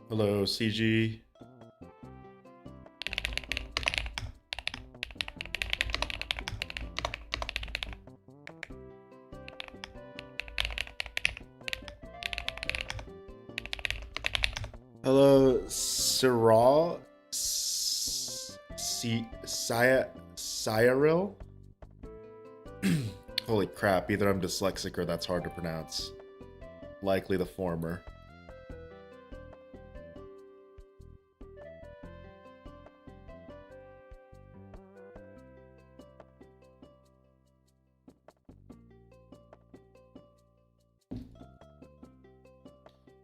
Hello, CG. Hello, Cyril. Cyril? Holy crap, either I'm dyslexic or that's hard to pronounce. Likely the former.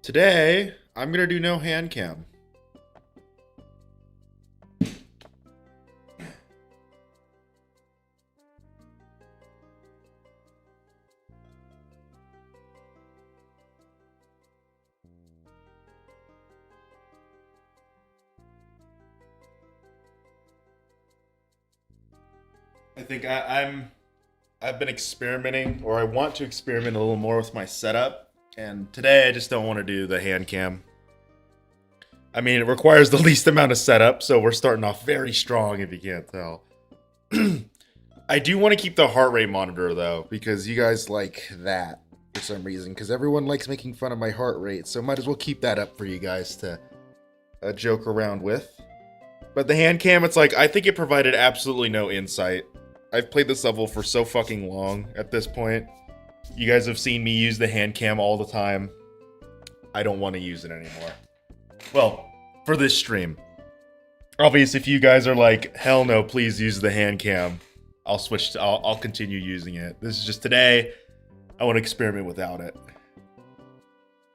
Today, I'm gonna do no hand cam. I think I've been experimenting, or I want to experiment a little more with my setup, and today I just don't want to do the hand cam. I mean, it requires the least amount of setup, so we're starting off very strong if you can't tell. I do want to keep the heart rate monitor though, because you guys like that for some reason, because everyone likes making fun of my heart rate, so might as well keep that up for you guys to joke around with. But the hand cam, it's like, I think it provided absolutely no insight. I've played this level for so fucking long at this point. You guys have seen me use the hand cam all the time. I don't want to use it anymore. Well, for this stream. Obviously, if you guys are like, hell no, please use the hand cam, I'll switch to, I'll continue using it. This is just today, I want to experiment without it.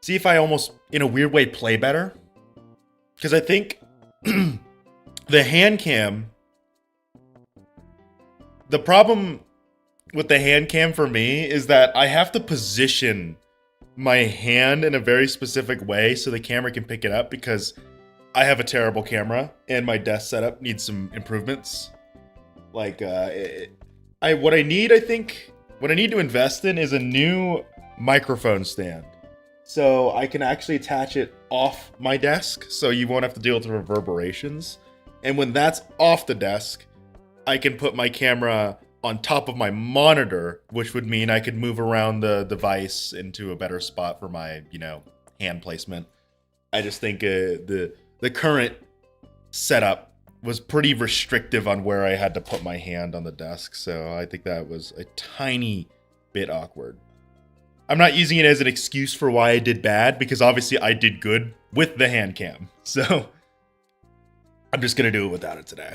See if I almost, in a weird way, play better. Because I think the hand cam, the problem with the hand cam for me is that I have to position my hand in a very specific way so the camera can pick it up, because I have a terrible camera and my desk setup needs some improvements. Like, what I need to invest in is a new microphone stand. So I can actually attach it off my desk so you won't have to deal with the reverberations. And when that's off the desk, I can put my camera on top of my monitor, which would mean I could move around the device into a better spot for my, hand placement. I just think the current setup was pretty restrictive on where I had to put my hand on the desk, so I think that was a tiny bit awkward. I'm not using it as an excuse for why I did bad, because obviously I did good with the hand cam, so I'm just gonna do it without it today.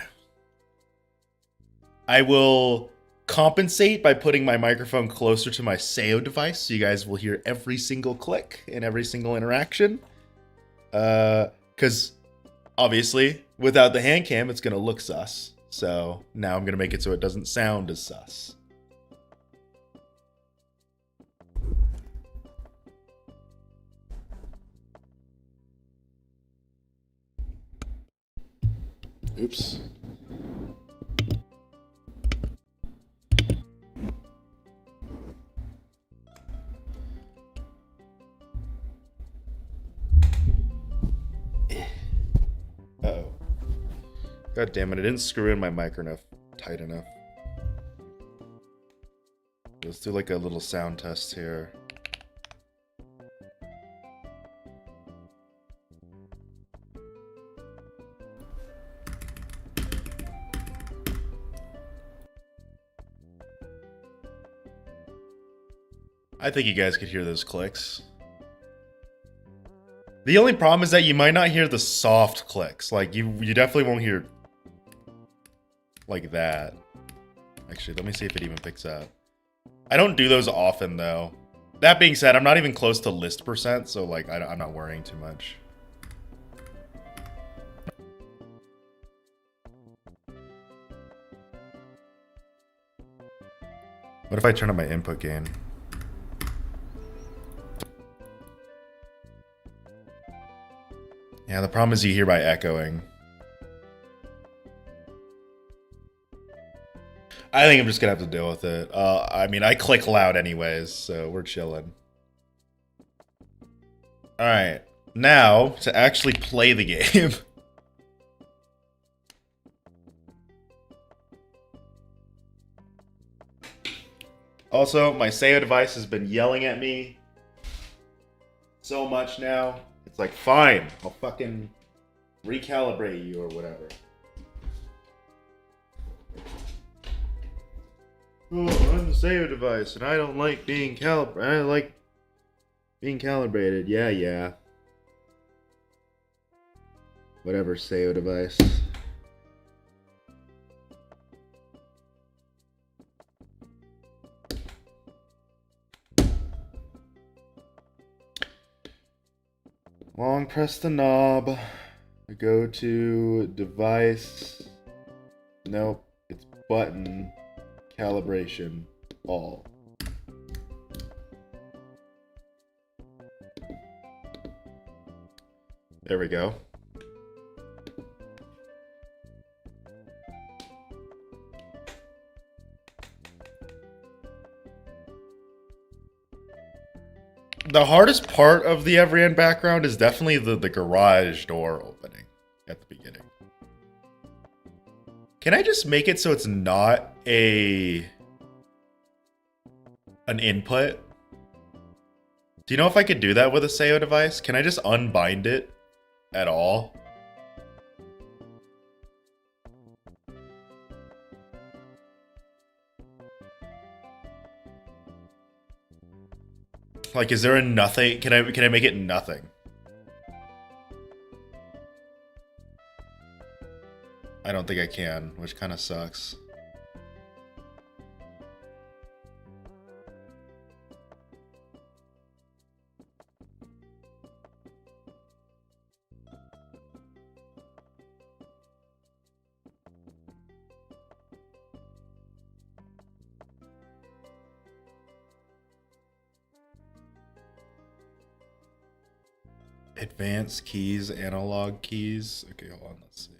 I will compensate by putting my microphone closer to my SEO device, so you guys will hear every single click and every single interaction. Because obviously, without the hand cam, it's gonna look sus. So now I'm gonna make it so it doesn't sound as sus. Oops. Uh-oh. God damn it, I didn't screw in my mic tight enough. Let's do like a little sound test here. I think you guys could hear those clicks. The only problem is that you might not hear the soft clicks. Like, you definitely won't hear like that. Actually, let me see if it even picks up. I don't do those often, though. That being said, I'm not even close to list percent, so like, I'm not worrying too much. What if I turn up my input gain? Yeah, the problem is you hear by echoing. I think I'm just gonna have to deal with it. I mean, I click loud anyways, so we're chilling. Alright. now to actually play the game. Also, my SEO device has been yelling at me so much now. It's like, fine, I'll fucking recalibrate you or whatever. Oh, I'm the SEO device, and I don't like being calibrated. I like being calibrated. Yeah. Whatever, SEO device. Long press the knob. Go to device. Nope, it's button. Calibration all. There we go. The hardest part of the Evran background is definitely the garage door opening at the beginning. Can I just make it so it's not an input? Do you know if I could do that with a SEO device? Can I just unbind it at all? Like, is there a nothing? Can I make it nothing? I don't think I can, which kind of sucks. Advanced keys, analog keys. Okay, hold on, let's see.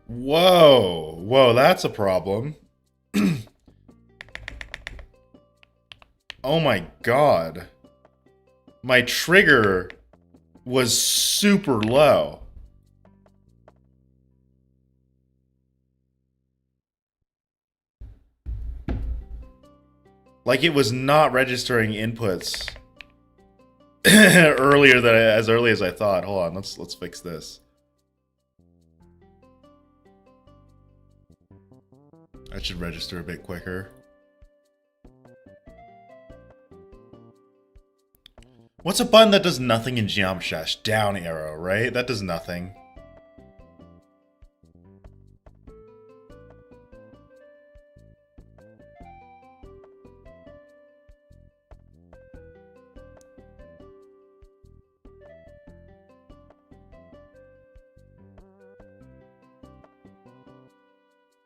Whoa, that's a problem. Oh my god. My trigger was super low. Like, it was not registering inputs earlier than as early as I thought. Hold on, let's fix this. That should register a bit quicker. What's a button that does nothing in Geometry? Down arrow, right? That does nothing.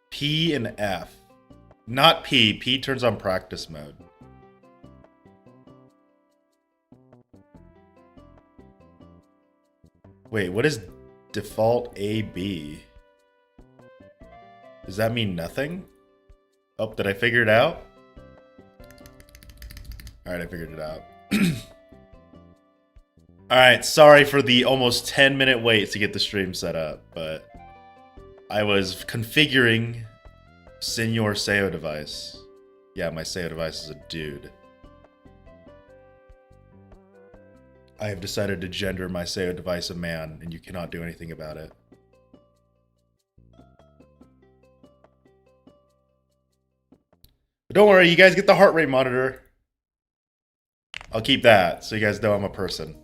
P and F. Not P. P turns on practice mode. Wait, what is default AB? Does that mean nothing? Oh, did I figure it out? Alright, I figured it out. Alright, sorry for the almost 10-minute wait to get the stream set up, but I was configuring Senor SEO device. Yeah, my SEO device is a dude. I have decided to gender my SEO device a man, and you cannot do anything about it. But don't worry, you guys get the heart rate monitor. I'll keep that, so you guys know I'm a person.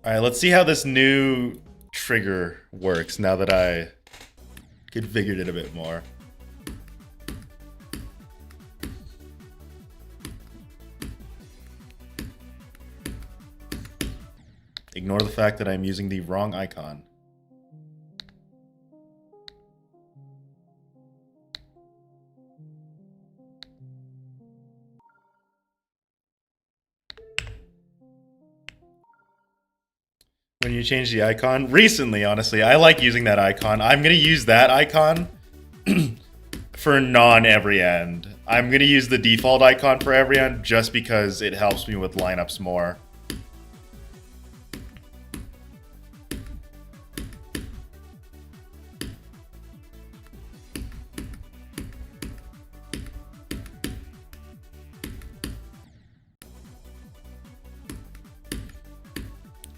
Alright, let's see how this new trigger works now that I configured it a bit more. Ignore the fact that I'm using the wrong icon. When you change the icon? Recently, honestly. I like using that icon. I'm going to use that icon for non-every end. I'm going to use the default icon for every end just because it helps me with lineups more.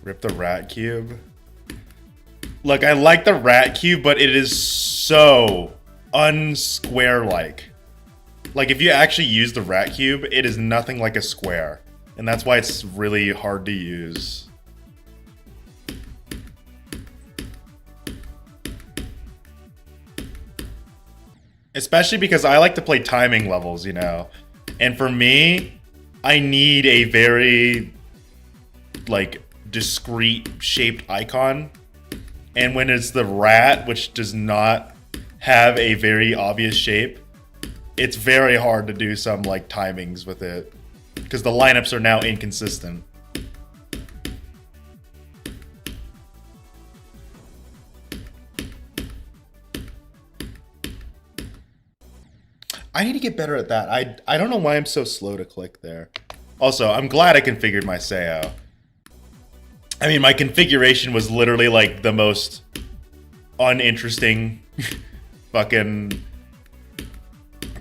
Rip the rat cube. Look, I like the rat cube, but it is so unsquare-like. Like, if you actually use the rat cube, it is nothing like a square. And that's why it's really hard to use. Especially because I like to play timing levels, you know? And for me, I need a very, like, discrete shaped icon. And when it's the rat, which does not have a very obvious shape, it's very hard to do some like timings with it because the lineups are now inconsistent. I need to get better at that. I don't know why I'm so slow to click there. Also, I'm glad I configured my SEO. I mean, my configuration was literally like the most uninteresting fucking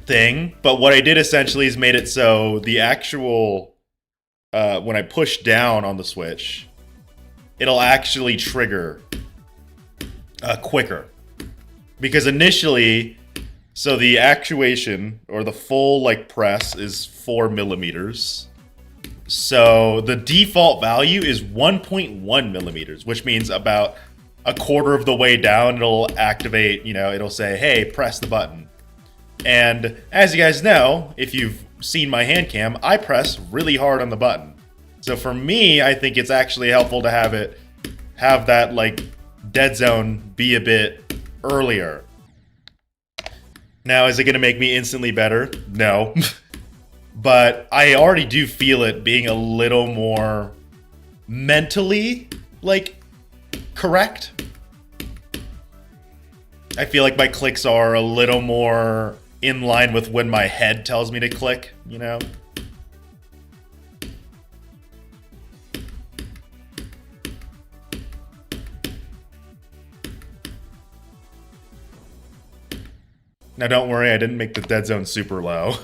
thing. But what I did essentially is made it so the actual, when I push down on the switch, it'll actually trigger quicker. Because initially, so the actuation or the full like press is 4 millimeters. So the default value is 1.1 millimeters, which means about a quarter of the way down, it'll activate, you know, it'll say, hey, press the button. And as you guys know, if you've seen my hand cam, I press really hard on the button. So for me, I think it's actually helpful to have that like dead zone be a bit earlier. Now, is it going to make me instantly better? No. But I already do feel it being a little more mentally, like, correct. I feel like my clicks are a little more in line with when my head tells me to click, you know? Now don't worry, I didn't make the dead zone super low.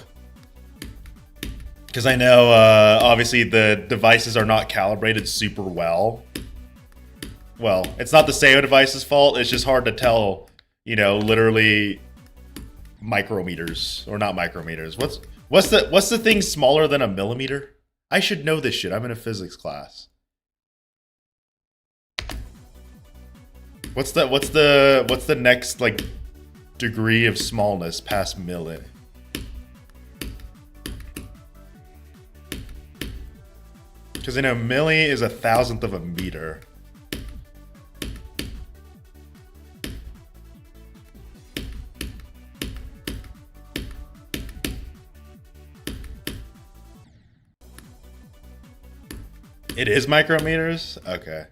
Because I know, obviously, the devices are not calibrated super well. Well, it's not the SEO device's fault, it's just hard to tell, you know, literally micrometers. Or not micrometers. What's the thing smaller than a millimeter? I should know this shit, I'm in a physics class. What's the next, like, degree of smallness past milli? Because I know milli is 1,000th of a meter. It is micrometers? Okay.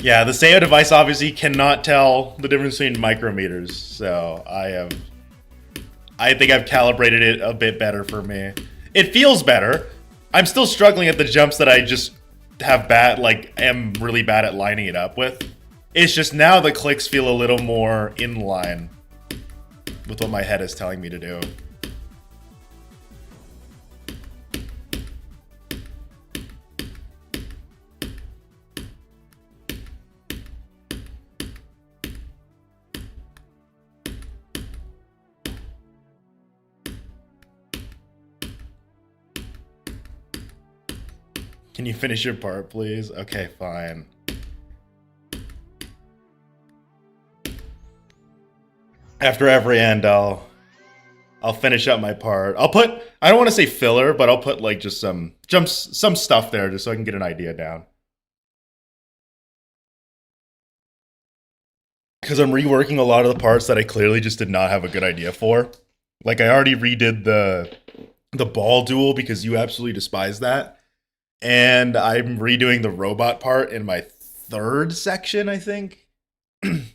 Yeah, the SEO device obviously cannot tell the difference between micrometers, so I think I've calibrated it a bit better for me. It feels better. I'm still struggling at the jumps that I just have am really bad at lining it up with. It's just now the clicks feel a little more in line with what my head is telling me to do. Can you finish your part, please? Okay, fine. After every end, I'll finish up my part. I don't want to say filler, but I'll put like just some stuff there just so I can get an idea down. Because I'm reworking a lot of the parts that I clearly just did not have a good idea for. Like I already redid the ball duel because you absolutely despise that. And I'm redoing the robot part in my third section, I think. It's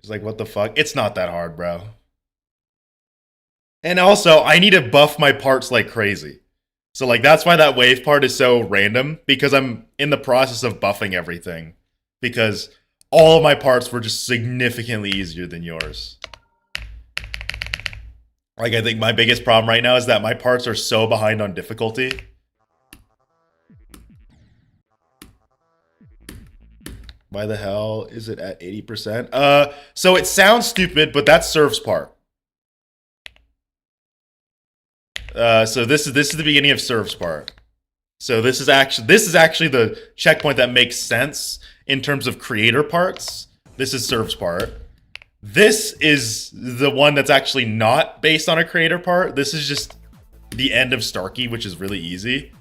like, what the fuck? It's not that hard, bro. And also, I need to buff my parts like crazy. So, like, that's why that wave part is so random, because I'm in the process of buffing everything. Because all of my parts were just significantly easier than yours. Like, I think my biggest problem right now is that my parts are so behind on difficulty. Why the hell is it at 80%? So it sounds stupid, but that's Serve's part. So this is the beginning of Serve's part. So this is actually the checkpoint that makes sense in terms of creator parts. This is Serve's part. This is the one that's actually not based on a creator part. This is just the end of Starkey, which is really easy.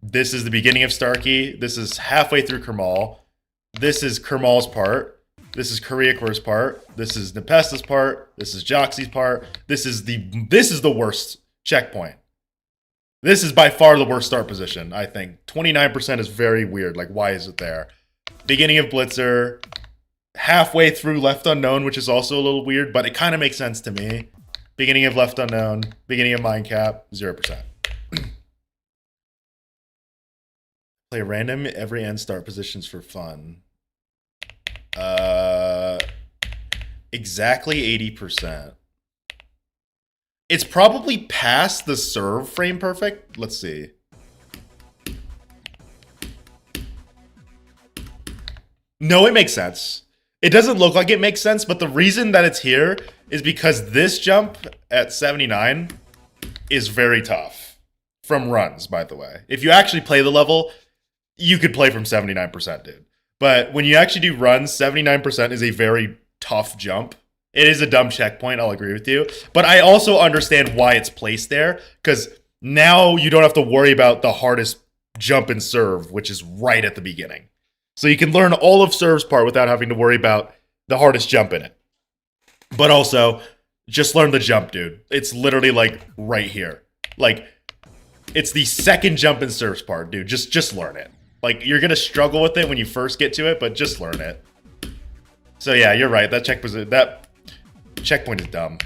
This is the beginning of Starkey. This is halfway through Kermal. This is Kermal's part. This is Kuriakor's part. This is Nepesta's part. This is Joxy's part. This is the worst checkpoint. This is by far the worst start position, I think. 29% is very weird. Like, why is it there? Beginning of Blitzer. Halfway through Left Unknown, which is also a little weird, but it kind of makes sense to me. Beginning of Left Unknown. Beginning of Mindcap. 0%. Play random every end start positions for fun. Exactly 80%. It's probably past the serve frame perfect. Let's see. No, it makes sense. It doesn't look like it makes sense, but the reason that it's here is because this jump at 79 is very tough. From runs, by the way. If you actually play the level, you could play from 79%, dude. But when you actually do runs, 79% is a very tough jump. It is a dumb checkpoint, I'll agree with you. But I also understand why it's placed there, because now you don't have to worry about the hardest jump and serve, which is right at the beginning. So you can learn all of Serve's part without having to worry about the hardest jump in it. But also, just learn the jump, dude. It's literally like right here. Like, it's the second jump in Serve's part, dude. Just learn it. Like, you're gonna struggle with it when you first get to it, but just learn it. So yeah, you're right. That checkpoint is dumb,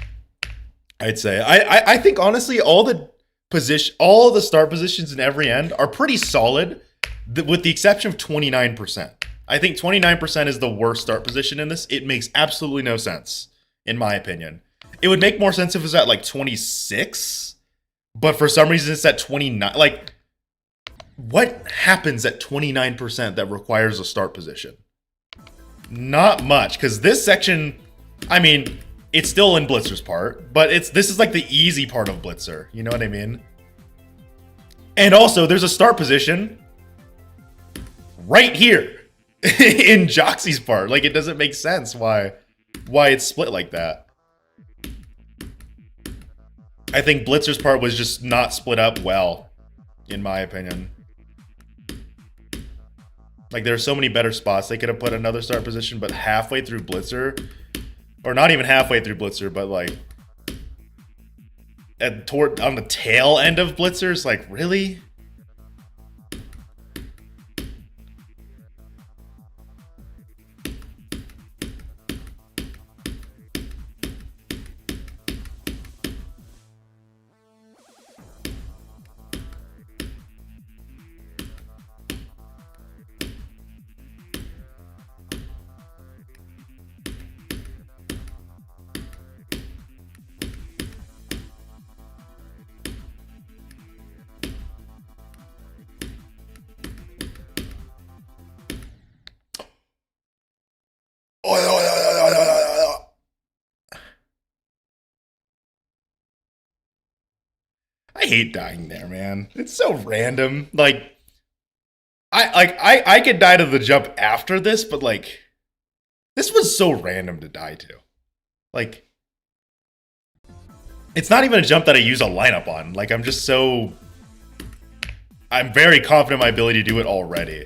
I'd say. I think honestly all the start positions in every end are pretty solid, with the exception of 29%. I think 29% is the worst start position in this. It makes absolutely no sense, in my opinion. It would make more sense if it was at like 26, but for some reason it's at 29. Like, what happens at 29% that requires a start position? Not much, because this section, I mean, it's still in Blitzer's part, but this is like the easy part of Blitzer. You know what I mean? And also, there's a start position right here in Joxy's part. Like, it doesn't make sense why it's split like that. I think Blitzer's part was just not split up well, in my opinion. Like, there are so many better spots they could have put another start position, but halfway through Blitzer, or not even halfway through Blitzer, but like on the tail end of Blitzers, like, really? I hate dying there, man. It's so random. Like, I could die to the jump after this, but like, this was so random to die to. Like, it's not even a jump that I use a lineup on. Like, I'm very confident in my ability to do it already.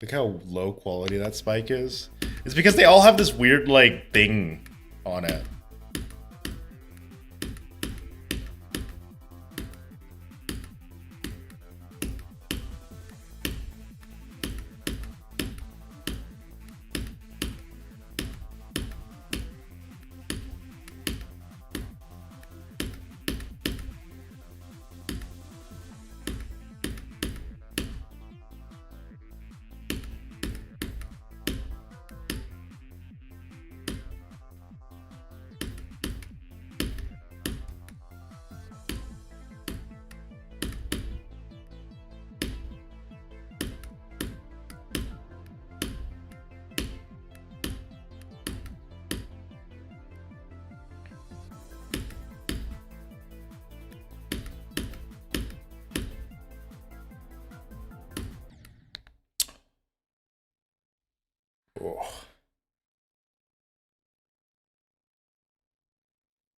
Look how low quality that spike is. It's because they all have this weird, like, thing on it. Oh.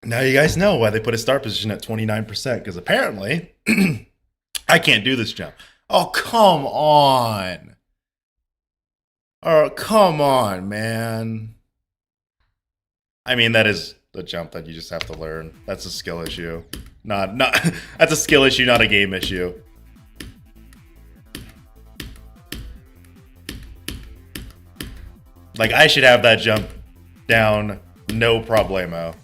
Now you guys know why they put a start position at 29%, because apparently I can't do this jump. Oh, come on. Oh, come on, man. I mean, that is a jump that you just have to learn. That's a skill issue. Not that's a skill issue, not a game issue. Like, I should have that jump down, no problemo.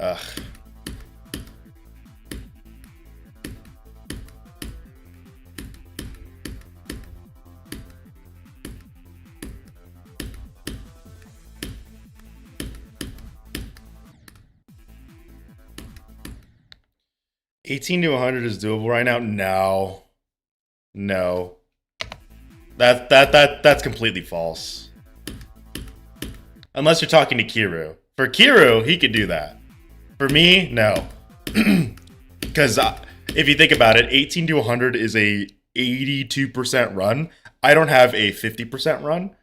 Ugh. $18 to $100 is doable right now? No. No. That's completely false. Unless you're talking to Kiru. For Kiru, he could do that. For me, no. Because if you think about it, 18 to 100 is a 82% run. I don't have a 50% run,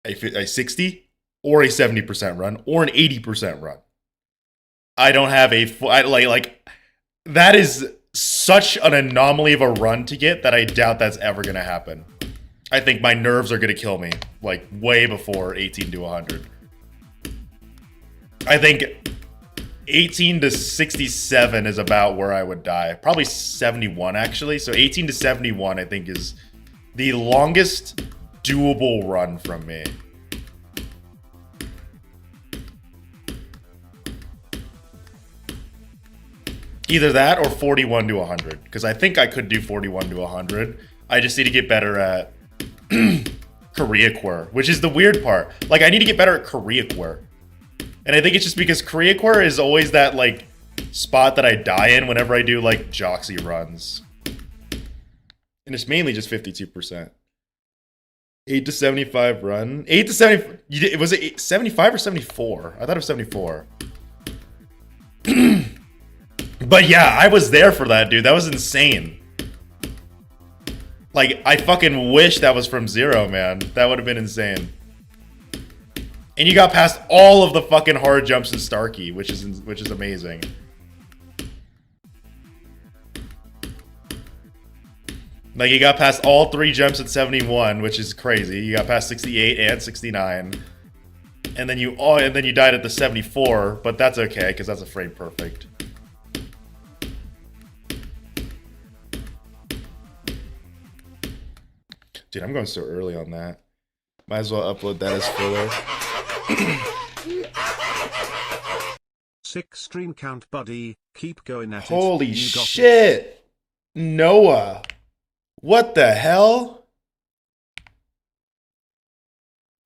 a 60, or a 70% run, or an 80% run. I don't have a like that is such an anomaly of a run to get that I doubt that's ever gonna happen. I think my nerves are gonna kill me, like way before 18 to 100. I think 18 to 67 is about where I would die. Probably 71, actually. So 18 to 71, I think, is the longest doable run from me. Either that or 41 to 100. Because I think I could do 41 to 100. I just need to get better at Koreaquer, which is the weird part. Like, I need to get better at Koreaquer. And I think it's just because Koreaquer is always that, like, spot that I die in whenever I do, like, Joxy runs. And it's mainly just 52%. 8 to 75 run. 8 to 70. Was it 75 or 74? I thought it was 74. But yeah, I was there for that, dude. That was insane. Like, I fucking wish that was from 0, man. That would have been insane. And you got past all of the fucking hard jumps in Starkey, which is amazing. Like, you got past all 3 jumps at 71, which is crazy. You got past 68 and 69. And then you died at the 74, but that's okay, because that's a frame perfect. Dude, I'm going so early on that. Might as well upload that as filler. 6 stream count, buddy. Keep going at it. Holy shit! Noah. What the hell?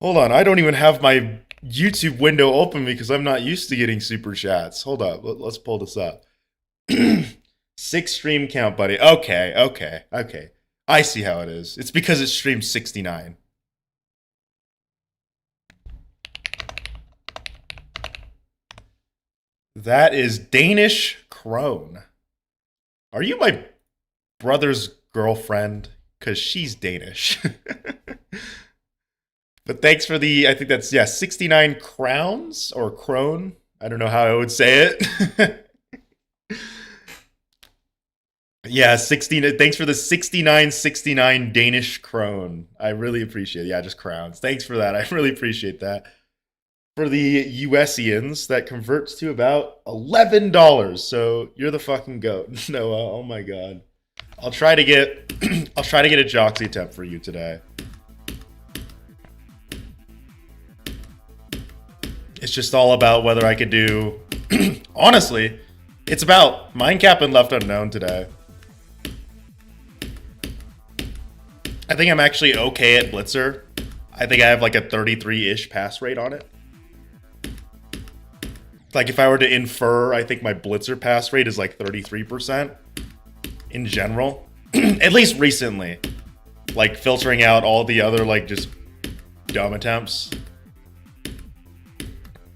Hold on, I don't even have my YouTube window open because I'm not used to getting super chats. Hold up, let's pull this up. 6 stream count, buddy. Okay. I see how it is. It's because it streamed 69. That is Danish crone. Are you my brother's girlfriend? Because she's Danish. But thanks for the, I think that's, yeah, 69 crowns or crone. I don't know how I would say it. Yeah, 16. Thanks for the 69.69 Danish krone. I really appreciate it. Yeah, just crowns. Thanks for that. I really appreciate that. For the USians, that converts to about $11. So you're the fucking goat, Noah. Oh my god. I'll try to get I'll try to get a Joxy attempt for you today. It's just all about whether I could do honestly, it's about Mindcap and Left Unknown today. I think I'm actually okay at Blitzer. I think I have like a 33-ish pass rate on it. Like if I were to infer, I think my Blitzer pass rate is like 33% in general. At least recently. Like filtering out all the other like just dumb attempts.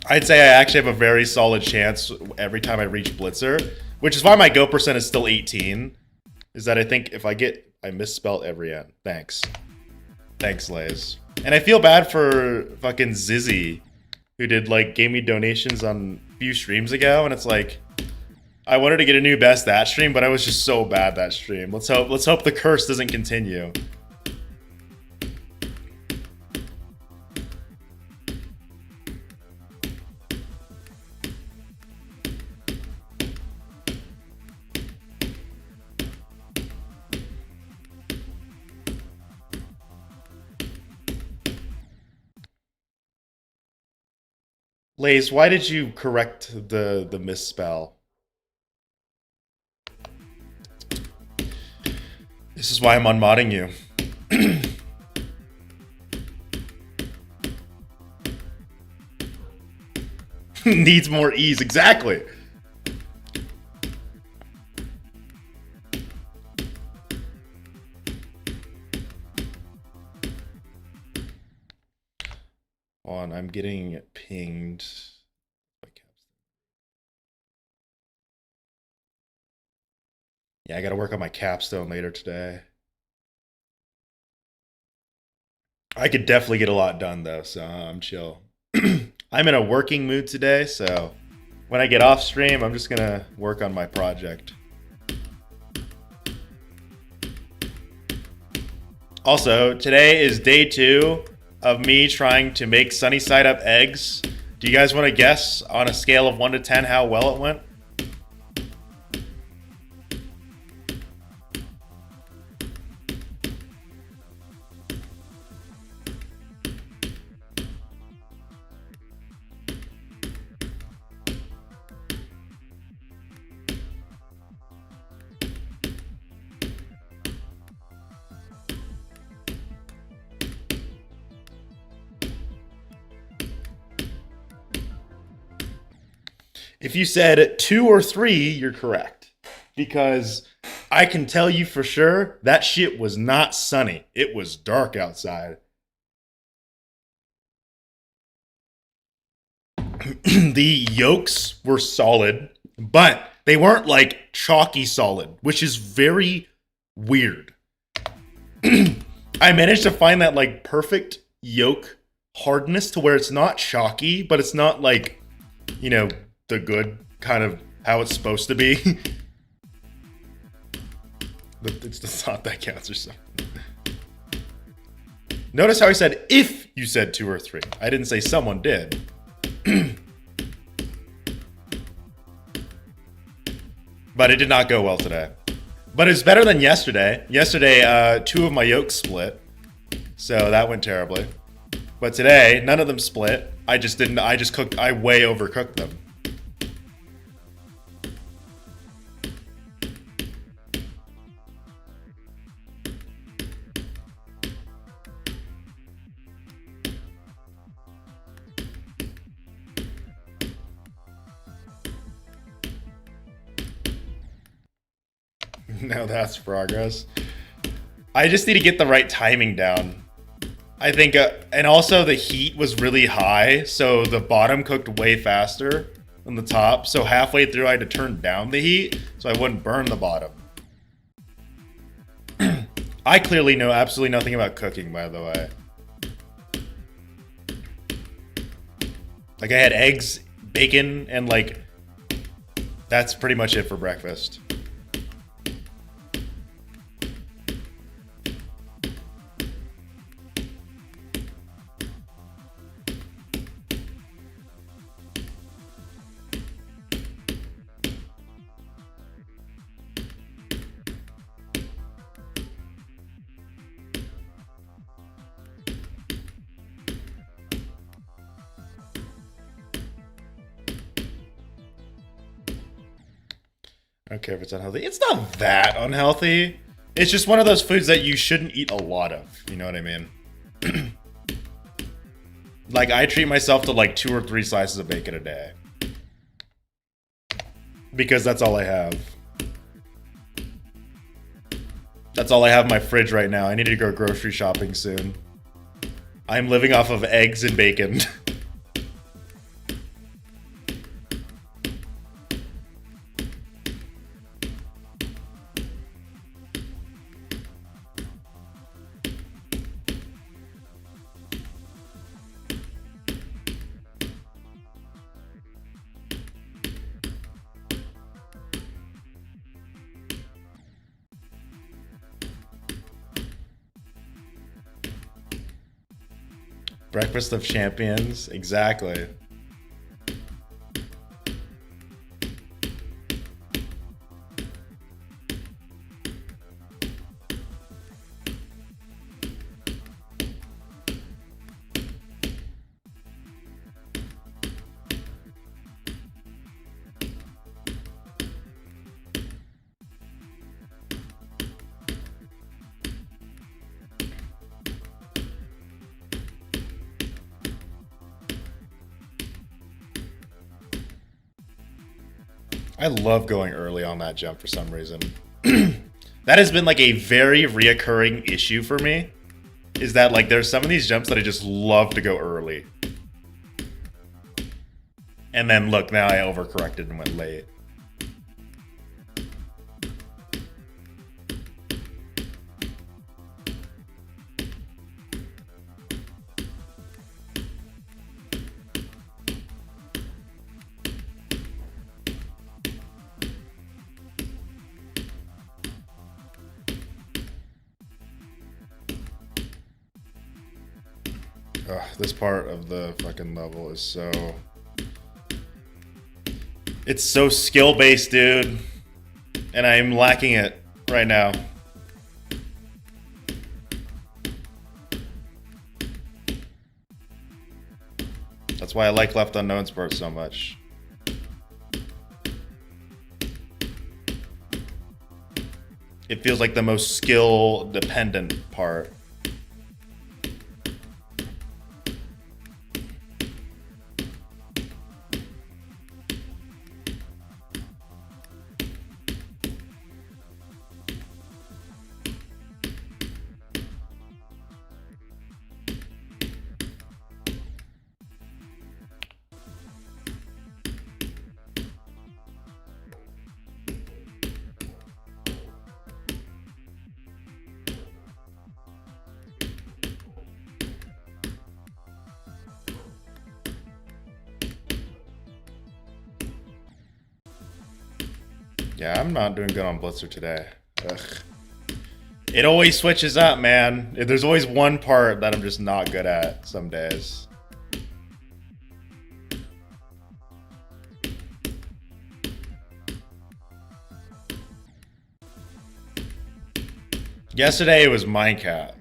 I'd say I actually have a very solid chance every time I reach Blitzer, which is why my go percent is still 18. Is that I think if I misspelled every N. Thanks. Thanks, Lays. And I feel bad for fucking Zizzy, who gave me donations on a few streams ago, and it's like, I wanted to get a new best that stream, but I was just so bad that stream. Let's hope the curse doesn't continue. Lays, why did you correct the misspell? This is why I'm unmodding you. Needs more ease, exactly. On, I'm getting pinged. Yeah, I gotta work on my capstone later today. I could definitely get a lot done though, so I'm chill. I'm in a working mood today, so when I get off stream, I'm just gonna work on my project. Also, today is day 2 of me trying to make sunny side up eggs. Do you guys want to guess on a scale of 1 to 10 how well it went? If you said 2 or 3, you're correct. Because I can tell you for sure that shit was not sunny. It was dark outside. The yolks were solid, but they weren't like chalky solid, which is very weird. I managed to find that like perfect yolk hardness to where it's not chalky, but it's not like, you know, the good kind of how it's supposed to be. It's the thought that counts or something. Notice how I said if you said 2 or 3. I didn't say someone did. But it did not go well today. But it's better than yesterday. Yesterday, 2 of my yolks split. So that went terribly. But today, none of them split. I way overcooked them. No, that's progress. I just need to get the right timing down. I think, and also the heat was really high, so the bottom cooked way faster than the top. So halfway through, I had to turn down the heat so I wouldn't burn the bottom. I clearly know absolutely nothing about cooking, by the way. Like, I had eggs, bacon, and like, that's pretty much it for breakfast. I don't care if it's unhealthy. It's not that unhealthy. It's just one of those foods that you shouldn't eat a lot of. You know what I mean? Like, I treat myself to like 2 or 3 slices of bacon a day. Because that's all I have. That's all I have in my fridge right now. I need to go grocery shopping soon. I'm living off of eggs and bacon. Breakfast of champions, exactly. I love going early on that jump for some reason. That has been like a very reoccurring issue for me. Is that like there's some of these jumps that I just love to go early. And then look, now I overcorrected and went late. Ugh, this part of the fucking level is so... It's so skill-based, dude. And I'm lacking it right now. That's why I like Left Unknown Sport so much. It feels like the most skill-dependent part. Yeah, I'm not doing good on Blitzer today. Ugh. It always switches up, man. There's always one part that I'm just not good at some days. Yesterday it was Minecat.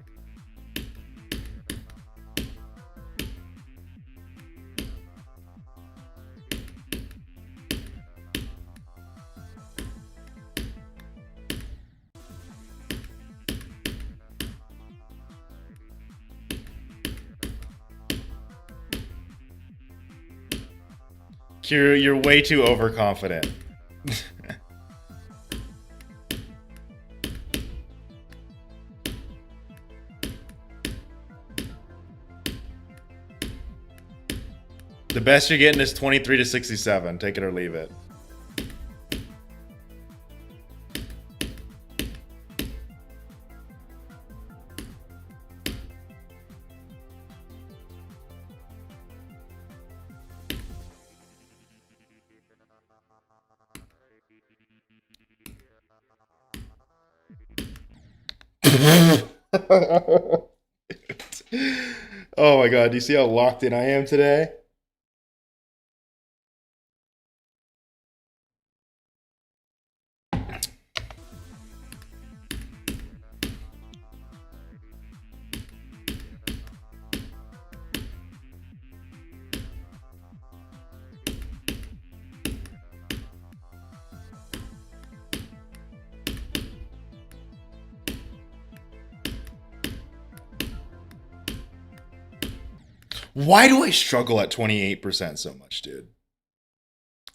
You're way too overconfident. The best you're getting is 23 to 67. Take it or leave it. Oh my god, do you see how locked in I am today? Why do I struggle at 28% so much, dude?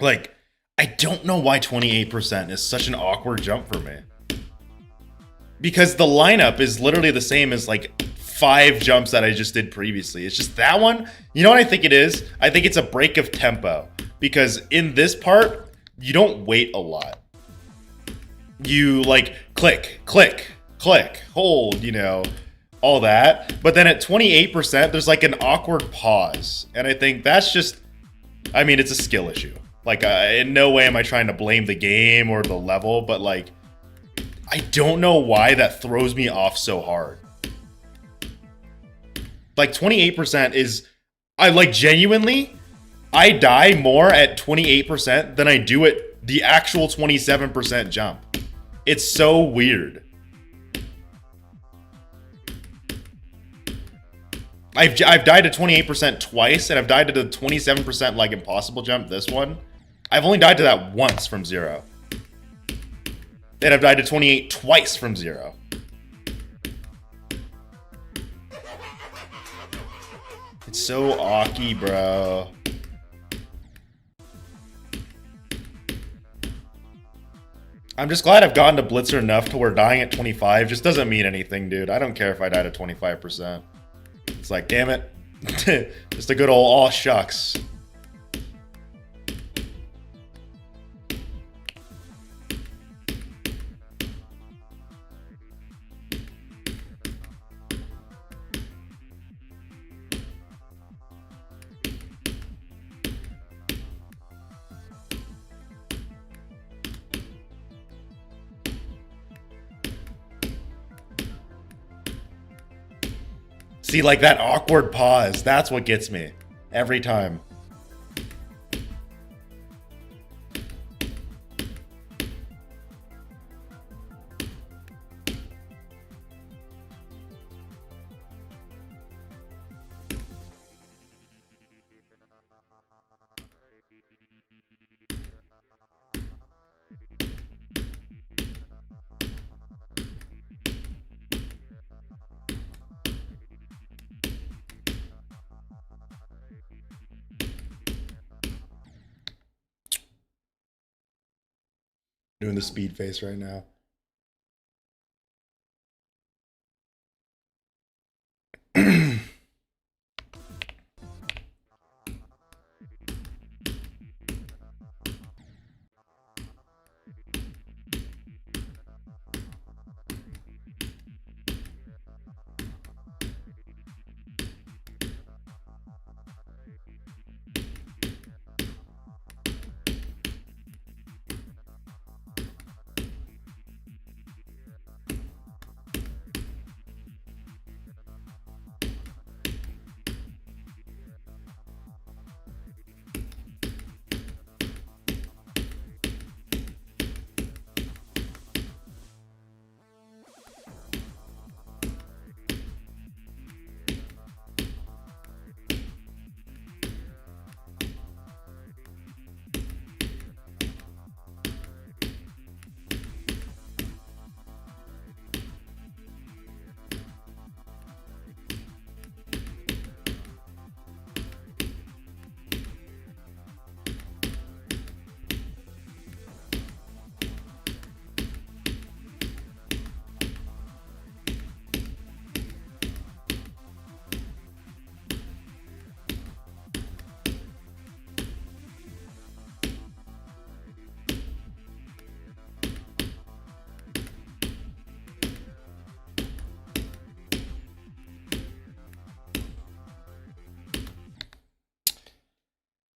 Like, I don't know why 28% is such an awkward jump for me. Because the lineup is literally the same as like 5 jumps that I just did previously. It's just that one. You know what I think it is? I think it's a break of tempo. Because in this part, you don't wait a lot. You like click, click, click, hold, you know, all that. But then at 28%, there's like an awkward pause. And I think that's just, I mean, it's a skill issue. Like, in no way am I trying to blame the game or the level, but like, I don't know why that throws me off so hard. Like 28% is, I like genuinely, I die more at 28% than I do at the actual 27% jump. It's so weird. I've died to 28% twice, and I've died to the 27% like impossible jump, this one. I've only died to that once from 0. And I've died to 28 twice from 0. It's so awky, bro. I'm just glad I've gotten to Blitzer enough to where dying at 25 just doesn't mean anything, dude. I don't care if I died at 25%. It's like, damn it. Just a good old aw shucks. See, like that awkward pause, that's what gets me every time. Doing the speed face right now.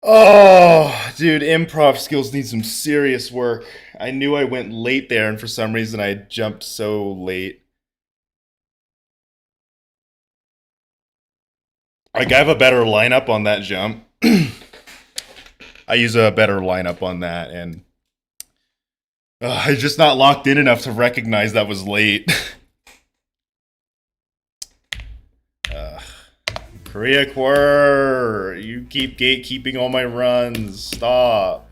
Oh, dude, improv skills need some serious work. I knew I went late there, and for some reason I jumped so late. Like, I have a better lineup on that jump. I use a better lineup on that, and I just not locked in enough to recognize that was late. uh, Korea Quir, you keep gatekeeping all my runs. Stop.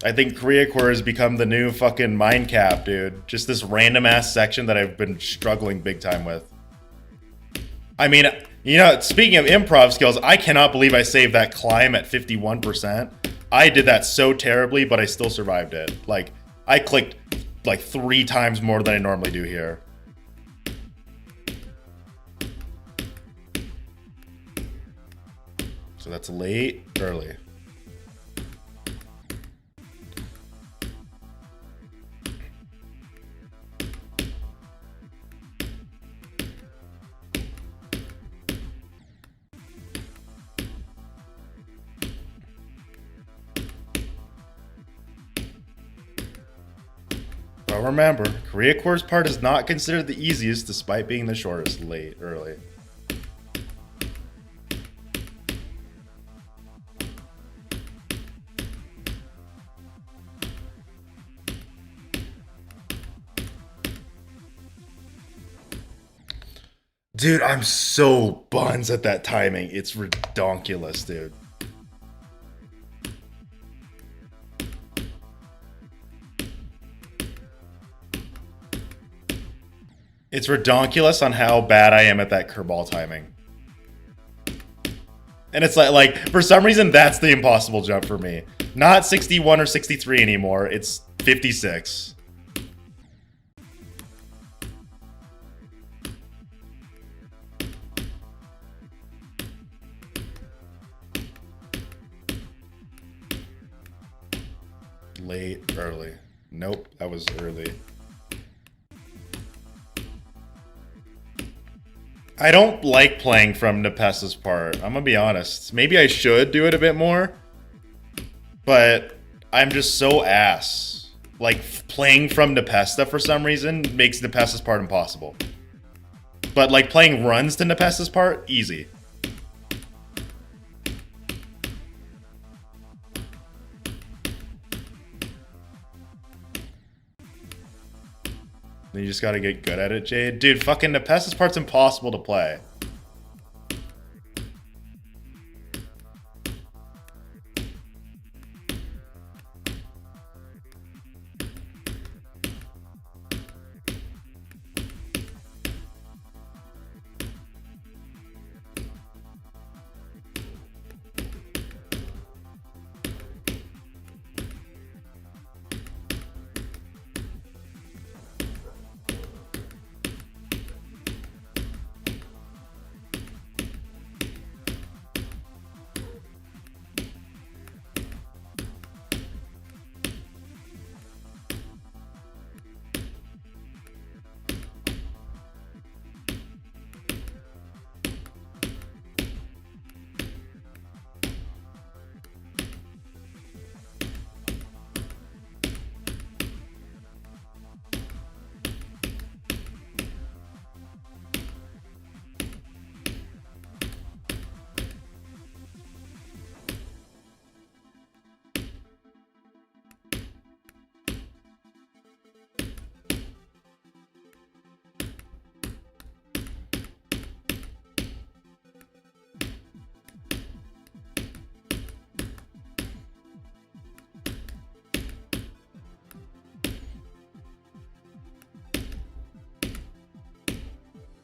I think Korea Quir has become the new fucking mind cap, dude. Just this random ass section that I've been struggling big time with. I mean, you know, speaking of improv skills, I cannot believe I saved that climb at 51%. I did that so terribly, but I still survived it. Like, I clicked like 3 times more than I normally do here. So that's late, early. But remember, Korea Quir's part is not considered the easiest despite being the shortest. Late, early. Dude, I'm so buns at that timing. It's redonkulous, dude. It's redonkulous on how bad I am at that curveball timing. And it's like for some reason, that's the impossible jump for me. Not 61 or 63 anymore. It's 56. Late, early. Nope, that was early. I don't like playing from Nepessa's part. I'm gonna be honest. Maybe I should do it a bit more, but I'm just so ass. Like, playing from Nepesta for some reason makes Nepessa's part impossible. But like playing runs to Nepessa's part, easy. You just gotta get good at it, Jade. Dude, fucking Nepessa's part's impossible to play.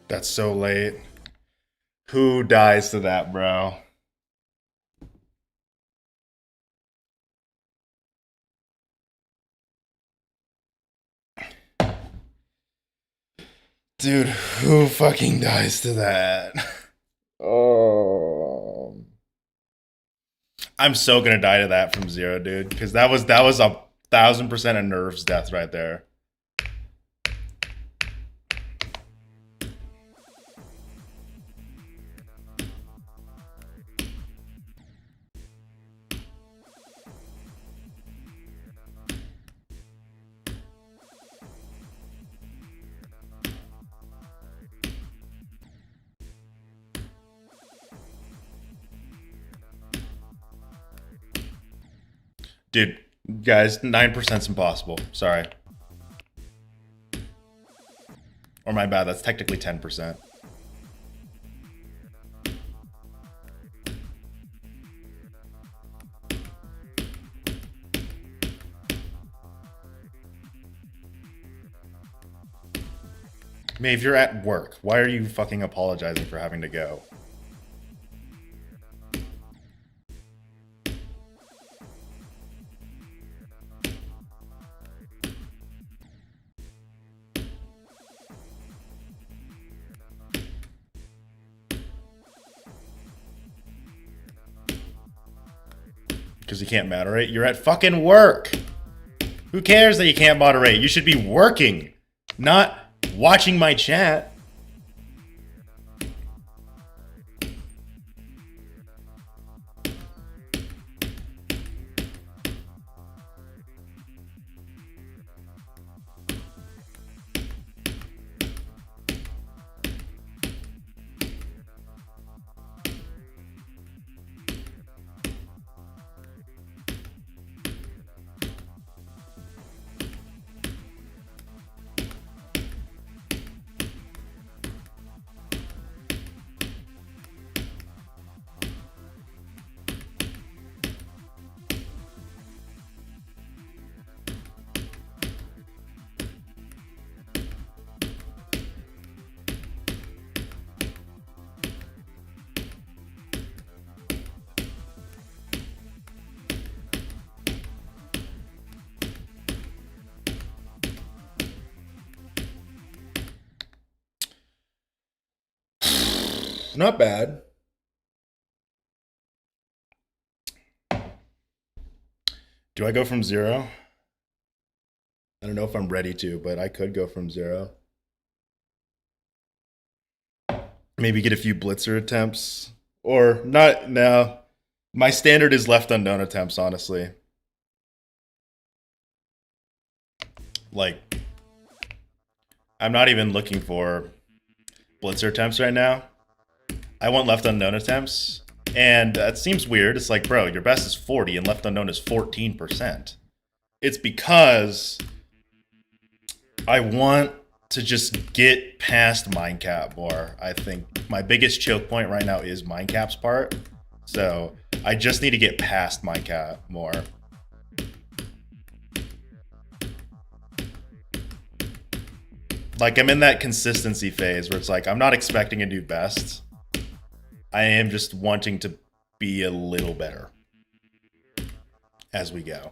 That's so late. Who dies to that, bro? Dude, who fucking dies to that? Oh. I'm so gonna die to that from zero, dude. Because that was a 1000% a nerves death right there. Dude, guys, 9%'s impossible. Sorry. Or my bad, that's technically 10%. Maeve, you're at work. Why are you fucking apologizing for having to go? Because you can't moderate? You're at fucking work! Who cares that you can't moderate? You should be working, not watching my chat. Not bad. Do I go from 0? I don't know if I'm ready to, but I could go from 0. Maybe get a few blitzer attempts. Or not, no. My standard is left unknown attempts, honestly. Like, I'm not even looking for blitzer attempts right now. I want left unknown attempts. And that seems weird. It's like, bro, your best is 40 and left unknown is 14%. It's because I want to just get past Mindcap more. I think my biggest choke point right now is Mindcap's part. So I just need to get past Mindcap more. Like, I'm in that consistency phase where it's like, I'm not expecting a new best. I am just wanting to be a little better as we go.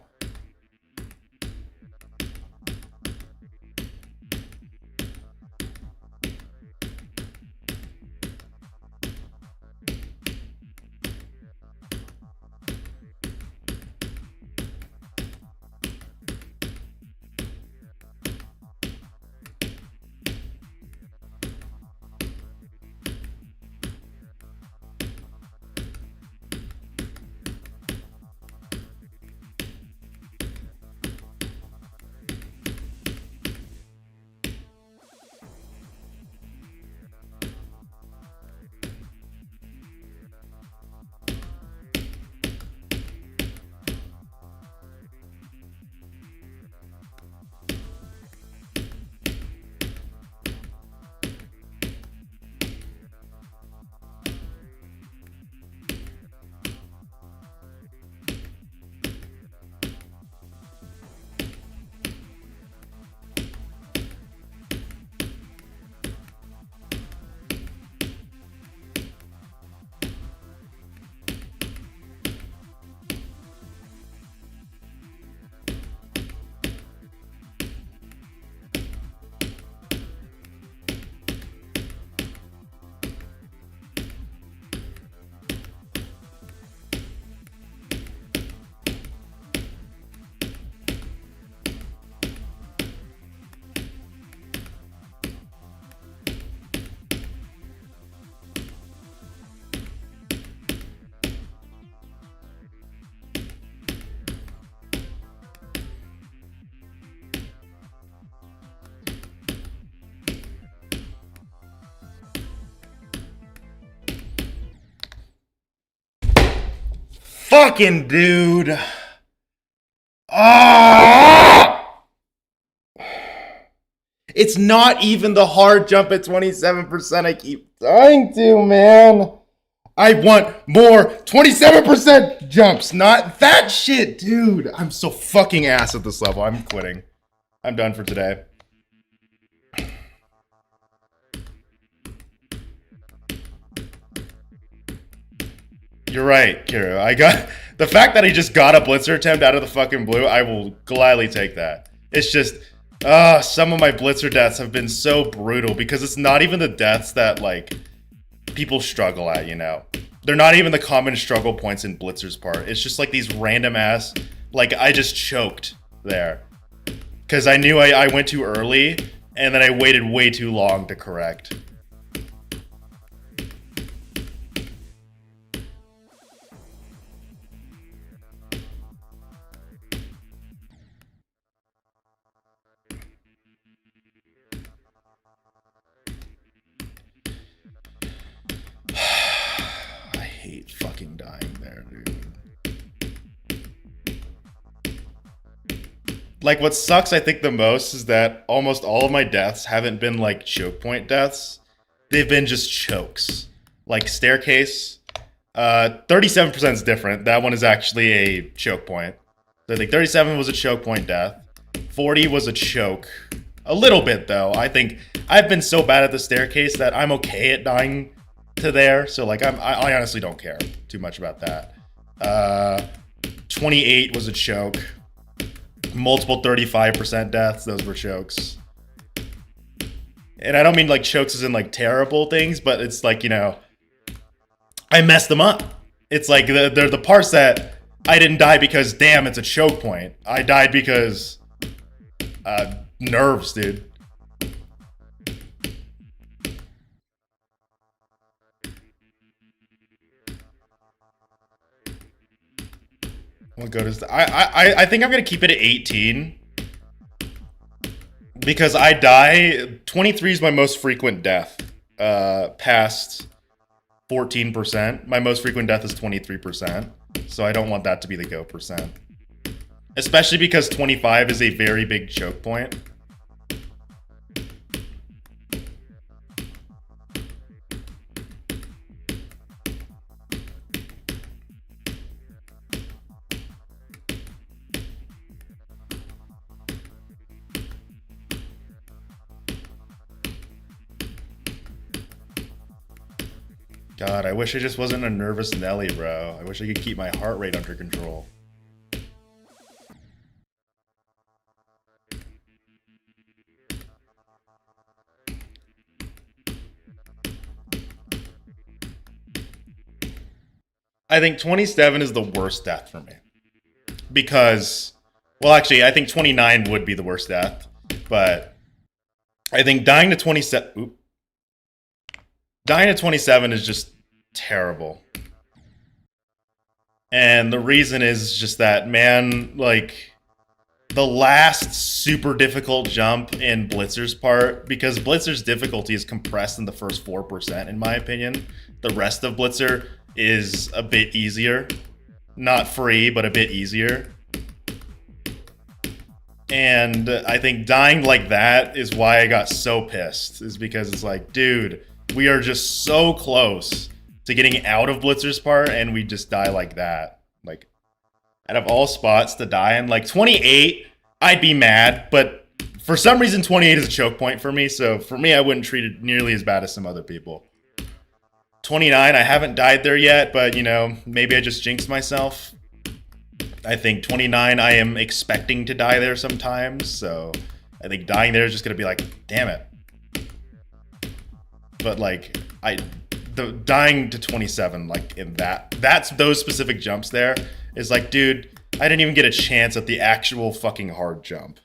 Fucking dude. Ah! It's not even the hard jump at 27% I keep dying to, man. I want more 27% jumps, not that shit, dude. I'm so fucking ass at this level. I'm quitting. I'm done for today. You're right, Kiro. I got the fact that he just got a blitzer attempt out of the fucking blue. I will gladly take that. It's just, some of my blitzer deaths have been so brutal because it's not even the deaths that like people struggle at. You know, they're not even the common struggle points in blitzer's part. It's just like these random ass, like I just choked there because I knew I went too early and then I waited way too long to correct. I hate fucking dying there, dude. Like, what sucks, I think, the most is that almost all of my deaths haven't been, like, choke point deaths. They've been just chokes. Like, staircase. 37% is different. That one is actually a choke point. So I think 37 was a choke point death. 40 was a choke. A little bit, though. I think I've been so bad at the staircase that I'm okay at dying to there. So, like, I honestly don't care too much about that. 28 was a choke. Multiple 35% deaths, those were chokes. And I don't mean like chokes as in like terrible things, but it's like, you know, I messed them up. It's like they're the parts that I didn't die because, damn, it's a choke point. I died because nerves, dude. What good is that? I think I'm gonna keep it at 18 because I die. 23 is my most frequent death. Past 14%. My most frequent death is 23%. So I don't want that to be the go percent. Especially because 25 is a very big choke point. God, I wish I just wasn't a nervous Nelly, bro. I wish I could keep my heart rate under control. I think 27 is the worst death for me. Because, well, actually, I think 29 would be the worst death. But I think dying to 27... Dying at 27 is just terrible. And the reason is just that, man, like, the last super difficult jump in Blitzer's part, because Blitzer's difficulty is compressed in the first 4%, in my opinion. The rest of Blitzer is a bit easier. Not free, but a bit easier. And I think dying like that is why I got so pissed, is because it's like, dude, we are just so close to getting out of Blitzer's part, and we just die like that. Like, out of all spots to die in, like, 28, I'd be mad, but for some reason, 28 is a choke point for me, so for me, I wouldn't treat it nearly as bad as some other people. 29, I haven't died there yet, but, you know, maybe I just jinxed myself. I think 29, I am expecting to die there sometimes, so I think dying there is just gonna be like, damn it. But like, the dying to 27, like in that's those specific jumps there is like, dude, I didn't even get a chance at the actual fucking hard jump.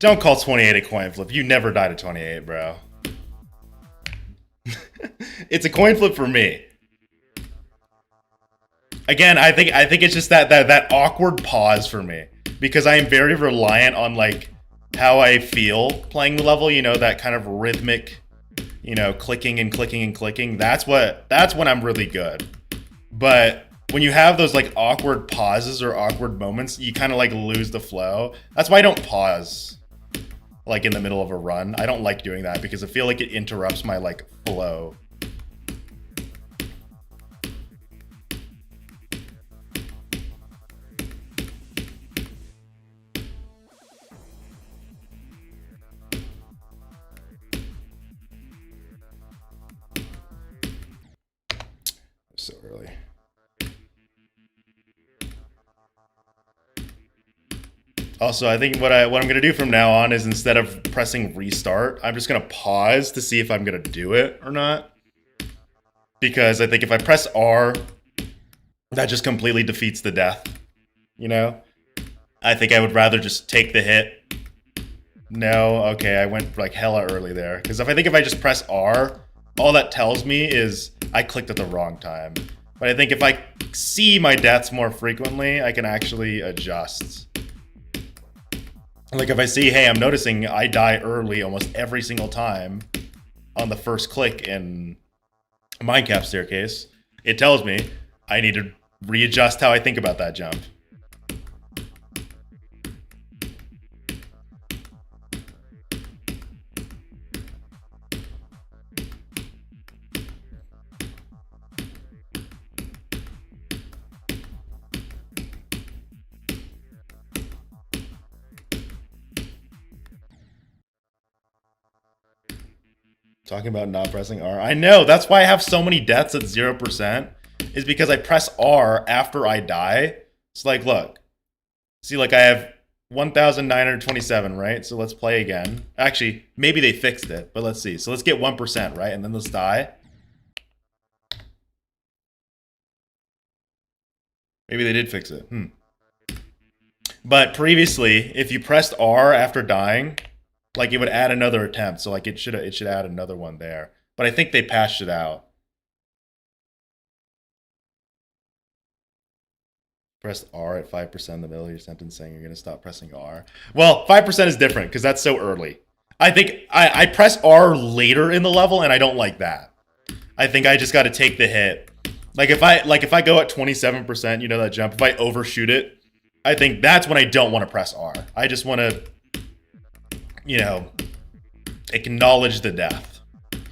Don't call 28 a coin flip. You never died at 28, bro. It's a coin flip for me. Again, I think it's just that awkward pause for me because I am very reliant on like how I feel playing the level. You know, that kind of rhythmic, you know, clicking and clicking and clicking. That's when I'm really good. But when you have those like awkward pauses or awkward moments, you kind of like lose the flow. That's why I don't pause like in the middle of a run. I don't like doing that because I feel like it interrupts my like flow. So early. Also, I think what I'm gonna do from now on is instead of pressing restart, I'm just gonna pause to see if I'm gonna do it or not. Because I think if I press R, that just completely defeats the death. You know? I think I would rather just take the hit. No, okay, I went like hella early there. Because if I just press R, all that tells me is I clicked at the wrong time. But I think if I see my deaths more frequently, I can actually adjust. Like if I see, hey, I'm noticing I die early almost every single time on the first click in Minecap Staircase, it tells me I need to readjust how I think about that jump. Talking about not pressing R. I know, that's why I have so many deaths at 0%, is because I press R after I die. It's like, look. See, like I have 1,927, right? So let's play again. Actually, maybe they fixed it, but let's see. So let's get 1%, right? And then let's die. Maybe they did fix it. But previously, if you pressed R after dying, like it would add another attempt, so like it should add another one there. But I think they patched it out. Press R at 5% in the middle of your sentence saying you're gonna stop pressing R. Well, 5% is different because that's so early. I think I press R later in the level and I don't like that. I think I just gotta take the hit. Like if I go at 27%, you know that jump, if I overshoot it, I think that's when I don't want to press R. I just want to, you know, acknowledge the death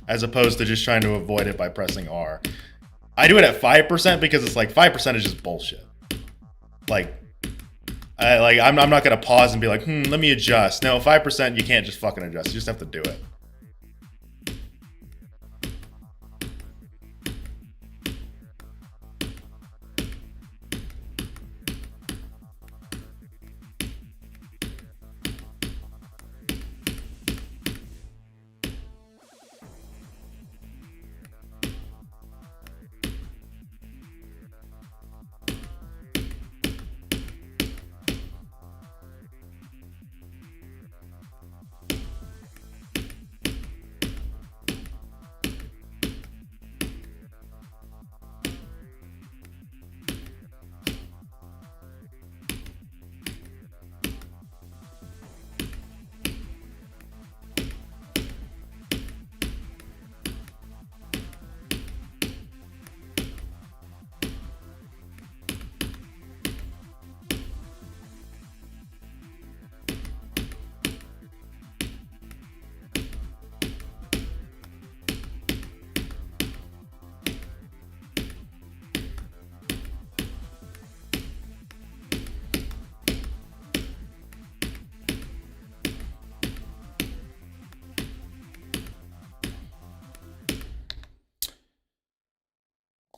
as opposed to just trying to avoid it by pressing R. I do it at 5% because it's like 5% is just bullshit. Like, I'm not gonna pause and be like, let me adjust. No, 5% you can't just fucking adjust. You just have to do it.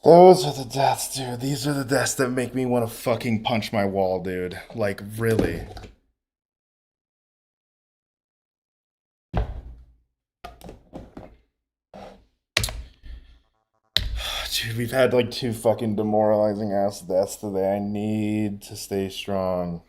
Those are the deaths, dude. These are the deaths that make me want to fucking punch my wall, dude. Like, really. Dude, we've had like 2 fucking demoralizing ass deaths today. I need to stay strong.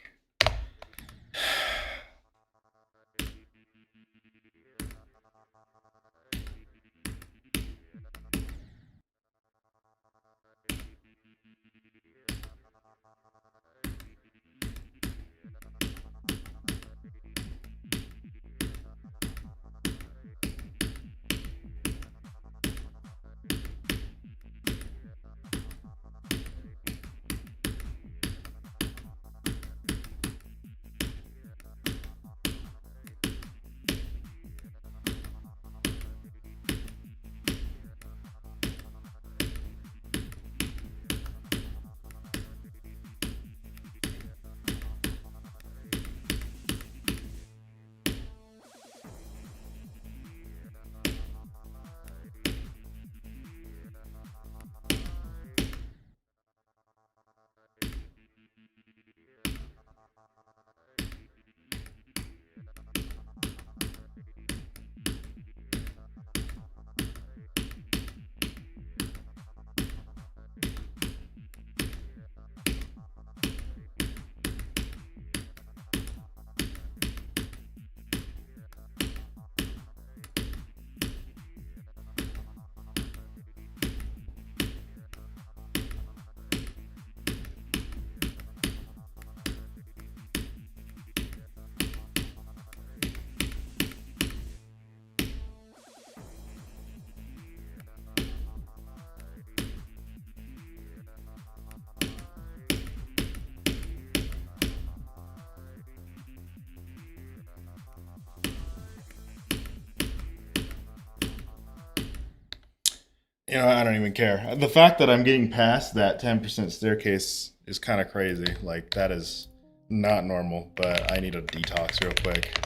You know, I don't even care. The fact that I'm getting past that 10% staircase is kind of crazy. Like, that is not normal, but I need a detox real quick.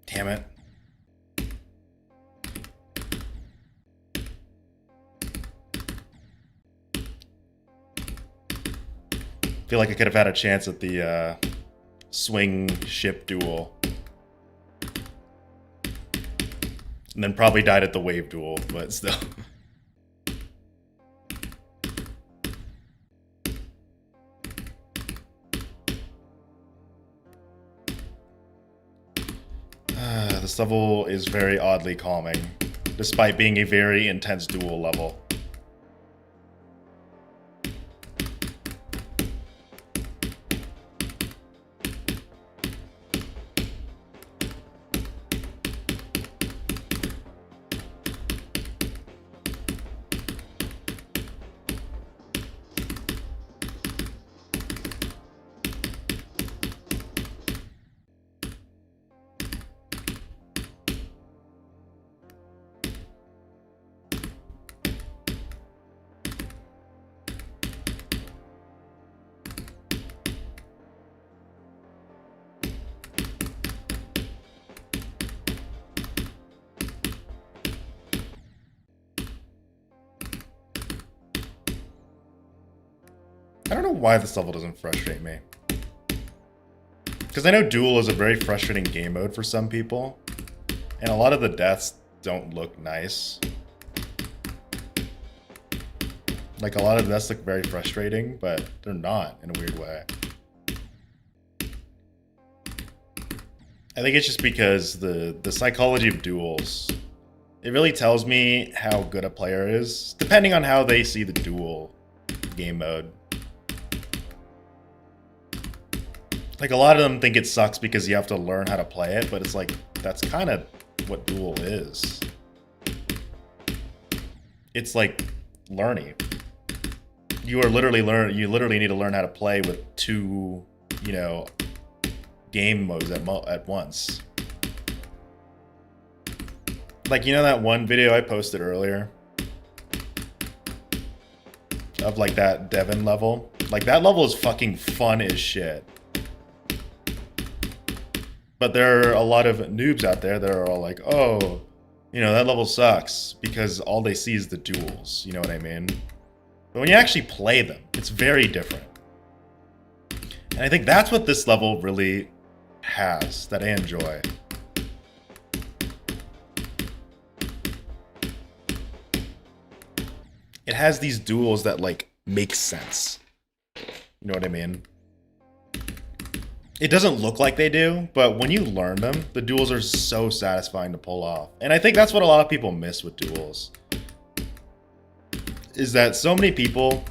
Damn it. Feel like I could have had a chance at the swing ship duel. And then probably died at the wave duel, but still. This level is very oddly calming, despite being a very intense duel level. I don't know why this level doesn't frustrate me. Because I know Duel is a very frustrating game mode for some people. And a lot of the deaths don't look nice. Like, a lot of the deaths look very frustrating, but they're not in a weird way. I think it's just because the psychology of duels, it really tells me how good a player is, depending on how they see the duel game mode. Like, a lot of them think it sucks because you have to learn how to play it, but it's like, that's kind of what duel is. It's like learning. You literally need to learn how to play with two, you know, game modes at once. Like, you know that one video I posted earlier? Of like that Devon level? Like, that level is fucking fun as shit. But there are a lot of noobs out there that are all like, oh, you know, that level sucks because all they see is the duels, you know what I mean? But when you actually play them, it's very different. And I think that's what this level really has, that I enjoy. It has these duels that, like, make sense. You know what I mean? It doesn't look like they do, but when you learn them, the duels are so satisfying to pull off. And I think that's what a lot of people miss with duels. Is that so many people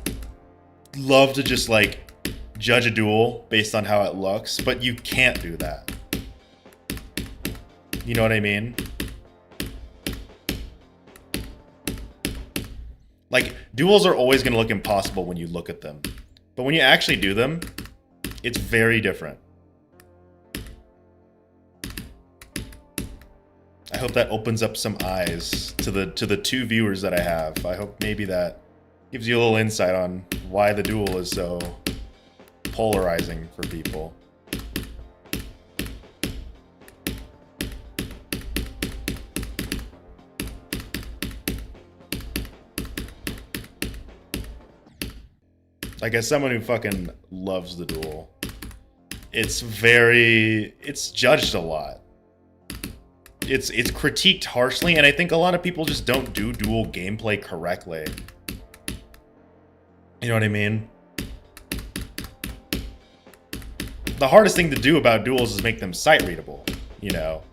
love to just, like, judge a duel based on how it looks, but you can't do that. You know what I mean? Like, duels are always going to look impossible when you look at them. But when you actually do them, it's very different. I hope that opens up some eyes to the 2 viewers that I have. I hope maybe that gives you a little insight on why the duel is so polarizing for people. Like, as someone who fucking loves the duel, it's judged a lot. It's critiqued harshly, and I think a lot of people just don't do duel gameplay correctly. You know what I mean? The hardest thing to do about duels is make them sight readable, you know?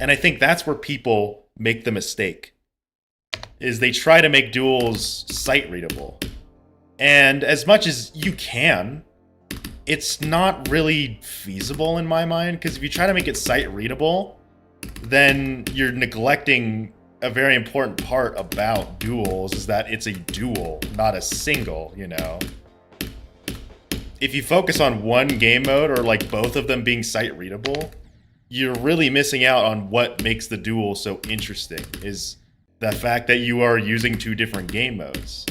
And I think that's where people make the mistake, is they try to make duels sight readable. And as much as you can, it's not really feasible in my mind, because if you try to make it sight readable, then you're neglecting a very important part about duels, is that it's a duel, not a single, you know? If you focus on one game mode, or like both of them being sight readable, you're really missing out on what makes the duel so interesting, is the fact that you are using 2 different game modes.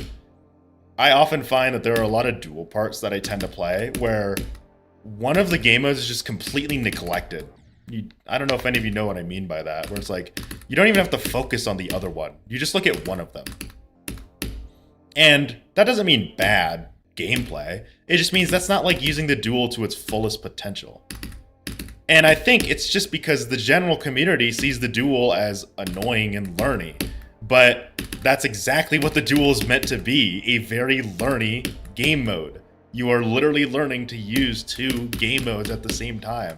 I often find that there are a lot of duel parts that I tend to play where one of the game modes is just completely neglected. I don't know if any of you know what I mean by that, where it's like, you don't even have to focus on the other one. You just look at one of them. And that doesn't mean bad gameplay. It just means that's not like using the duel to its fullest potential. And I think it's just because the general community sees the duel as annoying and learny. But that's exactly what the duel is meant to be, a very learny game mode. You are literally learning to use 2 game modes at the same time.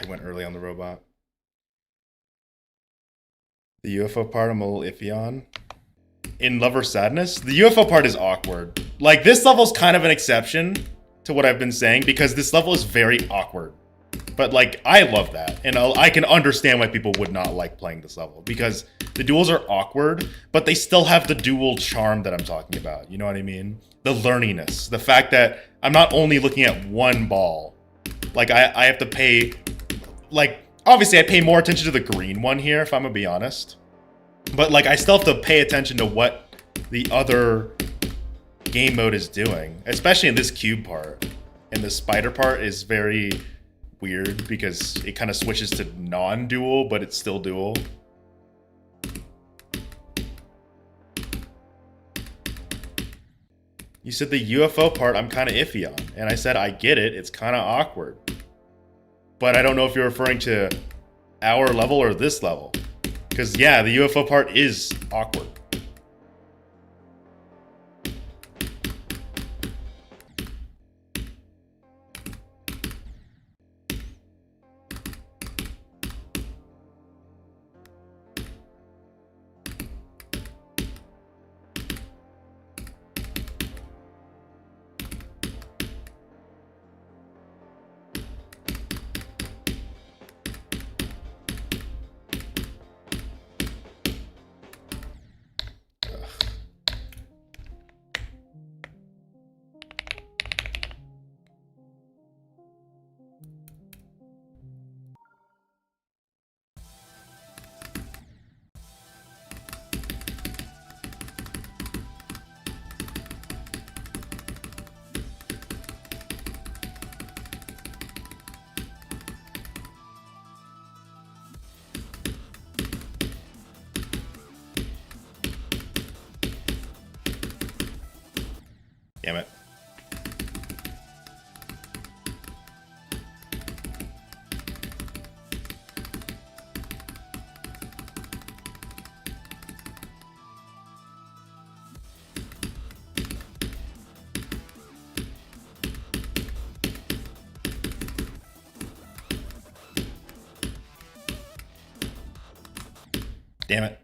I went early on the robot. The UFO part I'm a little iffy on. In Lover Sadness, the UFO part is awkward. Like, this level's kind of an exception to what I've been saying, because this level is very awkward. But, like, I love that. And I can understand why people would not like playing this level, because the duels are awkward, but they still have the duel charm that I'm talking about. You know what I mean? The learniness. The fact that I'm not only looking at one ball. Like, I have to pay... Like, obviously I pay more attention to the green one here, if I'm gonna be honest. But, like, I still have to pay attention to what the other game mode is doing. Especially in this cube part. And the spider part is very weird, because it kind of switches to non-duel, but it's still duel. You said the UFO part I'm kind of iffy on. And I said I get it, it's kind of awkward. But I don't know if you're referring to our level or this level. Because, yeah, the UFO part is awkward. Damn it.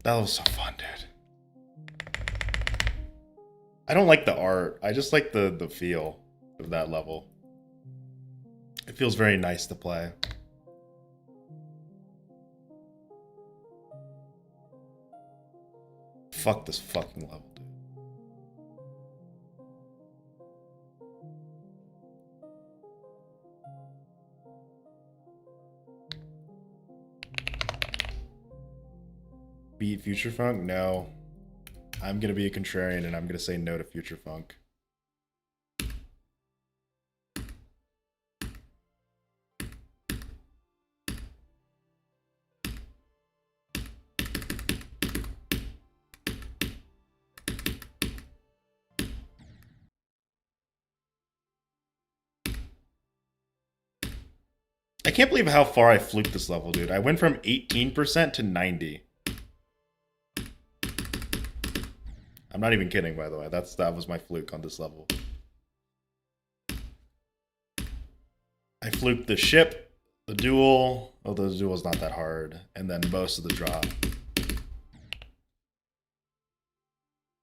That was so fun, dude. I don't like the art. I just like the feel of that level. It feels very nice to play. Fuck this fucking level, dude. Beat Future Funk? No. I'm gonna be a contrarian and I'm gonna say no to Future Funk. I can't believe how far I fluked this level, dude. I went from 18% to 90. I'm not even kidding, by the way. That was my fluke on this level. I fluked the ship, the duel. Oh, the duel's not that hard. And then most of the drop.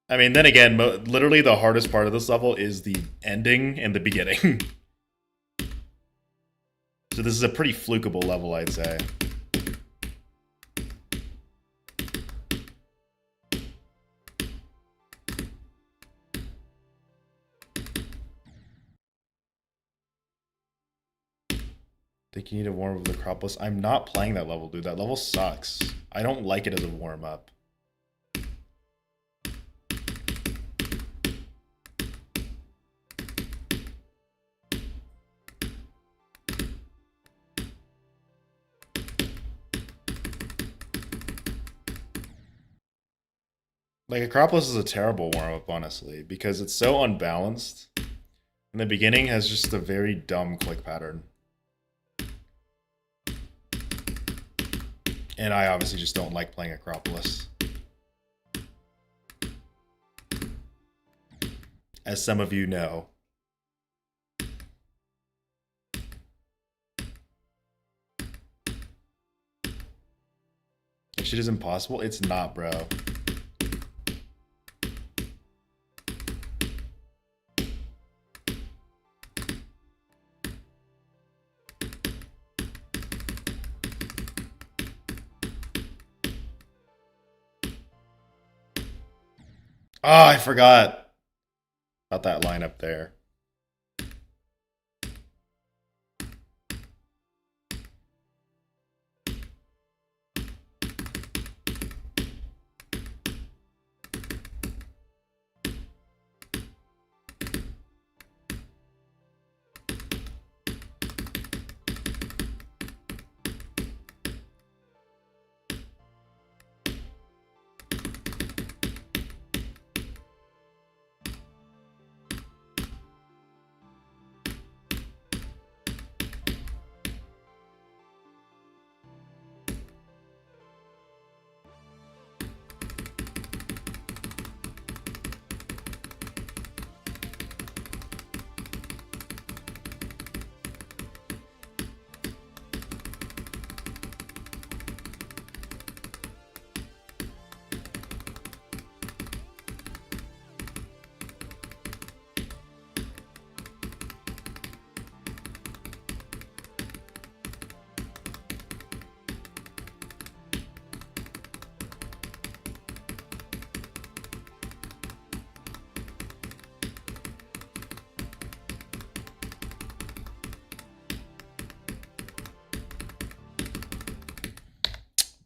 I mean, then again, literally the hardest part of this level is the ending and the beginning. So this is a pretty flukable level, I'd say. Think you need to warm up with Acropolis? I'm not playing that level, dude. That level sucks. I don't like it as a warm-up. Like, Acropolis is a terrible warm-up, honestly, because it's so unbalanced. And the beginning has just a very dumb click pattern. And I obviously just don't like playing Acropolis. As some of you know. That shit is impossible? It's not, bro. Oh, I forgot about that line up there.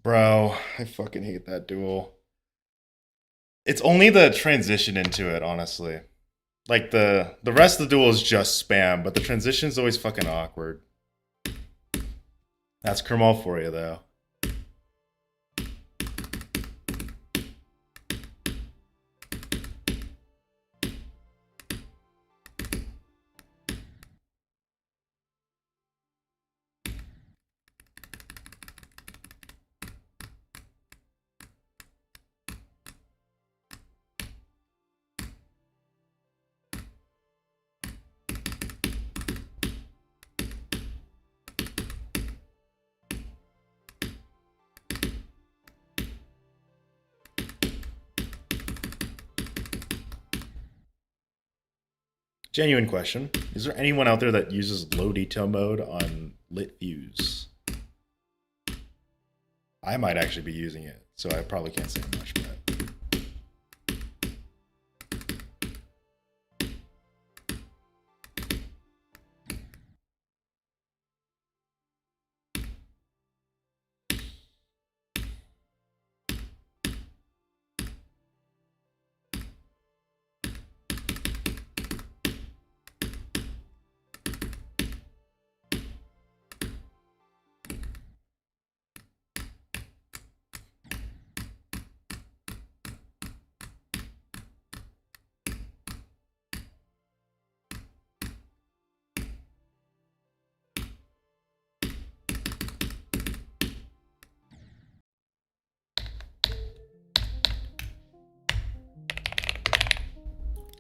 Bro, I fucking hate that duel. It's only the transition into it, honestly. Like, the rest of the duel is just spam, but the transition's always fucking awkward. That's Kermal for you, though. Genuine question. Is there anyone out there that uses low detail mode on lit views? I might actually be using it, so I probably can't say much, but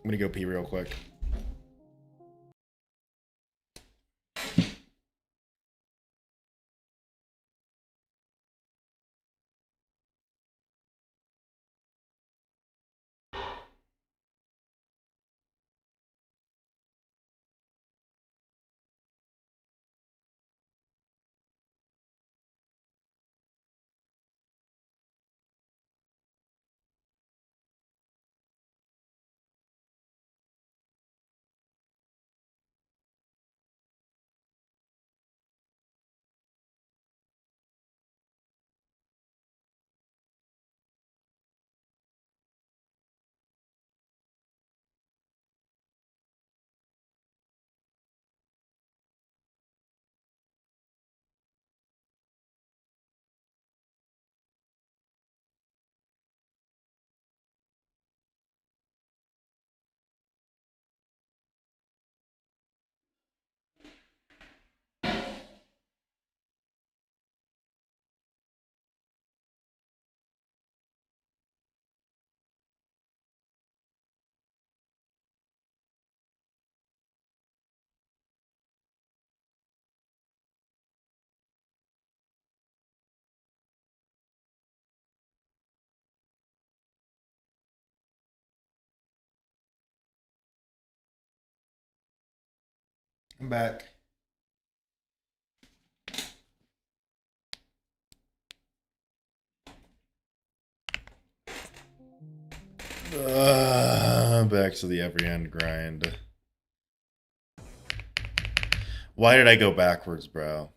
I'm gonna go pee real quick. I'm back. Back to the every end grind. Why did I go backwards, bro?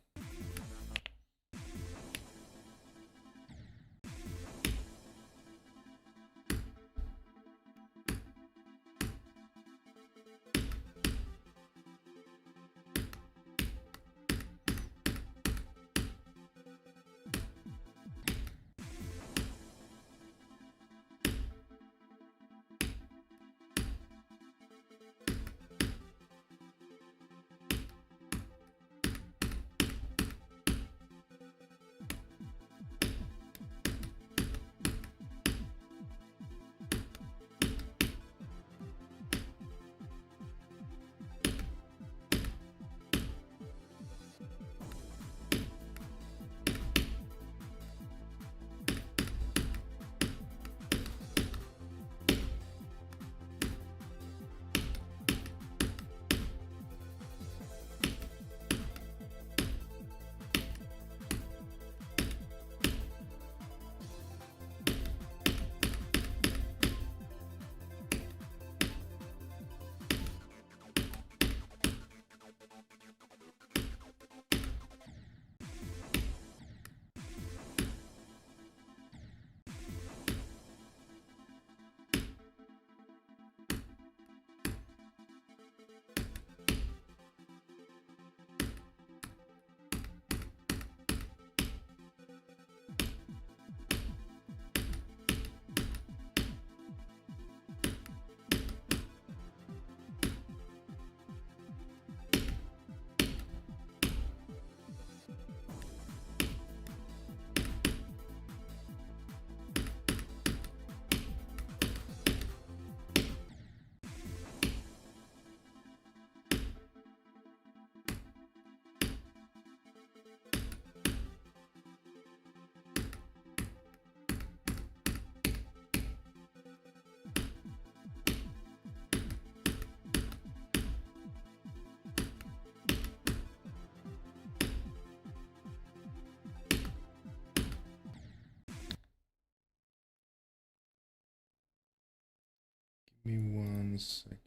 me 1 second.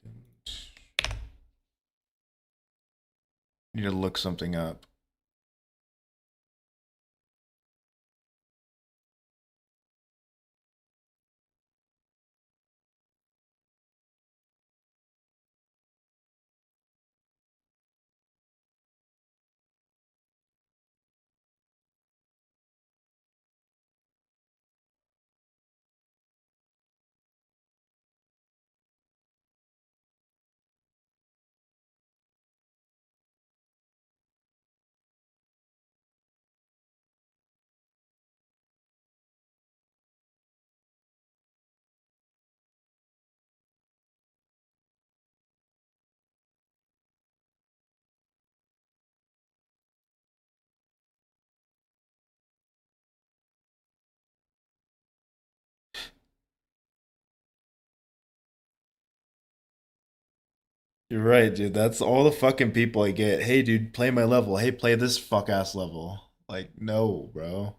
Need to look something up. You're right, dude. That's all the fucking people I get. Hey, dude, play my level. Hey, play this fuck ass level. Like, no, bro.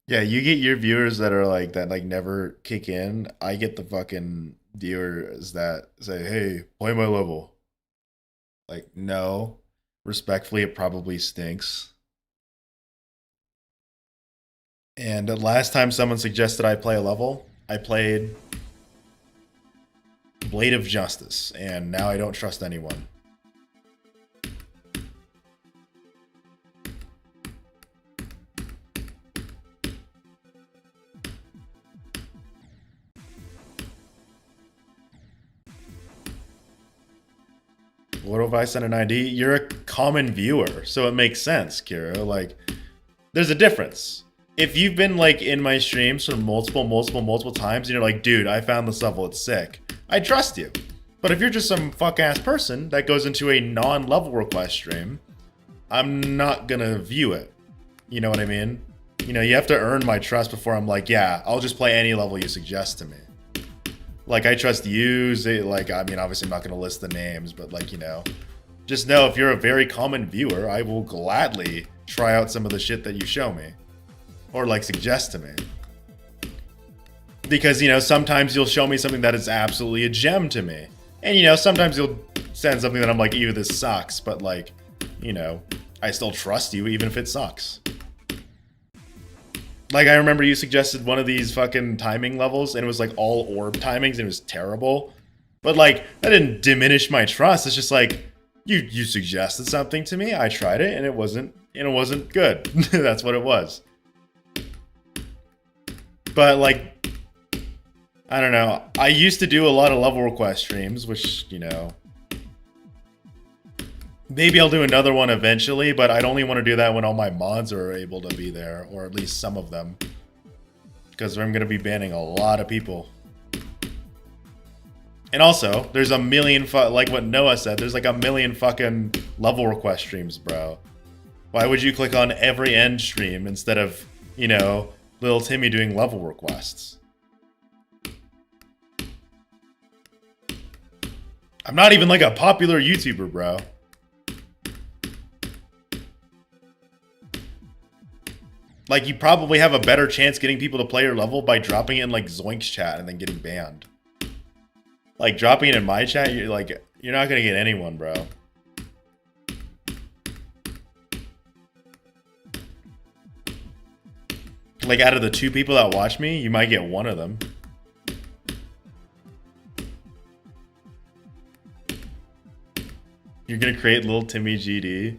Yeah, you get your viewers that are like that, like never kick in. I get the fucking viewers that say, "Hey, play my level." Like, no. Respectfully, it probably stinks. And the last time someone suggested I play a level, I played Blade of Justice, and now I don't trust anyone. What if I send an ID? You're a common viewer, so it makes sense, Kira. Like, there's a difference. If you've been like in my streams for multiple times, and you're like, dude, I found this level, it's sick. I trust you. But if you're just some fuck ass person that goes into a non-level request stream, I'm not gonna view it. You know what I mean? You know, you have to earn my trust before I'm like, yeah, I'll just play any level you suggest to me. Like, I trust you, like, I mean, obviously I'm not gonna list the names, but like, you know, just know if you're a very common viewer, I will gladly try out some of the shit that you show me. Or like suggest to me. Because, you know, sometimes you'll show me something that is absolutely a gem to me. And, you know, sometimes you'll send something that I'm like, ew, this sucks. But like, you know, I still trust you even if it sucks. Like, I remember you suggested one of these fucking timing levels, and it was like all orb timings, and it was terrible. But like, that didn't diminish my trust. It's just like, you suggested something to me, I tried it, and it wasn't good. That's what it was. But like, I don't know. I used to do a lot of level request streams, which, you know, maybe I'll do another one eventually, but I'd only want to do that when all my mods are able to be there, or at least some of them. Because I'm going to be banning a lot of people. And also, there's a million, like what Noah said, there's like a million fucking level request streams, bro. Why would you click on every end stream instead of, you know, little Timmy doing level requests? I'm not even like a popular YouTuber, bro. Like, you probably have a better chance getting people to play your level by dropping it in like Zoink's chat and then getting banned. Like, dropping it in my chat, you're like, you're not gonna get anyone, bro. Like, out of the 2 people that watch me, you might get one of them. You're gonna create little Timmy GD.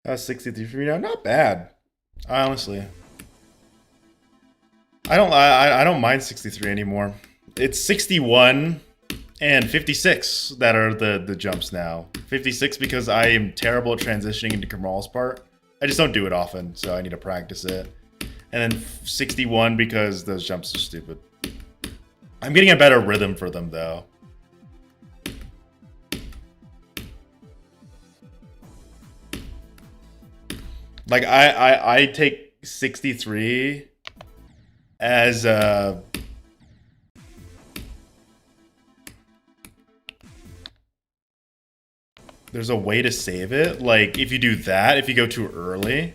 How's 63 for you now? Not bad. Honestly. I don't mind 63 anymore. It's 61 and 56 that are the jumps now. 56 because I am terrible at transitioning into Kamal's part. I just don't do it often, so I need to practice it. And then 61 because those jumps are stupid. I'm getting a better rhythm for them though. Like I take 63 as there's a way to save it. Like if you do that, if you go too early.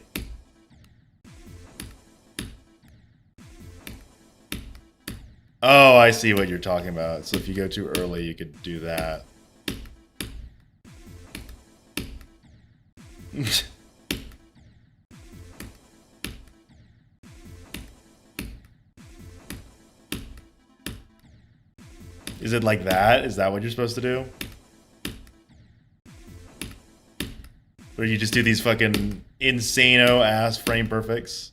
Oh, I see what you're talking about. So if you go too early, you could do that. Is it like that? Is that what you're supposed to do? Or you just do these fucking insano ass frame perfects?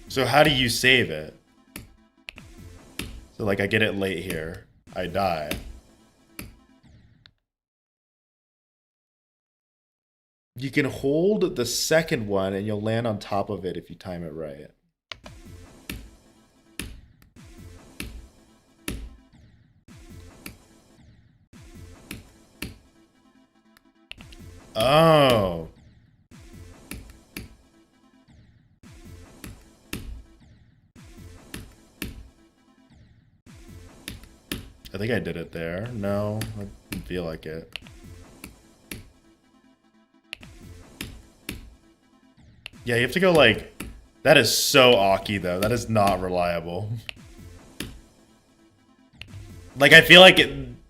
So how do you save it? So like I get it late here. I die. You can hold the second one and you'll land on top of it if you time it right. Oh. I think I did it there. No, I didn't feel like it. Yeah, you have to go like... That is so awky though. That is not reliable. Like I feel like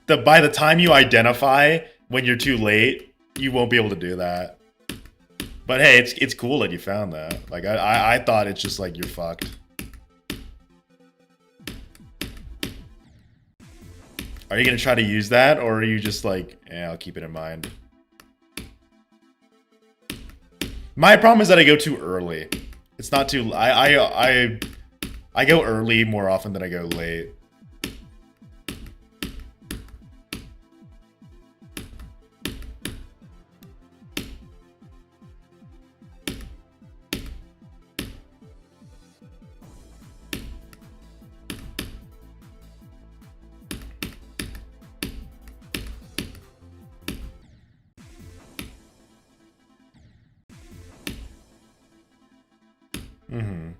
by the time you identify when you're too late, you won't be able to do that. But hey, it's cool that you found that. Like I thought it's just like you're fucked. Are you gonna try to use that, or are you just like, yeah, I'll keep it in mind? My problem is that I go too early. It's not too. I go early more often than I go late. Mm-hmm.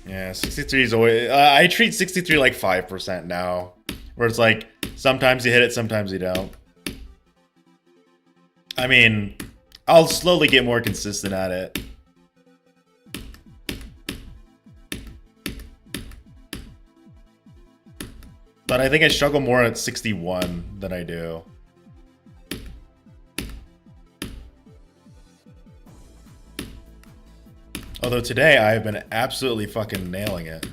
Yeah, 63 is always... I treat 63 like 5% now. Where it's like, sometimes you hit it, sometimes you don't. I mean, I'll slowly get more consistent at it. But I think I struggle more at 61 than I do. Although today I have been absolutely fucking nailing it.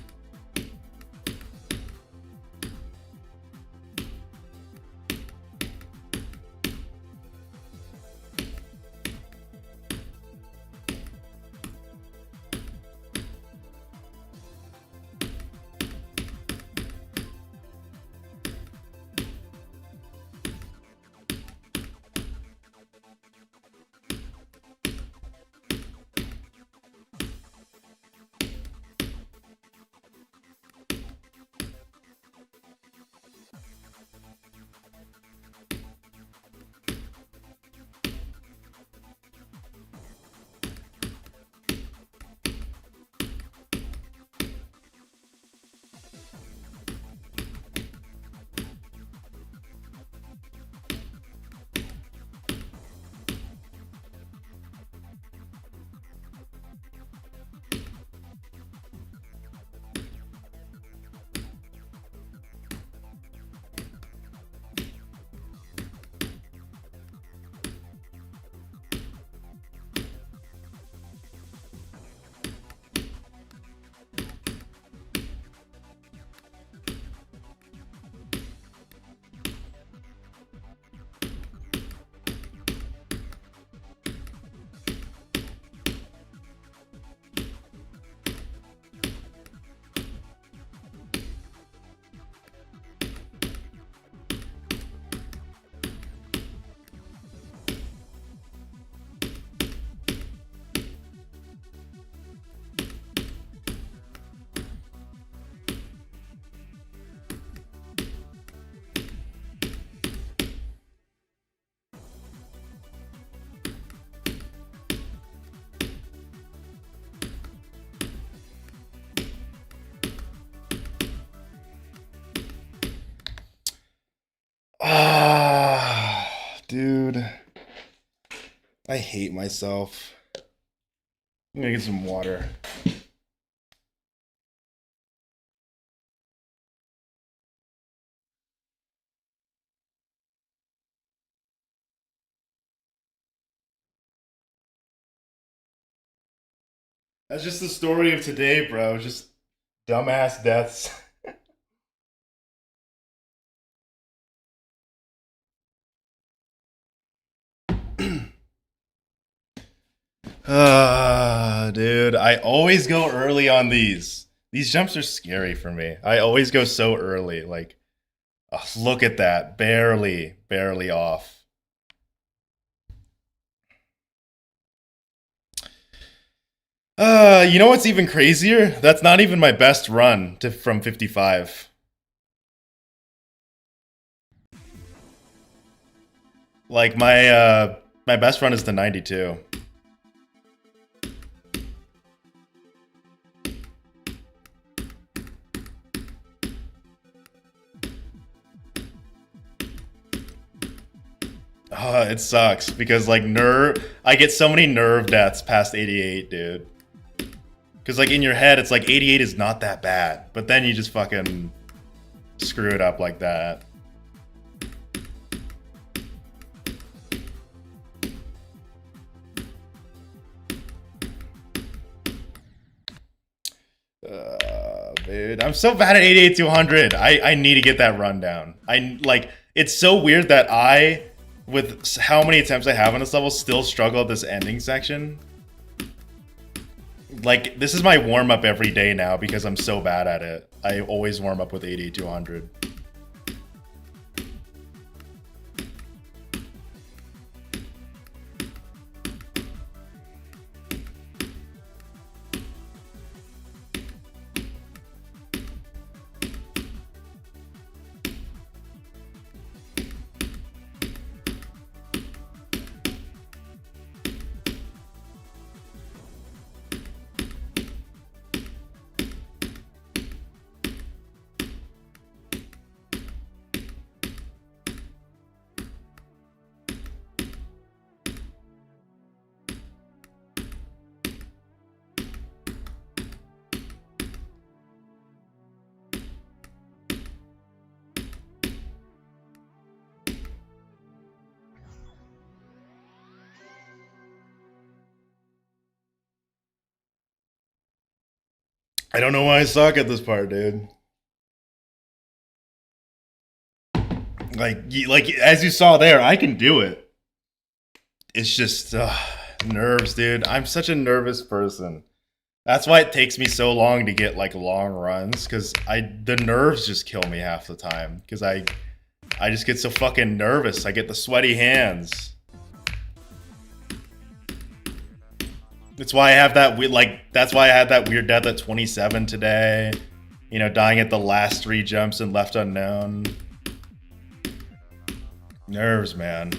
hate myself. I'm gonna get some water. That's just the story of today, bro. Just dumbass deaths. Dude, I always go early on these. These jumps are scary for me. I always go so early. Like, oh, look at that. Barely, barely off. You know what's even crazier? That's not even my best run from 55. Like my best run is the 92. Oh, it sucks because like I get so many nerve deaths past 88, dude. Because like in your head, it's like 88 is not that bad, but then you just fucking screw it up like that. Dude, I'm so bad at 88 200. I need to get that rundown. It's so weird that I, with how many attempts I have on this level, still struggle at this ending section. Like, this is my warm-up every day now because I'm so bad at it. I always warm up with 88 200. I don't know why I suck at this part, dude. Like as you saw there, I can do it. It's just nerves, dude. I'm such a nervous person. That's why it takes me so long to get like long runs, because the nerves just kill me half the time. Because I just get so fucking nervous. I get the sweaty hands. That's why I have that that's why I had that weird death at 27 today. You know, dying at the last 3 jumps and left unknown. Nerves, man.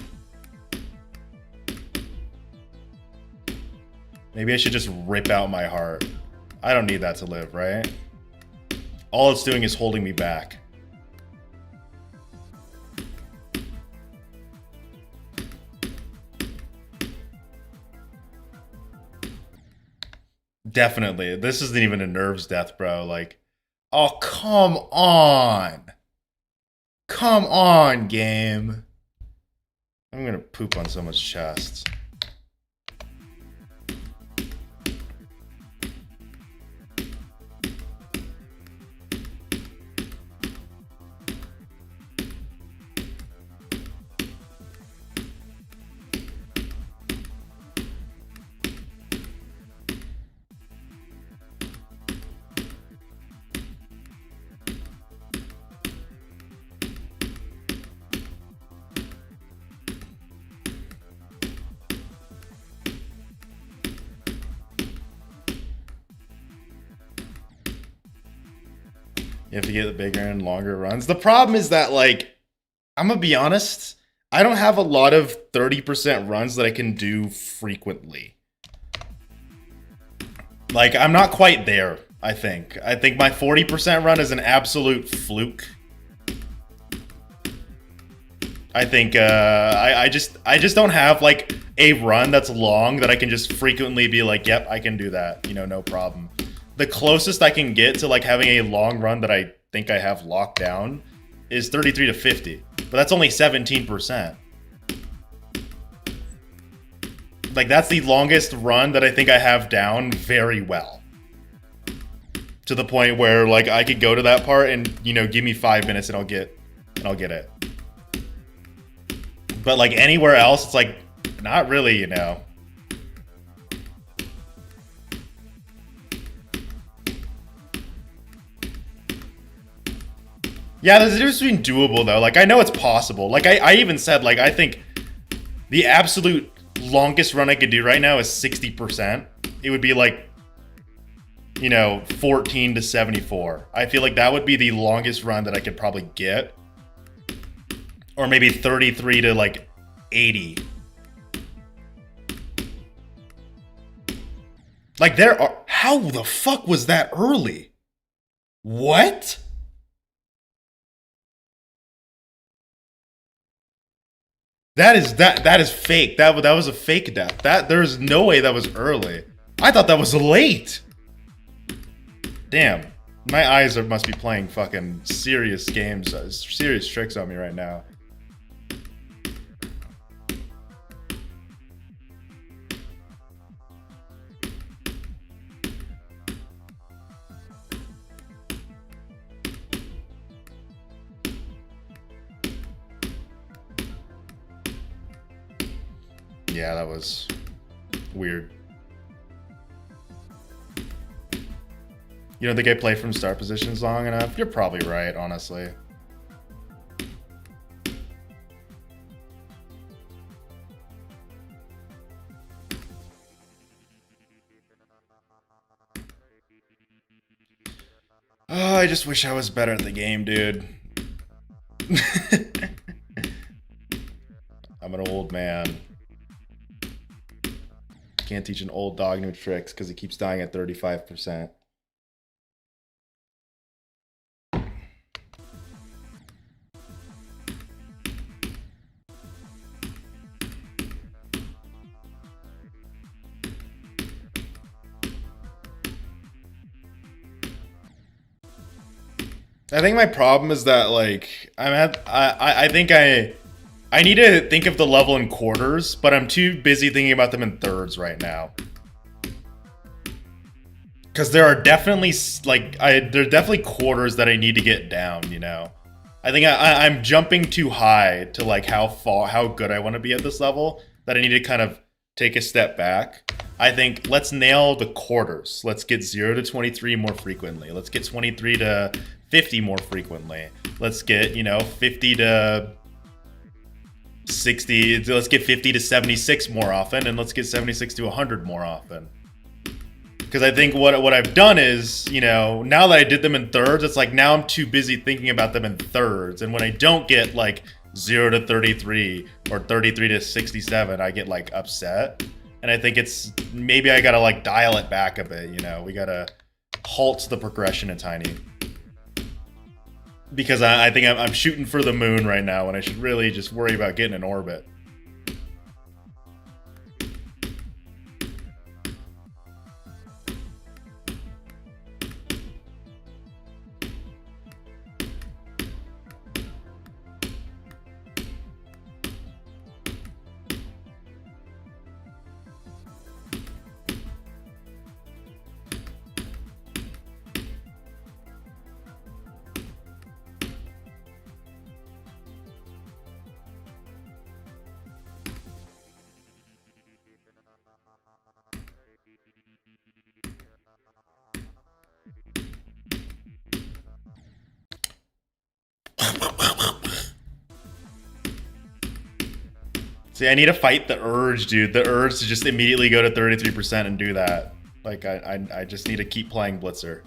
Maybe I should just rip out my heart. I don't need that to live, right? All it's doing is holding me back. Definitely. This isn't even a nerves death, bro. Like, oh, come on. Come on, game. I'm gonna poop on someone's chest. You have to get the bigger and longer runs. The problem is that, like, I'm gonna be honest, I don't have a lot of 30% runs that I can do frequently. Like, I'm not quite there, I think. I think my 40% run is an absolute fluke. I think I just don't have like a run that's long that I can just frequently be like, yep, I can do that, you know, no problem. The closest I can get to like having a long run that I think I have locked down is 33 to 50, but that's only 17%. Like that's the longest run that I think I have down very well. To the point where like I could go to that part and, you know, give me 5 minutes and I'll get it. But like anywhere else, it's like not really, you know. Yeah, there's a difference between doable though. Like I know it's possible. Like I even said like I think the absolute longest run I could do right now is 60%. It would be like, you know, 14 to 74. I feel like that would be the longest run that I could probably get. Or maybe 33 to like 80. Like there are, how the fuck was that early? What? That is fake. That was a fake death. There's no way that was early. I thought that was late. Damn. My eyes must be playing fucking serious games, serious tricks on me right now. Yeah, that was weird. You don't think I play from start positions long enough? You're probably right, honestly. Oh, I just wish I was better at the game, dude. I'm an old man. Can't teach an old dog new tricks because he keeps dying at 35%. I think my problem is that like I think I need to think of the level in quarters, but I'm too busy thinking about them in thirds right now. Because there are definitely like there are definitely quarters that I need to get down, you know. I think I'm jumping too high to like how good I want to be at this level, that I need to kind of take a step back. I think let's nail the quarters. Let's get 0 to 23 more frequently. Let's get 23 to 50 more frequently. Let's get, you know, 50 to 60. Let's get 50 to 76 more often, and let's get 76 to 100 more often. Because I think what I've done is, you know, now that I did them in thirds, it's like now I'm too busy thinking about them in thirds. And when I don't get like 0 to 33 or 33 to 67, I get like upset. And I think it's maybe I gotta like dial it back a bit, you know. We gotta halt the progression a tiny. Because I think I'm shooting for the moon right now, and I should really just worry about getting in orbit. See, I need to fight the urge, dude. The urge to just immediately go to 33% and do that. Like, I just need to keep playing Blitzer.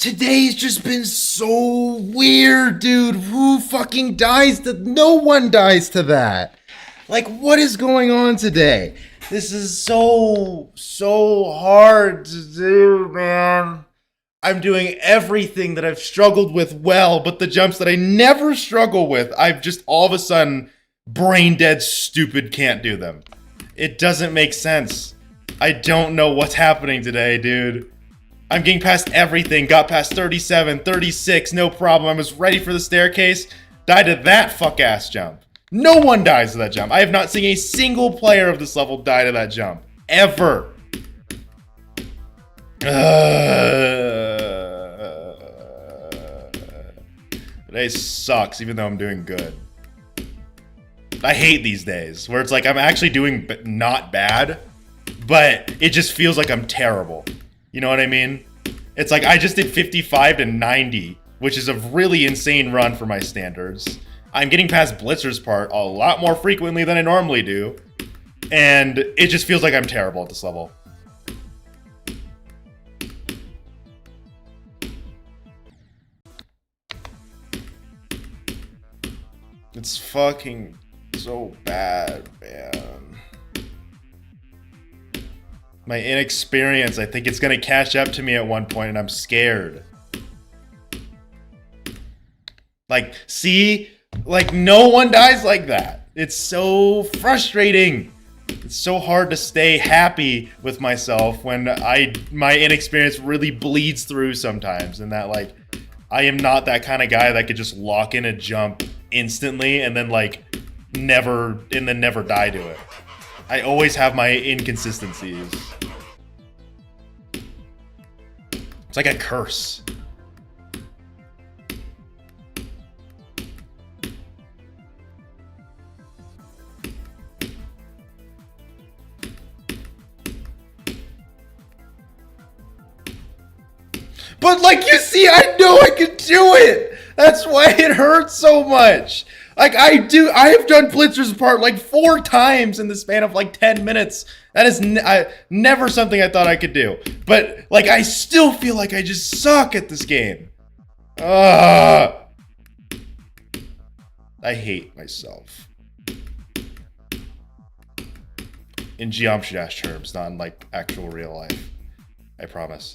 Today's just been so weird, dude. Who fucking dies to... No one dies to that. Like, what is going on today? This is so hard to do, man. I'm doing everything that I've struggled with well, but the jumps that I never struggle with, I've just all of a sudden brain dead stupid can't do them. It doesn't make sense. I don't know what's happening today, dude. I'm getting past everything, got past 37, 36, no problem. I was ready for the staircase, died to that fuck-ass jump. No one dies to that jump. I have not seen a single player of this level die to that jump. Ever. Today sucks, even though I'm doing good. I hate these days, where it's like I'm actually doing not bad, but it just feels like I'm terrible. You know what I mean? It's like I just did 55 to 90, which is a really insane run for my standards. I'm getting past Blitzer's part a lot more frequently than I normally do, and it just feels like I'm terrible at this level. It's fucking so bad, man. My inexperience, I think it's gonna catch up to me at one point, and I'm scared. Like, see? Like, no one dies like that. It's so frustrating. It's so hard to stay happy with myself when my inexperience really bleeds through sometimes, and that, like, I am not that kind of guy that could just lock in a jump instantly and then, like, never die to it. I always have my inconsistencies. It's like a curse. But like you see, I know I can do it. That's why it hurts so much. Like I have done Blitzer's part like 4 times in the span of like 10 minutes. That is never something I thought I could do. But like I still feel like I just suck at this game. I hate myself. In Geometry Dash terms, not in like actual real life. I promise.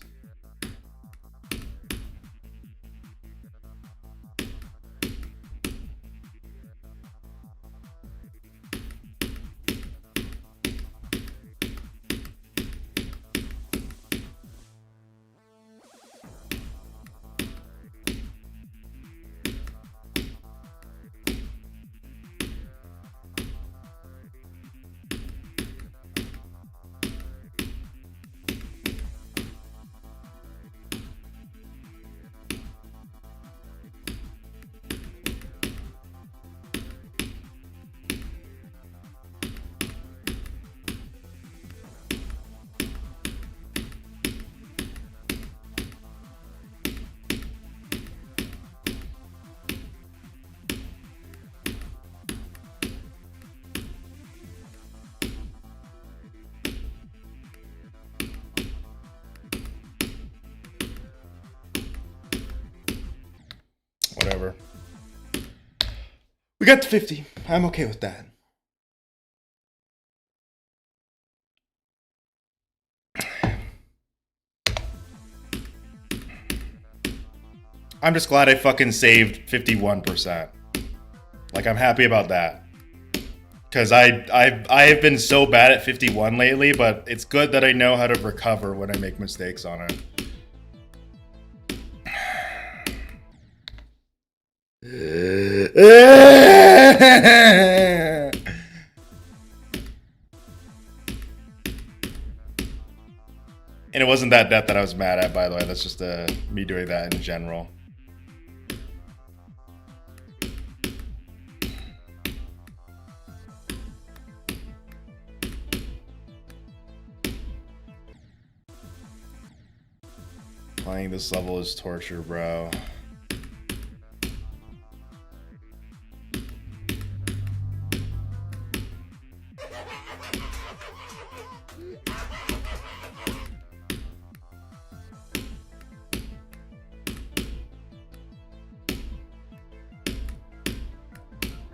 Whatever. We got to 50. I'm okay with that. I'm just glad I fucking saved 51%. Like, I'm happy about that. Because I have been so bad at 51 lately, but it's good that I know how to recover when I make mistakes on it. And it wasn't that death that I was mad at, by the way. That's just me doing that in general. Playing this level is torture, bro.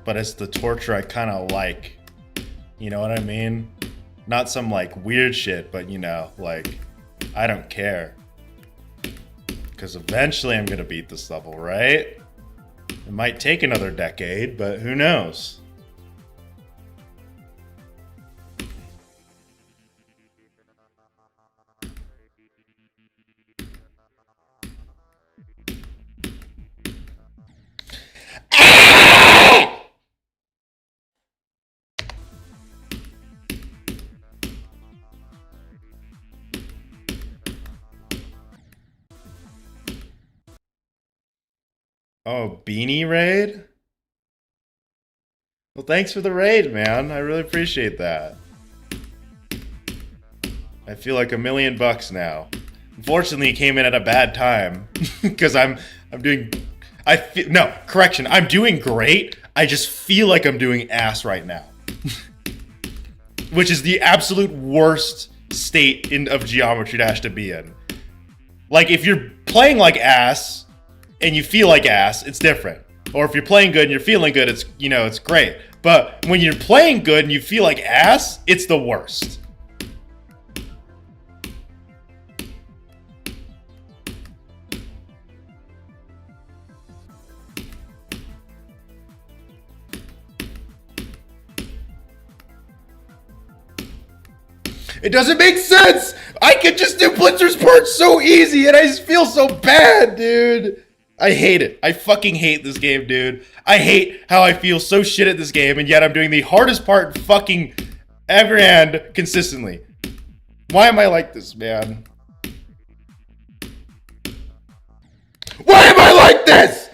but it's the torture I kind of like. You know what I mean? Not some like weird shit, but you know, like, I don't care. Because eventually I'm gonna beat this level, right? It might take another decade, but who knows? Oh, Beanie Raid? Well, thanks for the raid, man. I really appreciate that. I feel like $1,000,000 now. Unfortunately, it came in at a bad time because I'm doing. No, correction. I'm doing great. I just feel like I'm doing ass right now, which is the absolute worst state of Geometry Dash to be in. Like if you're playing like ass and you feel like ass, it's different. Or if you're playing good and you're feeling good, it's it's great. But when you're playing good and you feel like ass, it's the worst. It doesn't make sense! I could just do Blitzer's parts so easy and I just feel so bad, dude! I hate it. I fucking hate this game, dude. I hate how I feel so shit at this game and yet I'm doing the hardest part fucking every hand consistently. Why am I like this, man? Why am I like this?!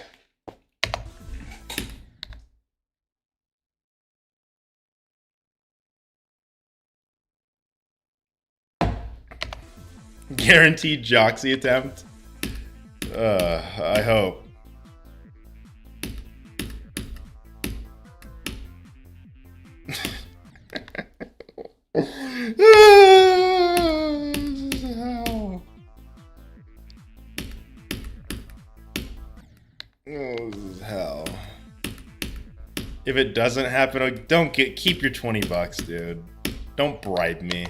Guaranteed Joxy attempt? I hope. This is hell. If it doesn't happen, don't keep your $20, dude. Don't bribe me.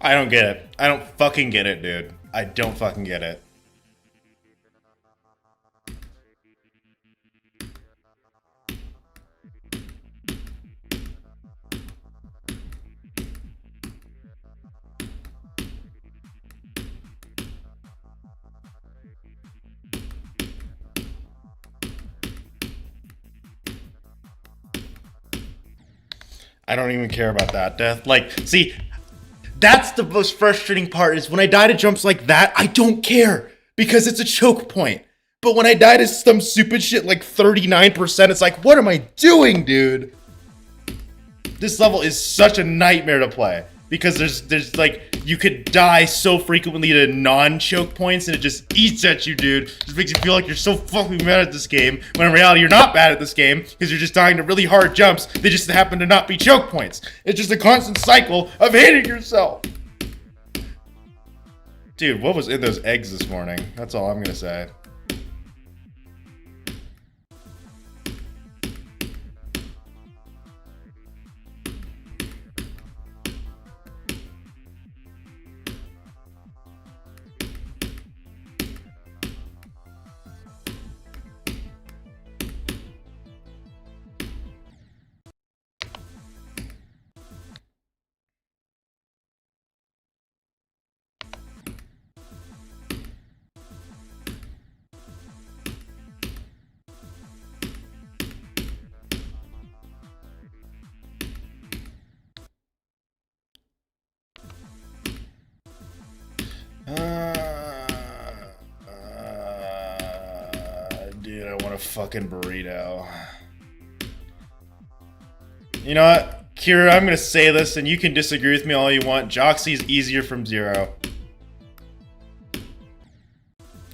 I don't get it. I don't fucking get it, dude. I don't fucking get it. I don't even care about that, Death. Like, see, that's the most frustrating part is when I die to jumps like that, I don't care because it's a choke point. But when I die to some stupid shit like 39%, it's like, what am I doing, dude? This level is such a nightmare to play because there's like, you could die so frequently to non-choke points and it just eats at you, dude. It just makes you feel like you're so fucking bad at this game, when in reality you're not bad at this game because you're just dying to really hard jumps. They just happen to not be choke points. It's just a constant cycle of hating yourself. Dude, what was in those eggs this morning? That's all I'm gonna say. fucking burrito. You know what? Kira, I'm gonna say this and you can disagree with me all you want. Joxy's easier from 0.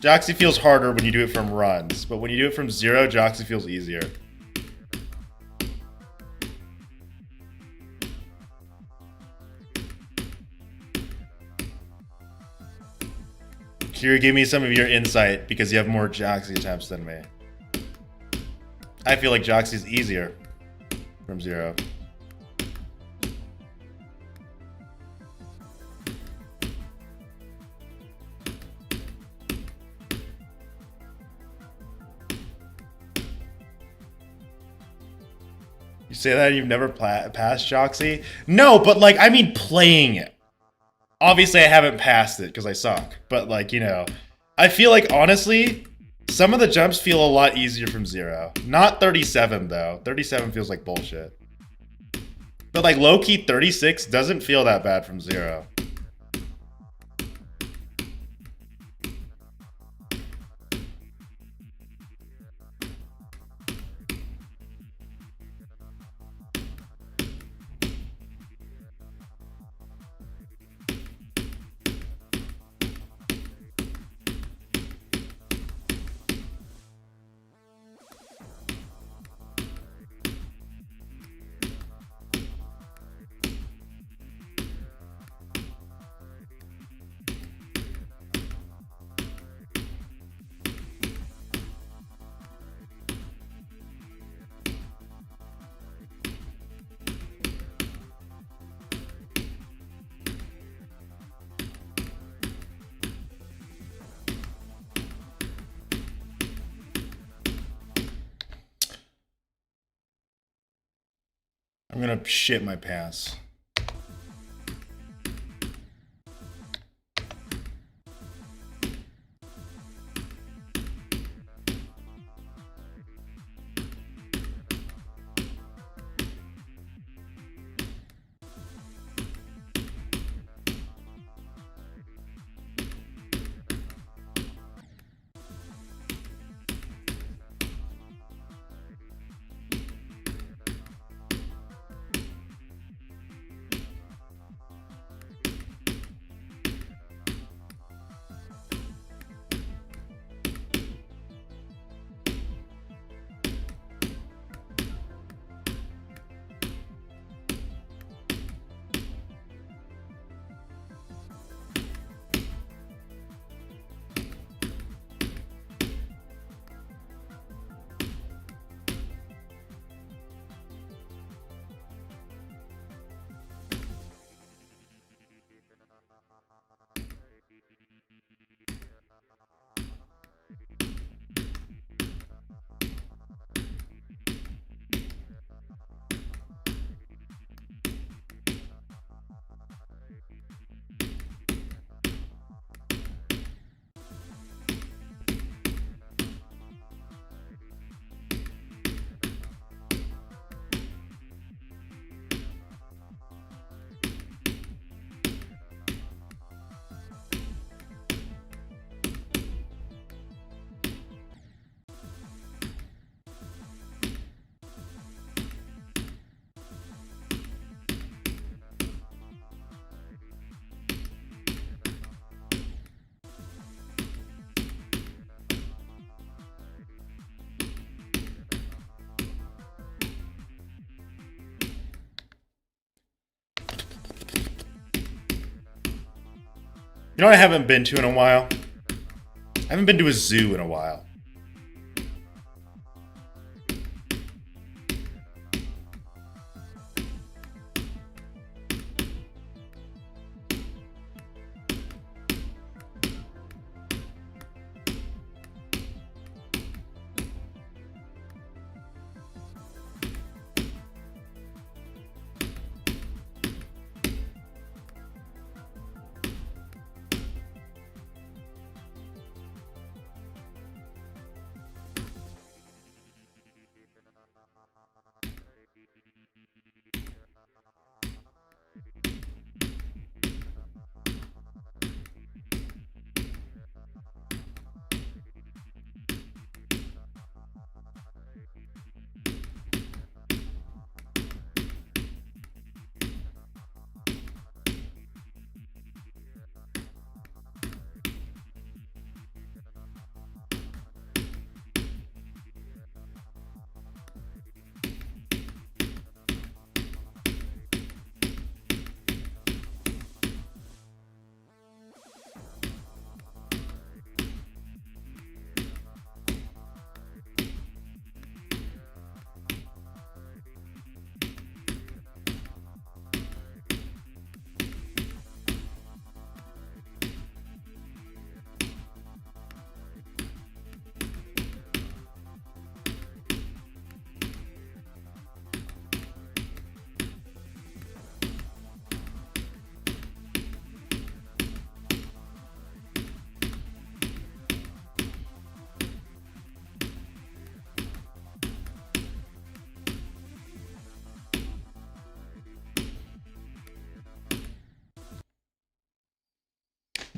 Joxy feels harder when you do it from runs, but when you do it from 0, Joxy feels easier. Kira, give me some of your insight because you have more Joxy attempts than me. I feel like Joxy's easier from 0. You say that and you've never passed Joxy? No, but like, I mean playing it. Obviously, I haven't passed it because I suck. But like, you know, I feel like, honestly, some of the jumps feel a lot easier from 0. Not 37, though. 37 feels like bullshit. But like, low-key, 36 doesn't feel that bad from 0. I'm gonna shit my pants. You know what I haven't been to in a while? I haven't been to a zoo in a while.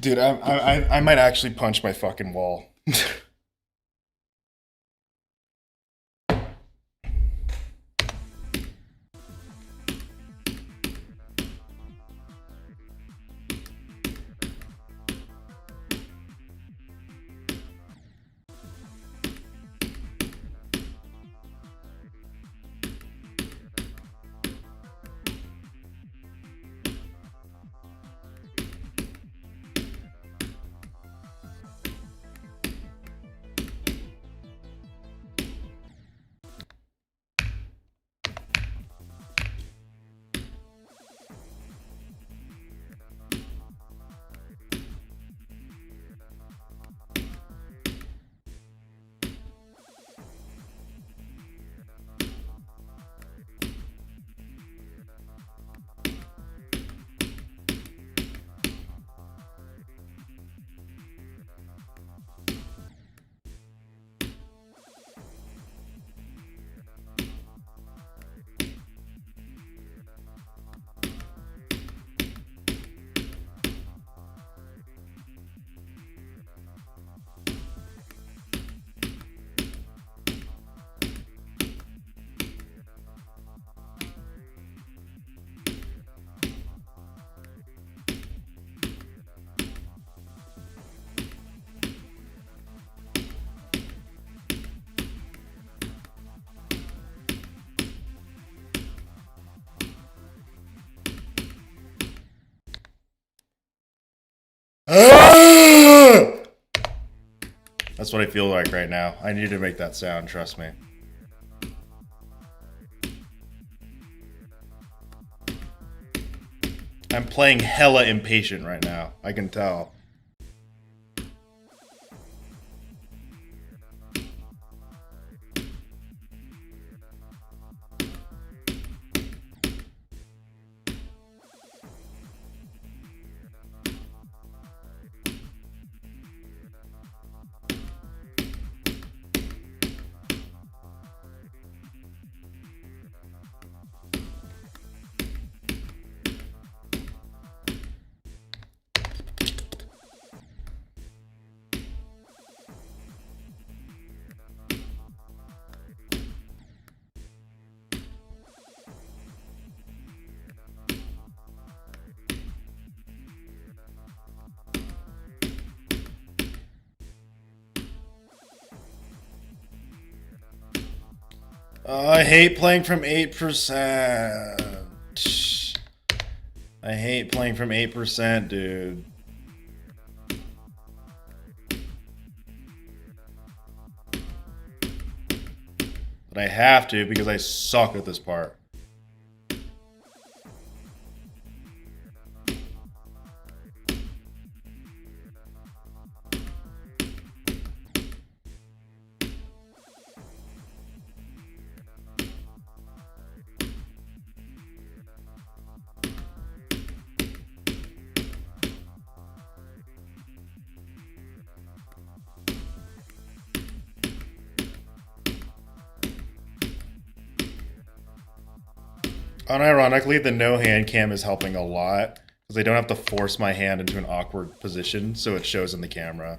Dude, I might actually punch my fucking wall. That's what I feel like right now. I need to make that sound, trust me. I'm playing hella impatient right now. I can tell. I hate playing from 8%. I hate playing from 8%, dude. But I have to because I suck at this part. Unironically, the no hand cam is helping a lot because I don't have to force my hand into an awkward position so it shows in the camera.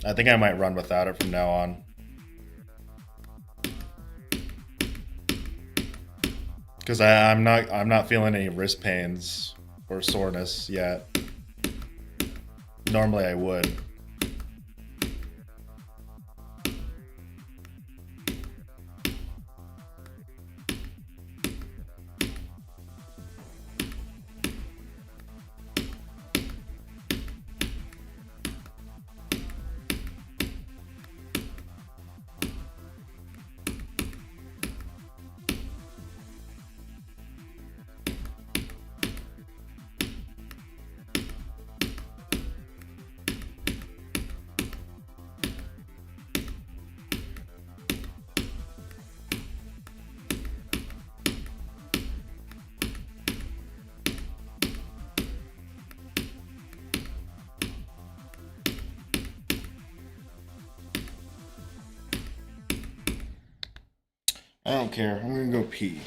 I think I might run without it from now on. Because I'm not feeling any wrist pains or soreness yet. Normally I would. I don't care. I'm gonna go pee.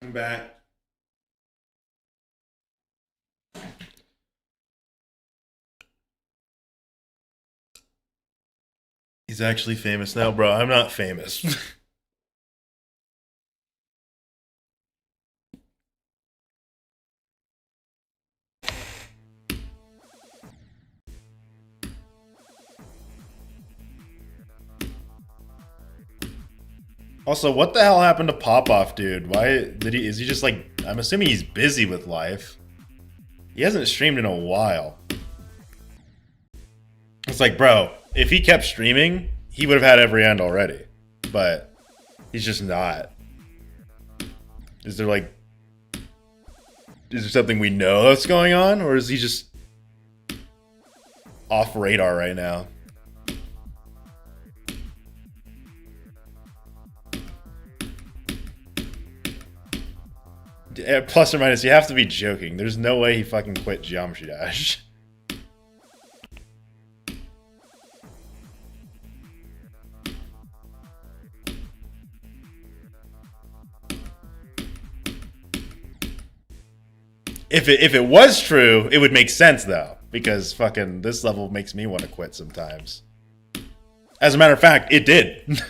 I'm back. He's actually famous now, bro. I'm not famous. Also, what the hell happened to Popoff, dude? Why did he? Is he just like? I'm assuming he's busy with life. He hasn't streamed in a while. It's like, bro, if he kept streaming, he would have had every end already. But he's just not. Is there like, is there something we know that's going on, or is he just off radar right now? Plus or minus, you have to be joking. There's no way he fucking quit Geometry Dash. If it was true, it would make sense though, because fucking this level makes me want to quit sometimes. As a matter of fact, it did.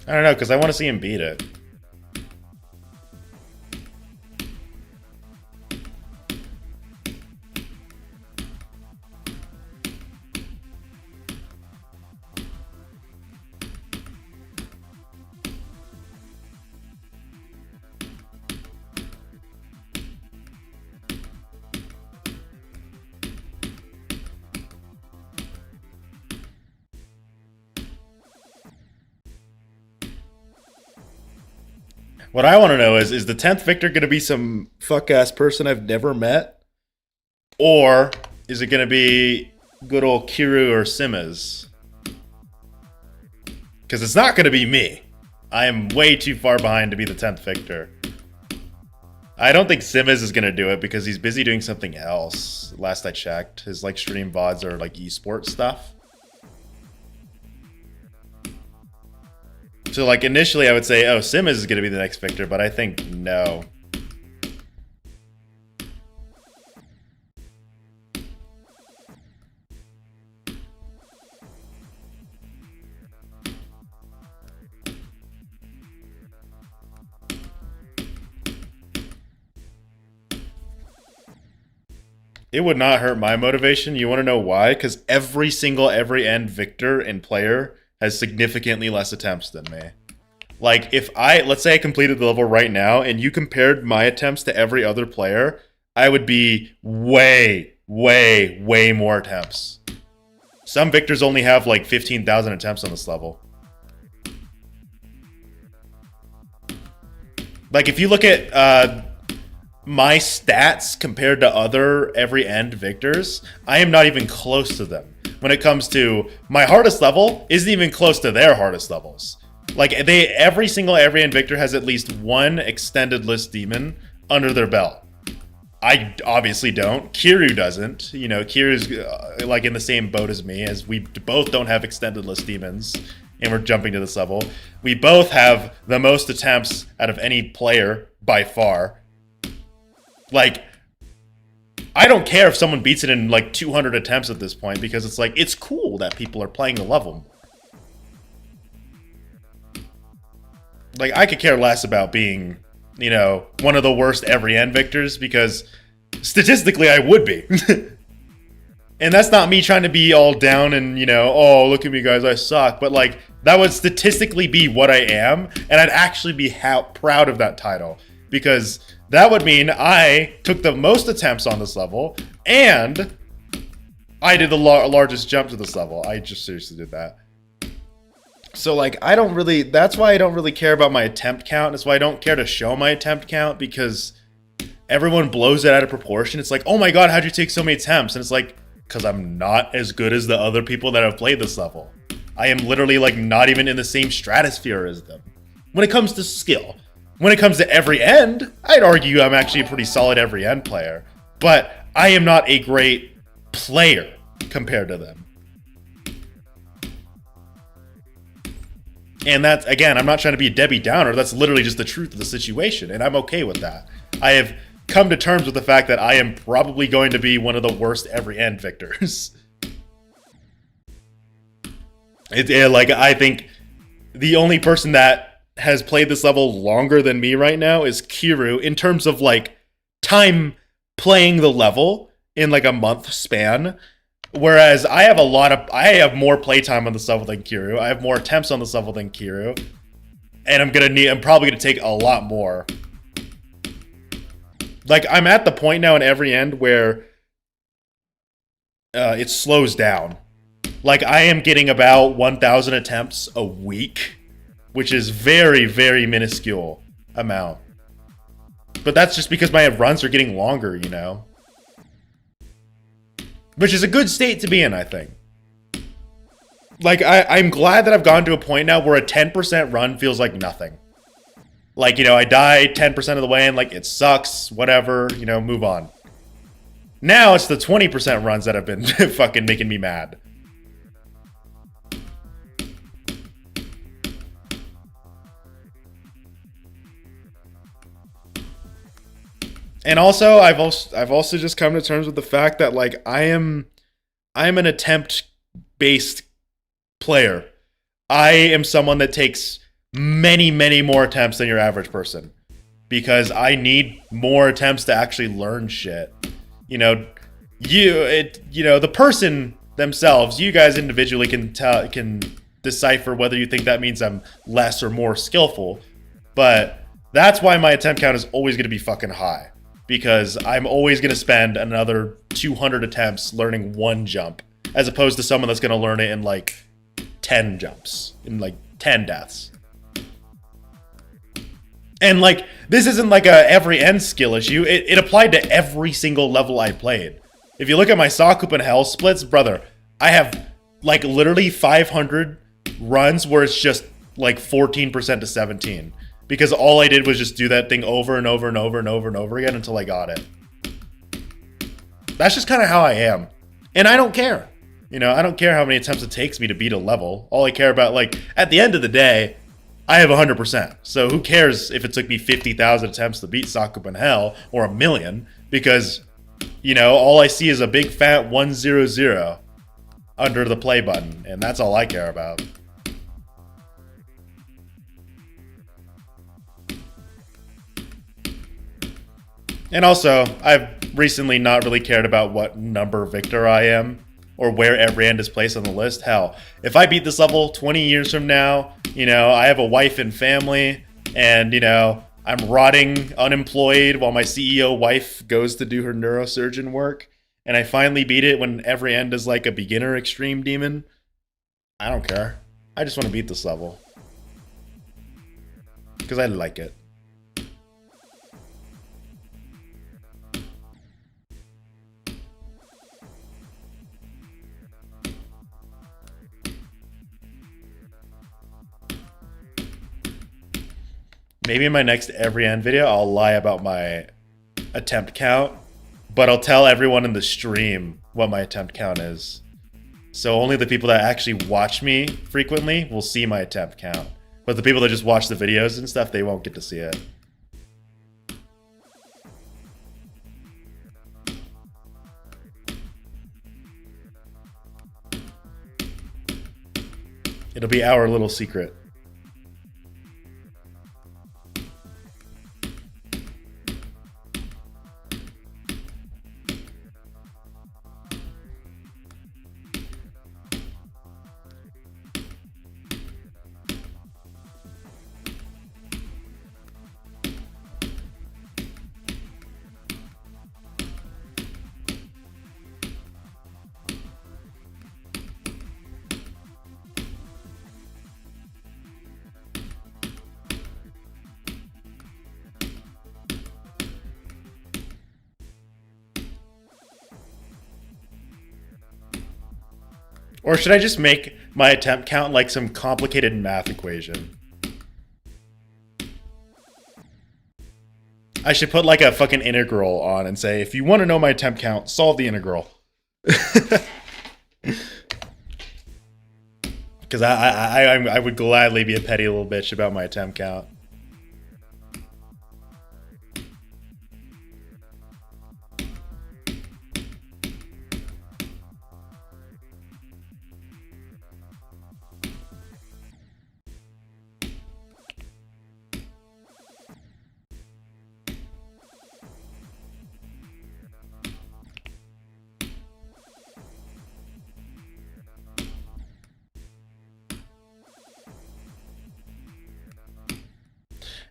I don't know, because I want to see him beat it. What I want to know is the 10th victor going to be some fuck-ass person I've never met? Or is it going to be good old Kiru or Simaz? Because it's not going to be me. I am way too far behind to be the 10th victor. I don't think Simaz is going to do it because he's busy doing something else. Last I checked. His like stream VODs are like esports stuff. So, like, initially I would say, oh, Simaz is going to be the next victor, but I think no. It would not hurt my motivation. You want to know why? Because every end victor and player has significantly less attempts than me. Like, if let's say I completed the level right now, and you compared my attempts to every other player, I would be way, way, way more attempts. Some victors only have like 15,000 attempts on this level. Like, if you look at my stats compared to other every end victors, I am not even close to them. When it comes to my hardest level, isn't even close to their hardest levels. Like, every end victor has at least one extended list demon under their belt. I obviously don't. Kiru doesn't. You know, Kiru's like in the same boat as me, as we both don't have extended list demons, and we're jumping to this level. We both have the most attempts out of any player by far. Like, I don't care if someone beats it in like 200 attempts at this point, because it's like, it's cool that people are playing the level. Like, I could care less about being, you know, one of the worst every end victors, because statistically I would be. And that's not me trying to be all down and, you know, oh, look at me guys, I suck. But like, that would statistically be what I am, and I'd actually be proud of that title, because that would mean I took the most attempts on this level, and I did the largest jump to this level. I just seriously did that. So, like, that's why I don't really care about my attempt count. That's why I don't care to show my attempt count, because everyone blows it out of proportion. It's like, oh my god, how'd you take so many attempts? And it's like, because I'm not as good as the other people that have played this level. I am literally like not even in the same stratosphere as them. When it comes to skill, when it comes to every end, I'd argue I'm actually a pretty solid every end player, but I am not a great player compared to them. And that's, again, I'm not trying to be a Debbie Downer. That's literally just the truth of the situation, and I'm okay with that. I have come to terms with the fact that I am probably going to be one of the worst every end victors. I think the only person that has played this level longer than me right now is Kiru in terms of like time playing the level in like a month span. Whereas I have more playtime on this level than Kiru. I have more attempts on this level than Kiru. And I'm probably gonna take a lot more. Like, I'm at the point now in every end where it slows down. Like, I am getting about 1,000 attempts a week, which is very, very minuscule amount. But that's just because my runs are getting longer, you know? Which is a good state to be in, I think. Like, I'm glad that I've gotten to a point now where a 10% run feels like nothing. Like, you know, I die 10% of the way and, like, it sucks, whatever, you know, move on. Now it's the 20% runs that have been fucking making me mad. And also, I've also just come to terms with the fact that like I'm an attempt-based player. I am someone that takes many, many more attempts than your average person because I need more attempts to actually learn shit. You know, the person themselves, you guys individually can decipher whether you think that means I'm less or more skillful, but that's why my attempt count is always going to be fucking high. Because I'm always going to spend another 200 attempts learning one jump, as opposed to someone that's going to learn it in like 10 jumps, in like 10 deaths. And like, this isn't like a every end skill issue. It applied to every single level I played. If you look at my Sakupen Hell splits, brother, I have like literally 500 runs where it's just like 14% to 17. Because all I did was just do that thing over and over and over and over and over again until I got it. That's just kind of how I am. And I don't care. You know, I don't care how many attempts it takes me to beat a level. All I care about, like, at the end of the day, I have 100%. So who cares if it took me 50,000 attempts to beat Sakupen Hell or 1,000,000? Because, you know, all I see is a big fat 100 under the play button. And that's all I care about. And also, I've recently not really cared about what number victor I am or where every end is placed on the list. Hell, if I beat this level 20 years from now, you know, I have a wife and family, and, you know, I'm rotting unemployed while my CEO wife goes to do her neurosurgeon work, and I finally beat it when every end is like a beginner extreme demon. I don't care. I just want to beat this level. Because I like it. Maybe in my next every end video, I'll lie about my attempt count, but I'll tell everyone in the stream what my attempt count is. So only the people that actually watch me frequently will see my attempt count. But the people that just watch the videos and stuff, they won't get to see it. It'll be our little secret. Or should I just make my attempt count like some complicated math equation? I should put like a fucking integral on and say, if you want to know my attempt count, solve the integral. Because I would gladly be a petty little bitch about my attempt count.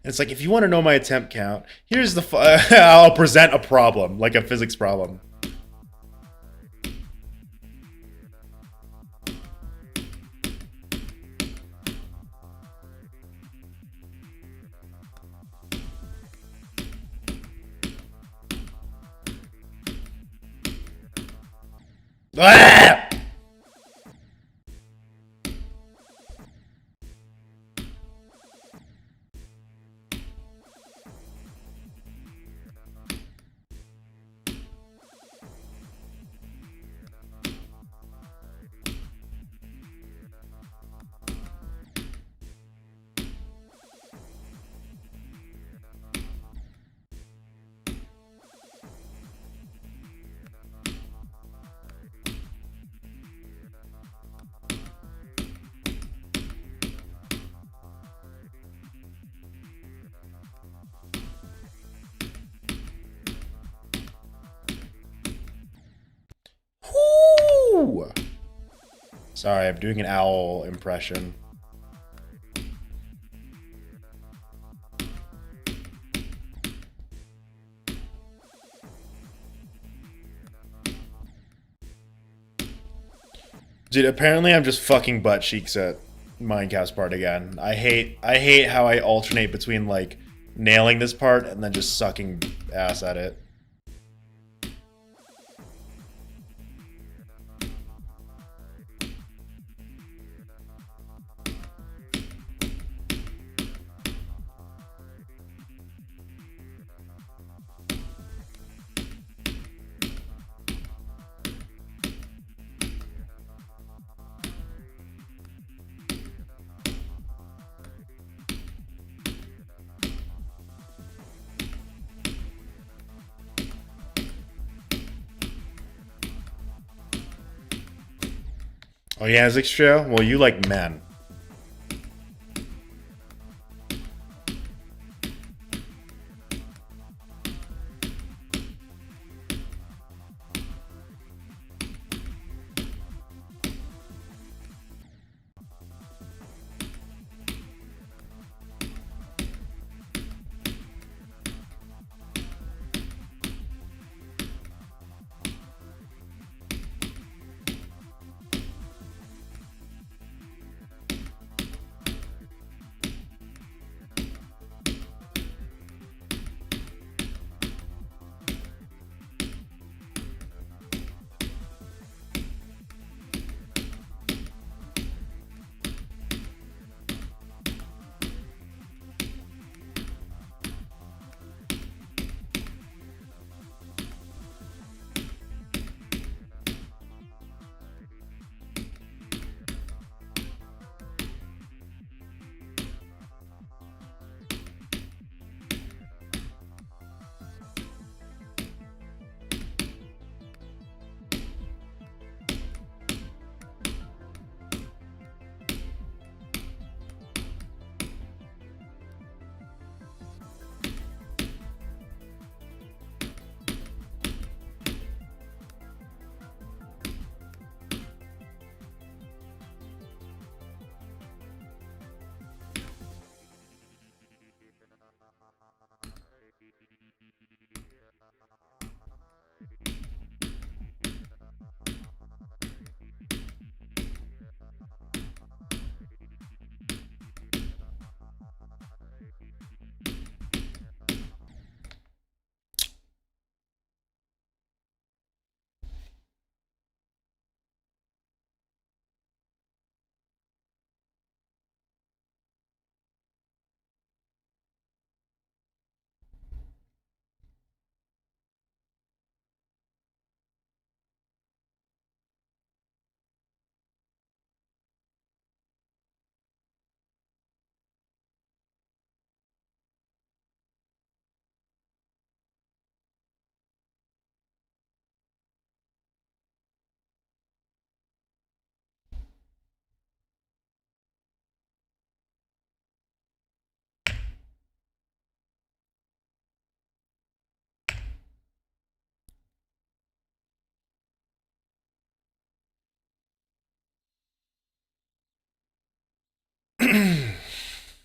And it's like, if you want to know my attempt count, here's the... I'll present a problem, like a physics problem. Ah! Whoo! Sorry, I'm doing an owl impression. Dude, apparently I'm just fucking butt cheeks at Minecraft's part again. I hate how I alternate between like nailing this part and then just sucking ass at it. Oh yeah, is it true? Well, you like men.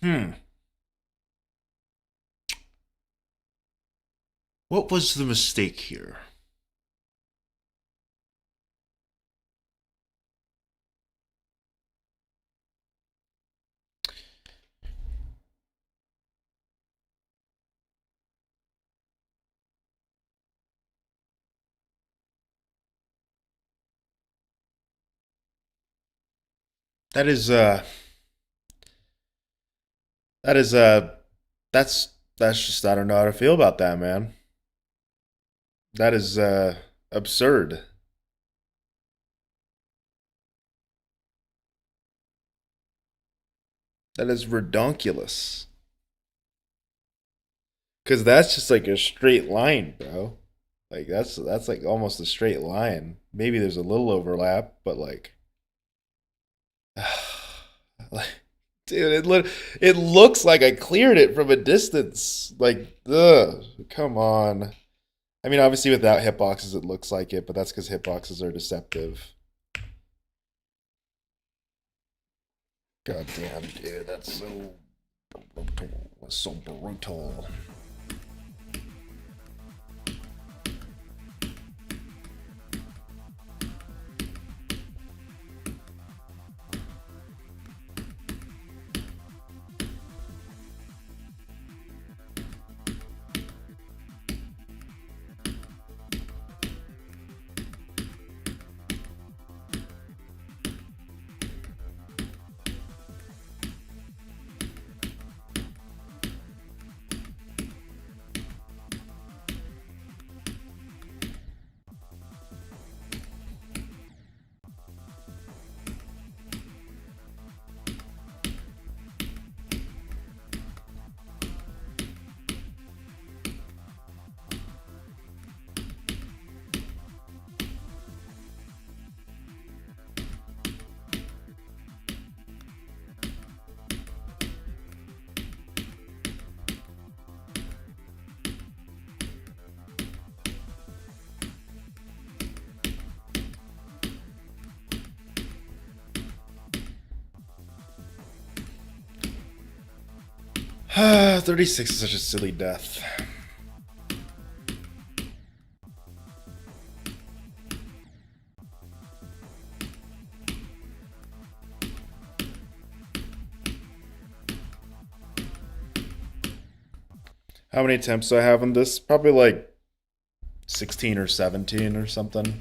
Hmm. What was the mistake here? That is that is that's just I don't know how to feel about that, man. That is absurd. That is redonkulous. Cause that's just like a straight line, bro. Like that's like almost a straight line. Maybe there's a little overlap, but like, like dude, it looks like I cleared it from a distance. Like, ugh, come on. I mean, obviously without hitboxes, it looks like it, but that's because hitboxes are deceptive. God damn, dude, that's so brutal. That's so brutal. 36 is such a silly death. How many attempts do I have on this? Probably like 16 or 17 or something.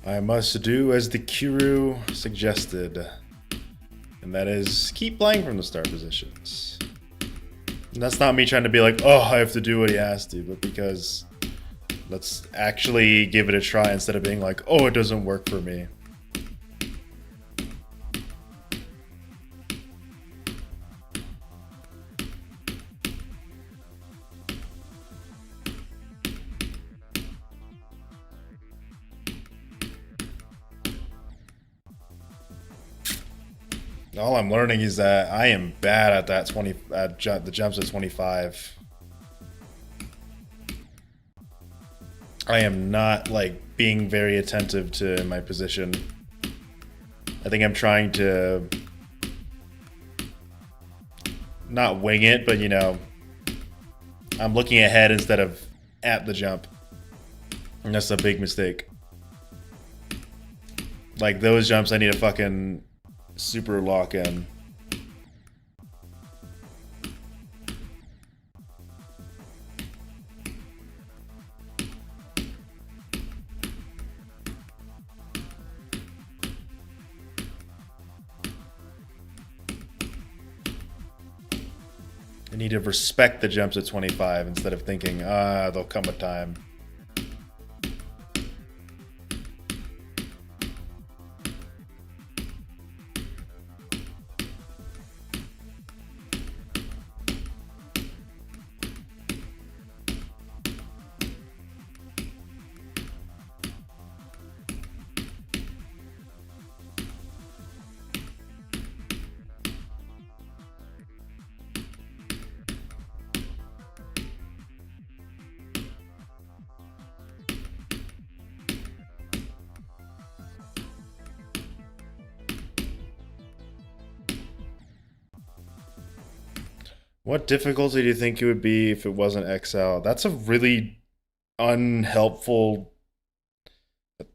I must do as the Kiru suggested, and that is keep playing from the start positions. And that's not me trying to be like, oh, I have to do what he has to, but because let's actually give it a try instead of being like, oh, it doesn't work for me. All I'm learning is that I am bad at that the jumps at 25. I am not like being very attentive to my position. I think I'm trying to not wing it, but you know, I'm looking ahead instead of at the jump. And that's a big mistake. Like those jumps I need to fucking super lock in. I need to respect the jumps at 25 instead of thinking, there'll come a time. What difficulty do you think it would be if it wasn't XL? That's a really unhelpful.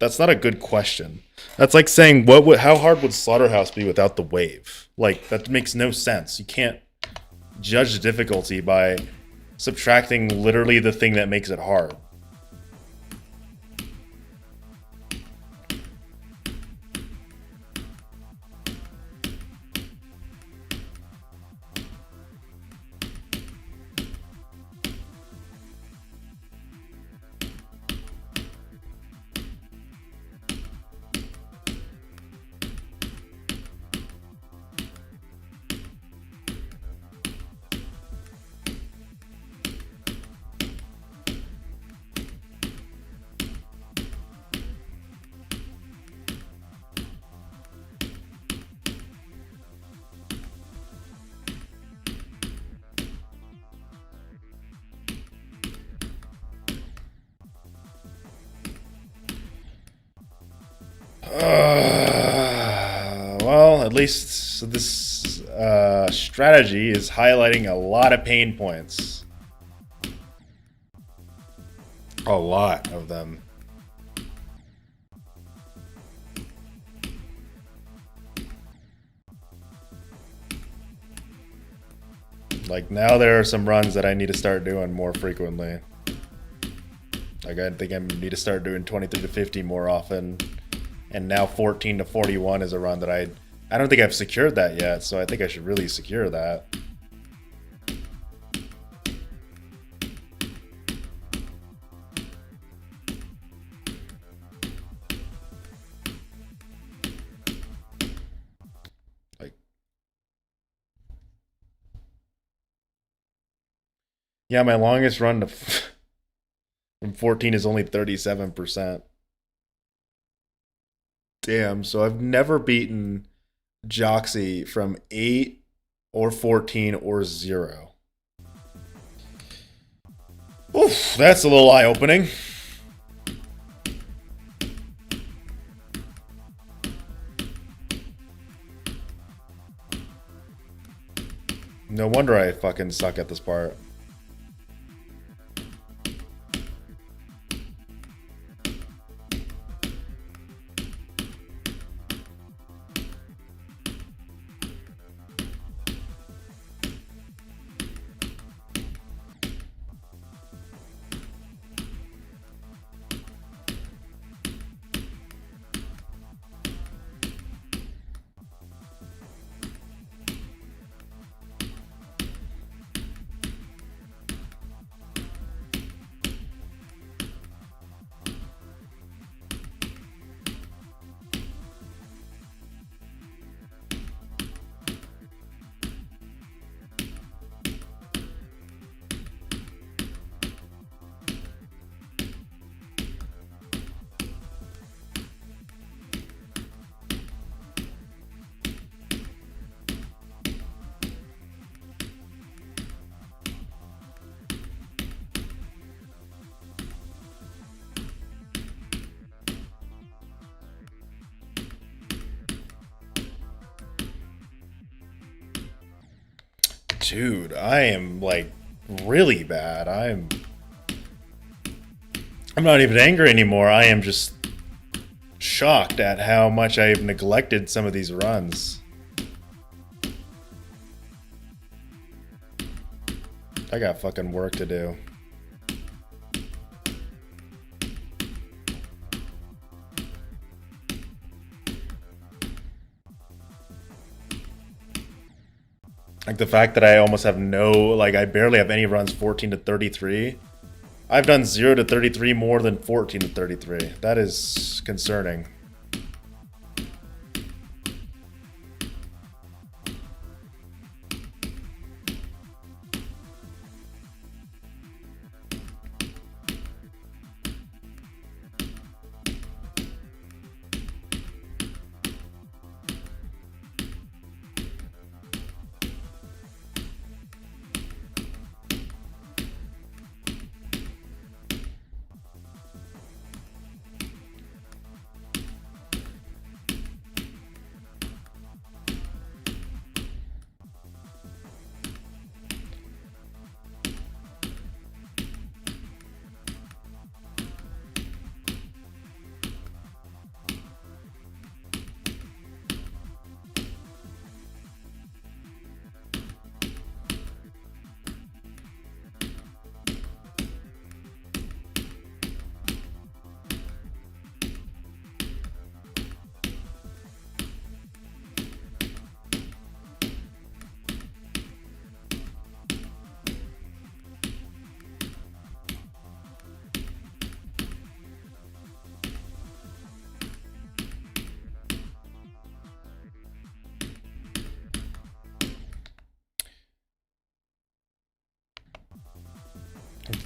That's not a good question. That's like saying how hard would Slaughterhouse be without the wave? Like that makes no sense. You can't judge the difficulty by subtracting literally the thing that makes it hard. Well, at least this strategy is highlighting a lot of pain points. A lot of them. Like now there are some runs that I need to start doing more frequently. Like I think I need to start doing 23 to 50 more often. And now 14 to 41 is a run that I don't think I've secured that yet, so I think I should really secure that. Like, yeah, my longest run to from 14 is only 37%. Damn, so I've never beaten Joxy from 8 or 14 or 0. Oof, that's a little eye-opening. No wonder I fucking suck at this part. Dude, I am like really bad. I'm not even angry anymore. I am just shocked at how much I've neglected some of these runs. I got fucking work to do. Like the fact that I almost have no, like I barely have any runs 14 to 33. I've done 0 to 33 more than 14 to 33. That is concerning.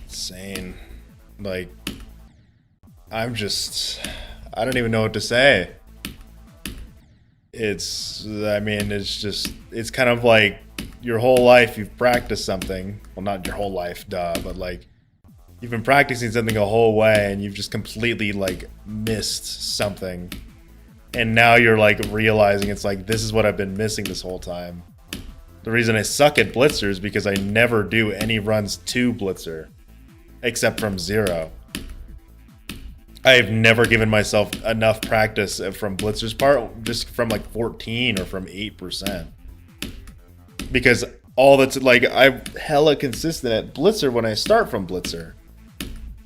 Insane. Like, I don't even know what to say. It's kind of like your whole life you've practiced something. Well, not your whole life, duh, but like, you've been practicing something a whole way and you've just completely like missed something. And now you're like realizing it's like, this is what I've been missing this whole time. The reason I suck at Blitzer is because I never do any runs to Blitzer. Except from 0. I've never given myself enough practice from Blitzer's part, just from like 14 or from 8%. Because all that's like, I'm hella consistent at Blitzer when I start from Blitzer.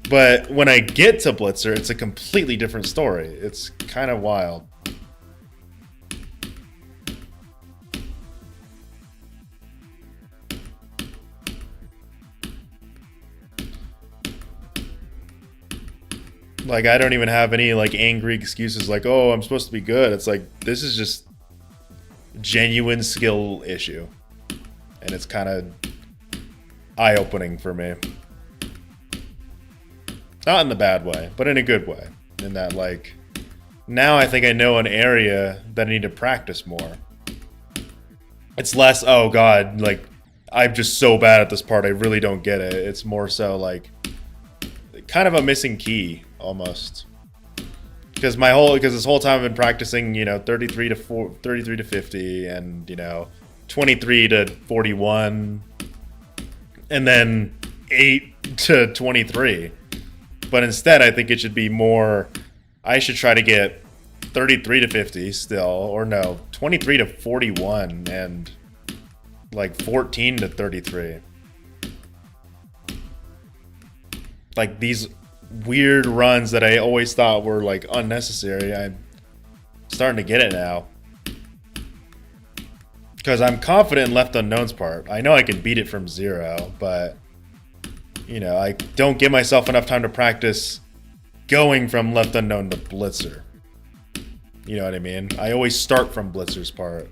But when I get to Blitzer, it's a completely different story. It's kind of wild. Like, I don't even have any, like, angry excuses like, oh, I'm supposed to be good. It's like, this is just genuine skill issue. And it's kind of eye-opening for me. Not in the bad way, but in a good way. In that, like, now I think I know an area that I need to practice more. It's less, oh, God, like, I'm just so bad at this part, I really don't get it. It's more so, like, kind of a missing key. Almost, because this whole time I've been practicing, 33 to 50, and 23 to 41, and then 8 to 23. But instead, I think it should be more. I should try to get 33 to 50 still, or no, 23 to 41, and like 14 to 33. Like these weird runs that I always thought were like unnecessary. I'm starting to get it now. Because I'm confident in Left Unknown's part. I know I can beat it from 0, but I don't give myself enough time to practice going from Left Unknown to Blitzer. You know what I mean? I always start from Blitzer's part.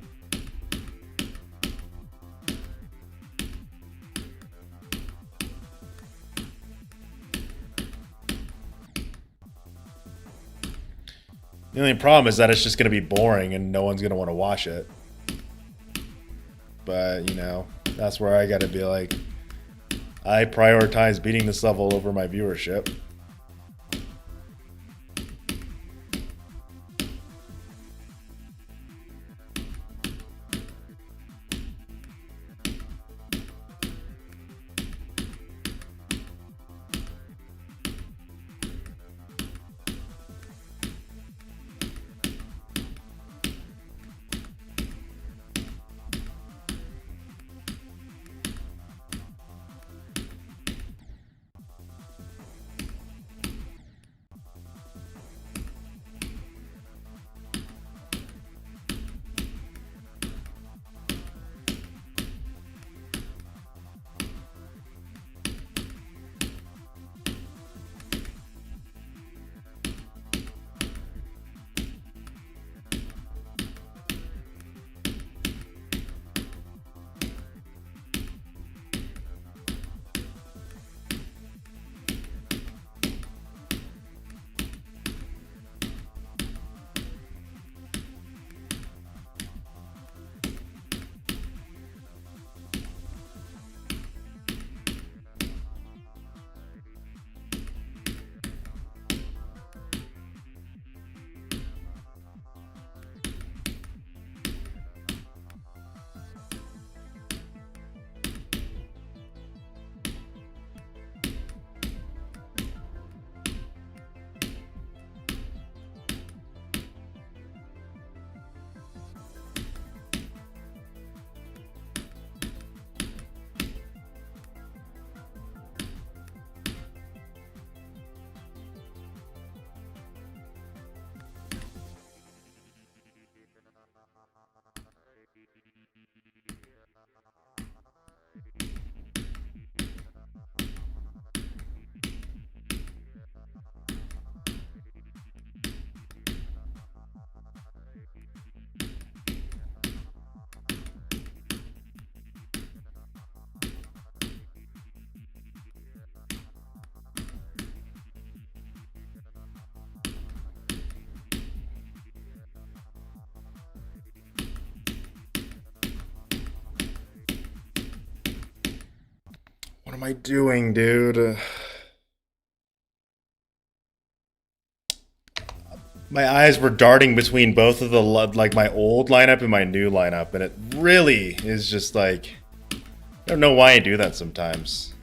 The only problem is that it's just going to be boring and no one's going to want to watch it. But, that's where I got to be like, I prioritize beating this level over my viewership. What am I doing, dude? My eyes were darting between both of the, like, my old lineup and my new lineup, and it really is just like, I don't know why I do that sometimes.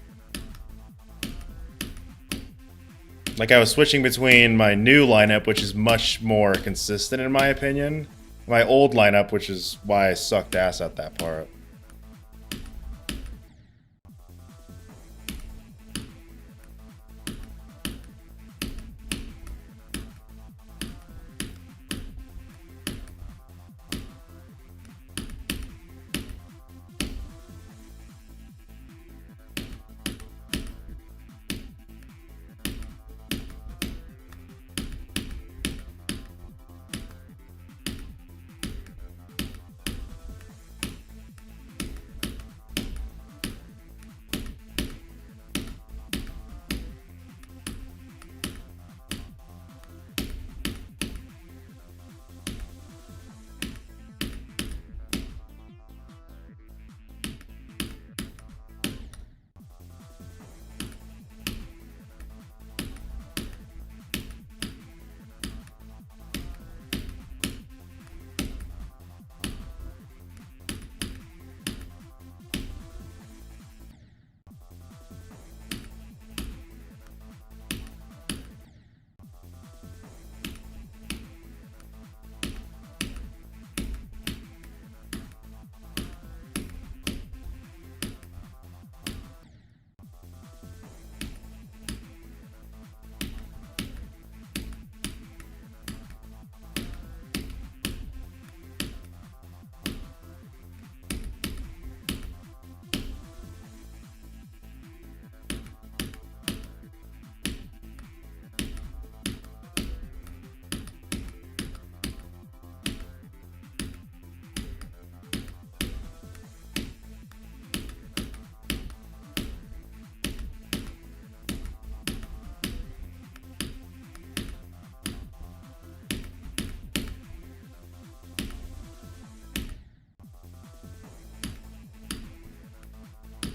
Like, I was switching between my new lineup, which is much more consistent in my opinion, my old lineup, which is why I sucked ass at that part.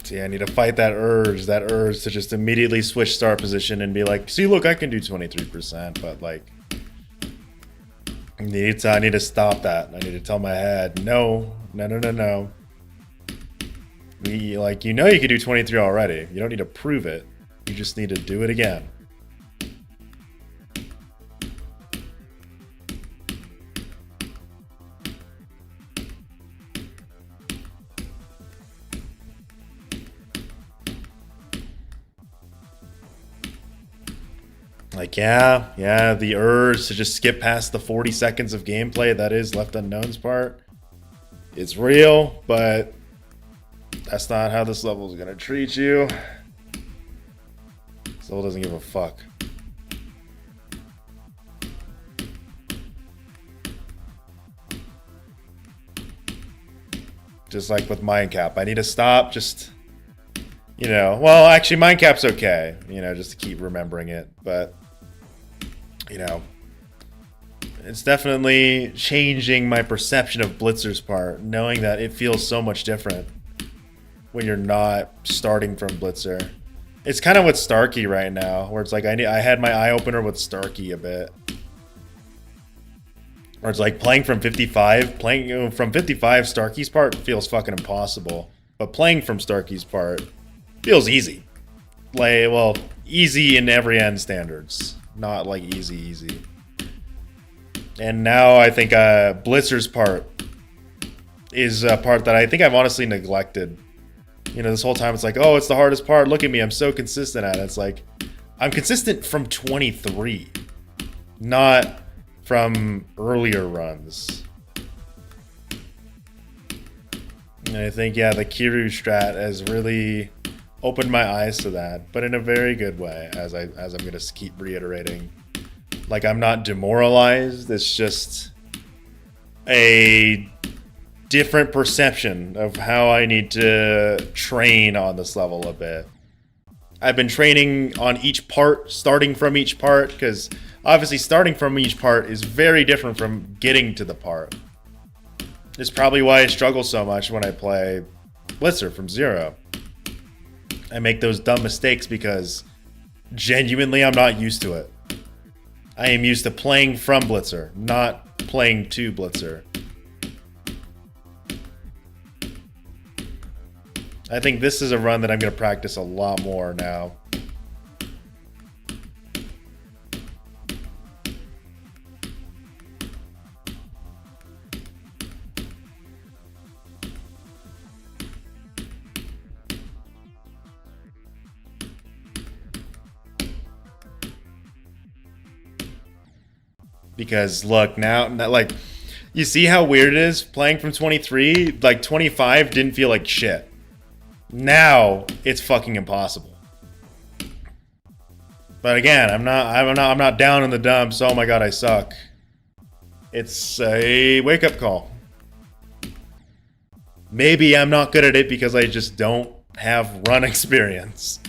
See, I need to fight that urge to just immediately switch start position and be like, see, look, I can do 23%, but like, I need to stop that. I need to tell my head, no. Like, you know you can do 23 already. You don't need to prove it. You just need to do it again. Like, yeah, the urge to just skip past the 40 seconds of gameplay that is Left Unknown's part. It's real, but that's not how this level is gonna treat you. This level doesn't give a fuck. Just like with Mindcap, I need to stop just, you know, well, actually Mindcap's okay, you know, just to keep remembering it, but, you know, it's definitely changing my perception of Blitzer's part, knowing that it feels so much different when you're not starting from Blitzer. It's kind of with Starkey right now, where it's like I had my eye opener with Starkey a bit. Or it's like playing from 55, Starkey's part feels fucking impossible. But playing from Starkey's part feels easy. Like, well, easy in every end standards. Not like easy. And now I think Blitzer's part is a part that I think I've honestly neglected. You know, this whole time it's like, oh, it's the hardest part. Look at me, I'm so consistent at it. It's like, I'm consistent from 23, not from earlier runs. And I think, yeah, the Kiryu strat has really opened my eyes to that, but in a very good way, as I'm gonna keep reiterating. Like, I'm not demoralized, it's just a different perception of how I need to train on this level a bit. I've been training on each part, starting from each part, because obviously starting from each part is very different from getting to the part. It's probably why I struggle so much when I play Blitzer from zero. I make those dumb mistakes because genuinely I'm not used to it. I am used to playing from Blitzer, not playing to Blitzer. I think this is a run that I'm going to practice a lot more now. Because look, now like, you see how weird it is playing from 23? Like 25 didn't feel like shit. Now it's fucking impossible. But again, I'm not down in the dumps. Oh my god, I suck. It's a wake-up call. Maybe I'm not good at it because I just don't have run experience.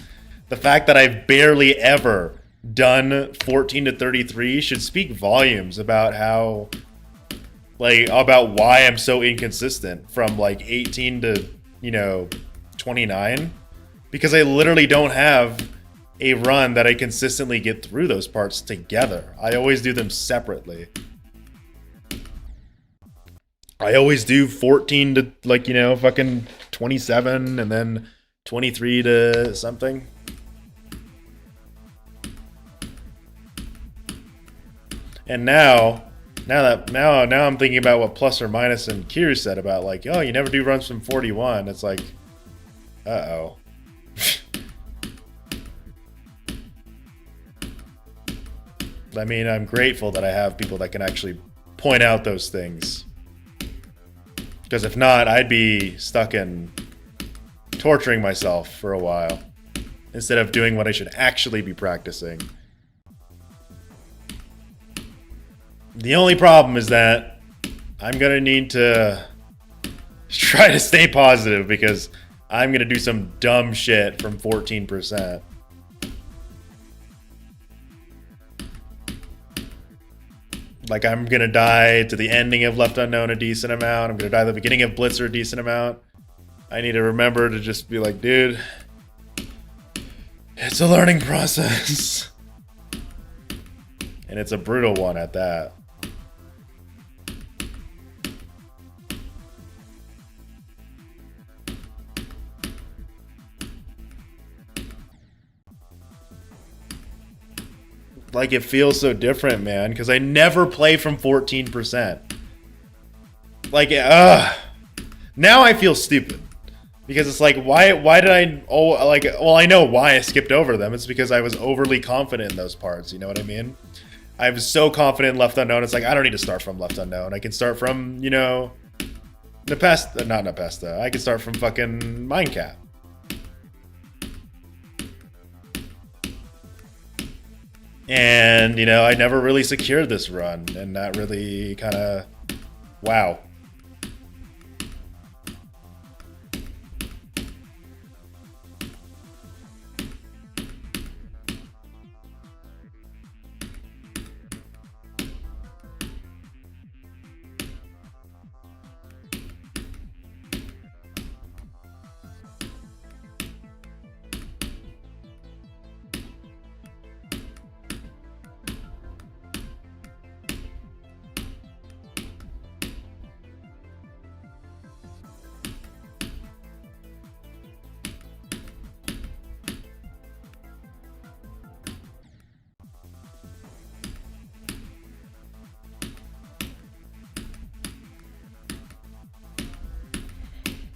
The fact that I've barely ever done 14 to 33 should speak volumes about how, like, about why I'm so inconsistent from like 18 to, you know, 29, because I literally don't have a run that I consistently get through those parts together. I always do them separately. I always do 14 to, like, you know, fucking 27 and then 23 to something. And now I'm thinking about what Plus or Minus and Kier said about, like, oh, you never do runs from 41. It's like, uh-oh. I mean, I'm grateful that I have people that can actually point out those things. Because if not, I'd be stuck in torturing myself for a while instead of doing what I should actually be practicing. The only problem is that I'm gonna need to try to stay positive because I'm gonna do some dumb shit from 14%. Like, I'm gonna die to the ending of Left Unknown a decent amount. I'm gonna die at the beginning of Blitzer a decent amount. I need to remember to just be like, dude, it's a learning process. And it's a brutal one at that. Like, it feels so different, man, because I never play from 14%. Like, now I feel stupid. Because it's like, why did I, well, I know why I skipped over them. It's because I was overly confident in those parts, you know what I mean? I was so confident in Left Unknown, it's like, I don't need to start from Left Unknown. I can start from, you know, not Nepesta. I can start from fucking Mindcap. And, you know, I never really secured this run, and that really kind of, wow.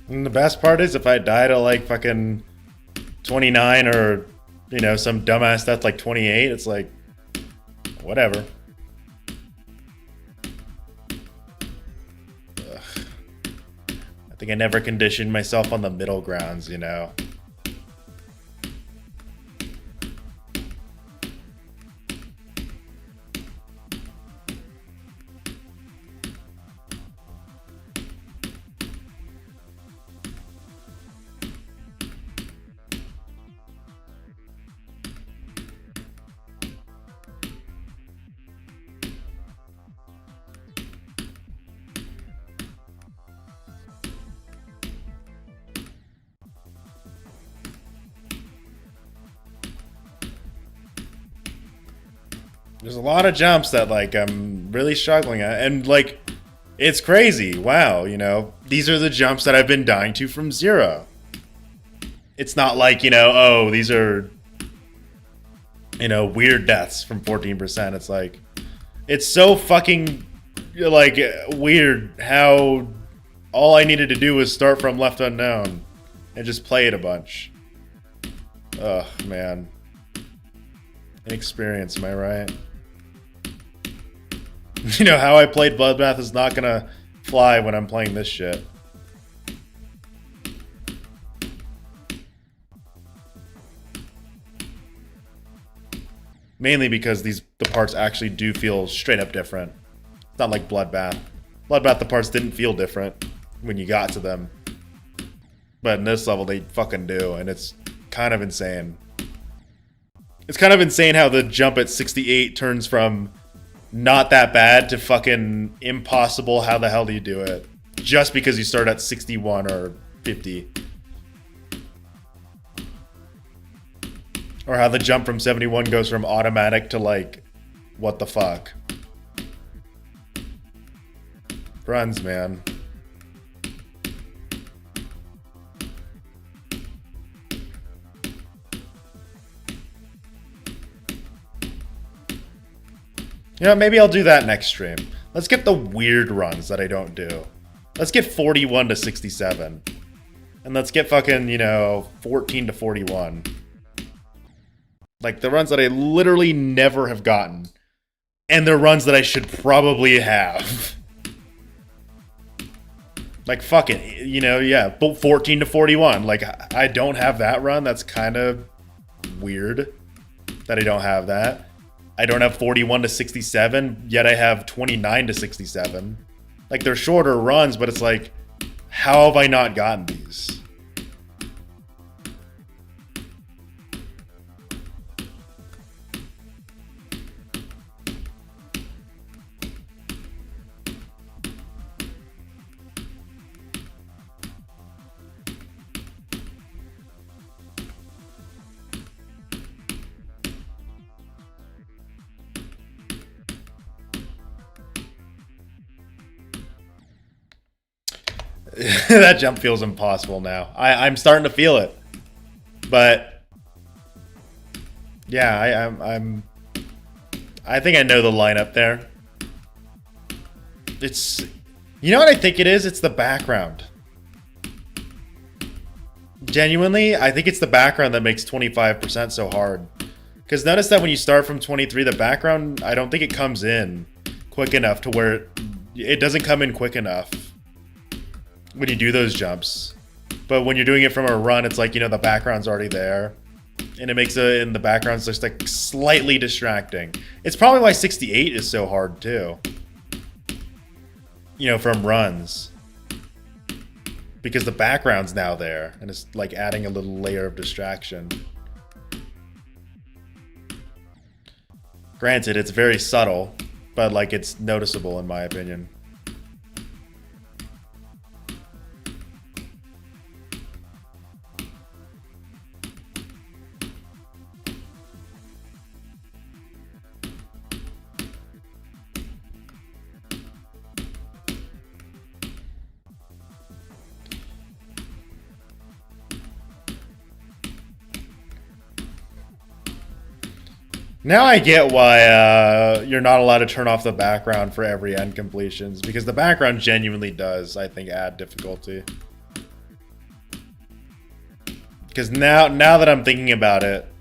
And the best part is if I died at like fucking 29 or, you know, some dumbass that's like 28, it's like, whatever. Ugh. I think I never conditioned myself on the middle grounds, you know. There's a lot of jumps that like I'm really struggling at, and like it's crazy. Wow, you know, these are the jumps that I've been dying to from 0. It's not like, you know, oh, these are, you know, weird deaths from 14%. It's like, it's so fucking like weird how all I needed to do was start from left unknown and just play it a bunch. Ugh, man. Inexperience, am I right? You know, how I played Bloodbath is not gonna fly when I'm playing this shit. Mainly because the parts actually do feel straight up different. It's not like Bloodbath. Bloodbath, the parts didn't feel different when you got to them. But in this level, they fucking do, and it's kind of insane. It's kind of insane how the jump at 68 turns from not that bad to fucking impossible. How the hell do you do it? Just because you start at 61 or 50. Or how the jump from 71 goes from automatic to like, what the fuck? Runs, man. You know, maybe I'll do that next stream. Let's get the weird runs that I don't do. Let's get 41 to 67. And let's get fucking, you know, 14 to 41. Like, the runs that I literally never have gotten. And the runs that I should probably have. Like, fuck it. You know, yeah, 14 to 41. Like, I don't have that run. That's kind of weird that I don't have that. I don't have 41 to 67, yet I have 29 to 67. Like, they're shorter runs, but it's like, how have I not gotten these? That jump feels impossible now. I'm starting to feel it, but yeah, I think I know the lineup there. It's, you know what I think it is? It's the background. Genuinely, I think it's the background that makes 25% so hard. Because notice that when you start from 23, the background, I don't think it comes in quick enough to where it doesn't come in quick enough when you do those jumps. But when you're doing it from a run, it's like, you know, the background's already there. And it makes it, in the background's just like slightly distracting. It's probably why 68 is so hard too. You know, from runs. Because the background's now there, and it's like adding a little layer of distraction. Granted, it's very subtle, but like it's noticeable in my opinion. Now I get why you're not allowed to turn off the background for every end completions, because the background genuinely does, I think, add difficulty. Because now that I'm thinking about it,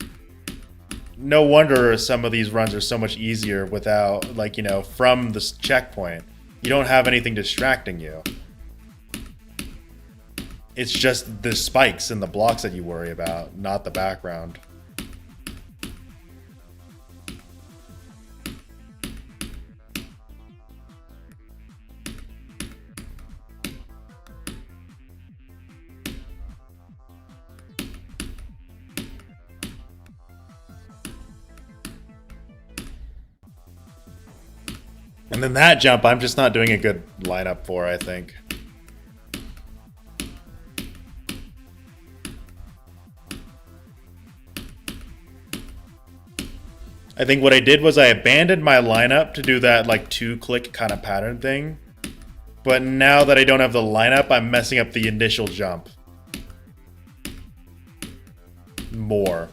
no wonder some of these runs are so much easier without, like, you know, from this checkpoint. You don't have anything distracting you. It's just the spikes and the blocks that you worry about, not the background. And then that jump, I'm just not doing a good lineup for, I think. I think what I did was I abandoned my lineup to do that like 2-click kind of pattern thing. But now that I don't have the lineup, I'm messing up the initial jump more.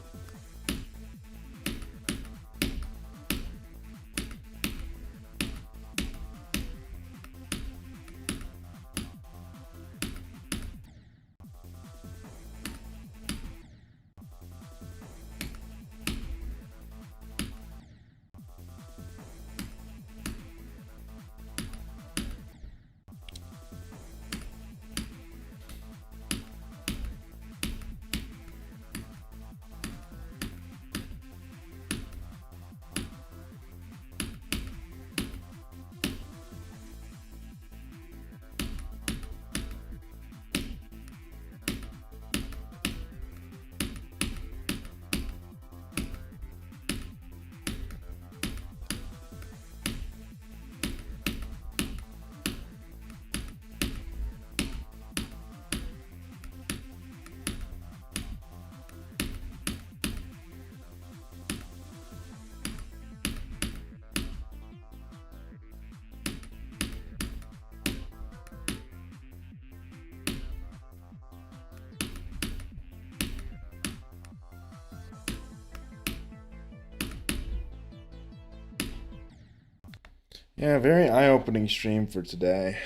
Yeah, very eye-opening stream for today.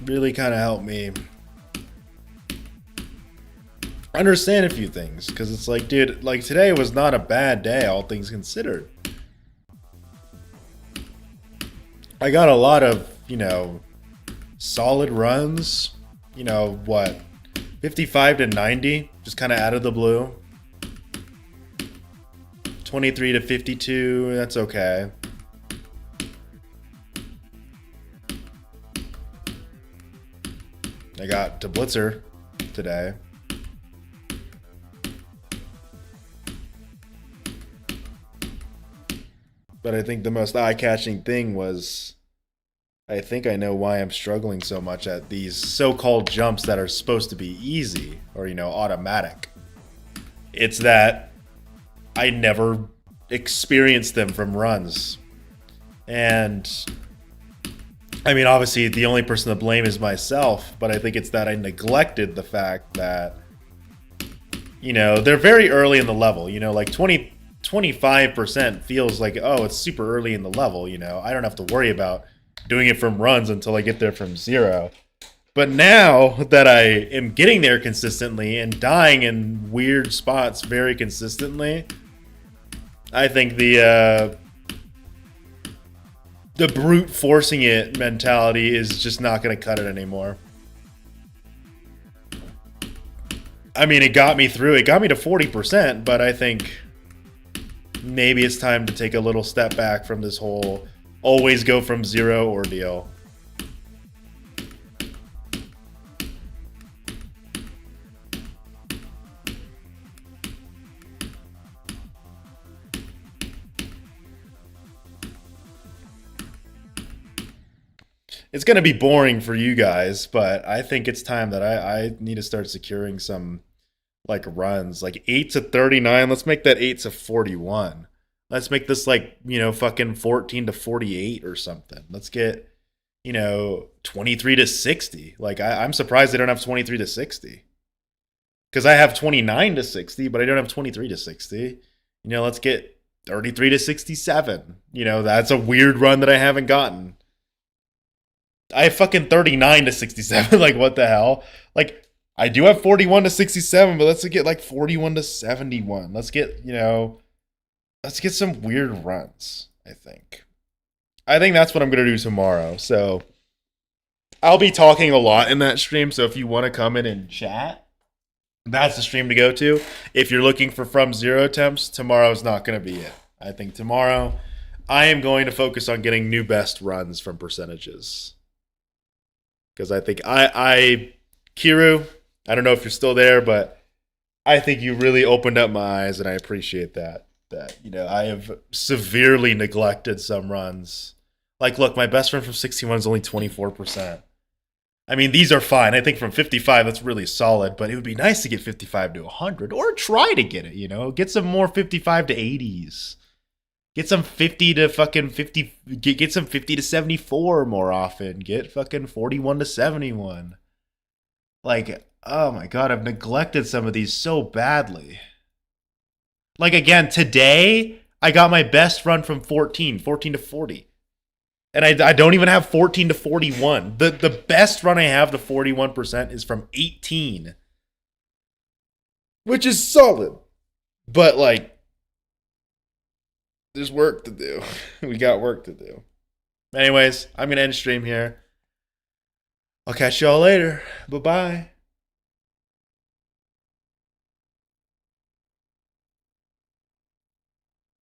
Really kind of helped me understand a few things, because it's like, dude, like today was not a bad day, all things considered. I got a lot of, solid runs. What? 55 to 90, just kind of out of the blue. 23 to 52, that's okay. I got to Blitzer today. But I think the most eye-catching thing was, I think I know why I'm struggling so much at these so-called jumps that are supposed to be easy or, automatic. It's that I never experienced them from runs. And I mean, obviously, the only person to blame is myself, but I think it's that I neglected the fact that, they're very early in the level, like 25% feels like, oh, it's super early in the level, I don't have to worry about doing it from runs until I get there from 0. But now that I am getting there consistently and dying in weird spots very consistently, I think the brute forcing it mentality is just not going to cut it anymore. I mean, it got me through. It got me to 40%, but I think maybe it's time to take a little step back from this whole always go from 0 ordeal. It's going to be boring for you guys, but I think it's time that I need to start securing some like runs, like 8 to 39. Let's make that 8 to 41. Let's make this like, fucking 14 to 48 or something. Let's get, 23 to 60. Like I'm surprised they don't have 23 to 60. Because I have 29 to 60, but I don't have 23 to 60. Let's get 33 to 67. That's a weird run that I haven't gotten. I have fucking 39 to 67. Like, what the hell? Like, I do have 41 to 67, but let's get like 41 to 71. Let's get, let's get some weird runs, I think. I think that's what I'm going to do tomorrow. So, I'll be talking a lot in that stream. So, if you want to come in and chat, that's the stream to go to. If you're looking for from 0 attempts, tomorrow's not going to be it. I think tomorrow, I am going to focus on getting new best runs from percentages. Because I think Kiru, I don't know if you're still there, but I think you really opened up my eyes, and I appreciate that. That, I have severely neglected some runs, Like, look, my best friend from 61 is only 24%. I mean, these are fine. I think from 55, that's really solid, but it would be nice to get 55 to 100 or try to get it, you know? Get some more 55 to 80s. Get some 50 to fucking 50, get some 50 to 74 more often. Get fucking 41 to 71. Like, oh my god, I've neglected some of these so badly. Like, again, today, I got my best run from 14 to 40. And I don't even have 14 to 41. The best run I have to 41% is from 18. Which is solid. But, like, there's work to do. We got work to do. Anyways, I'm going to end stream here. I'll catch y'all later. Bye-bye.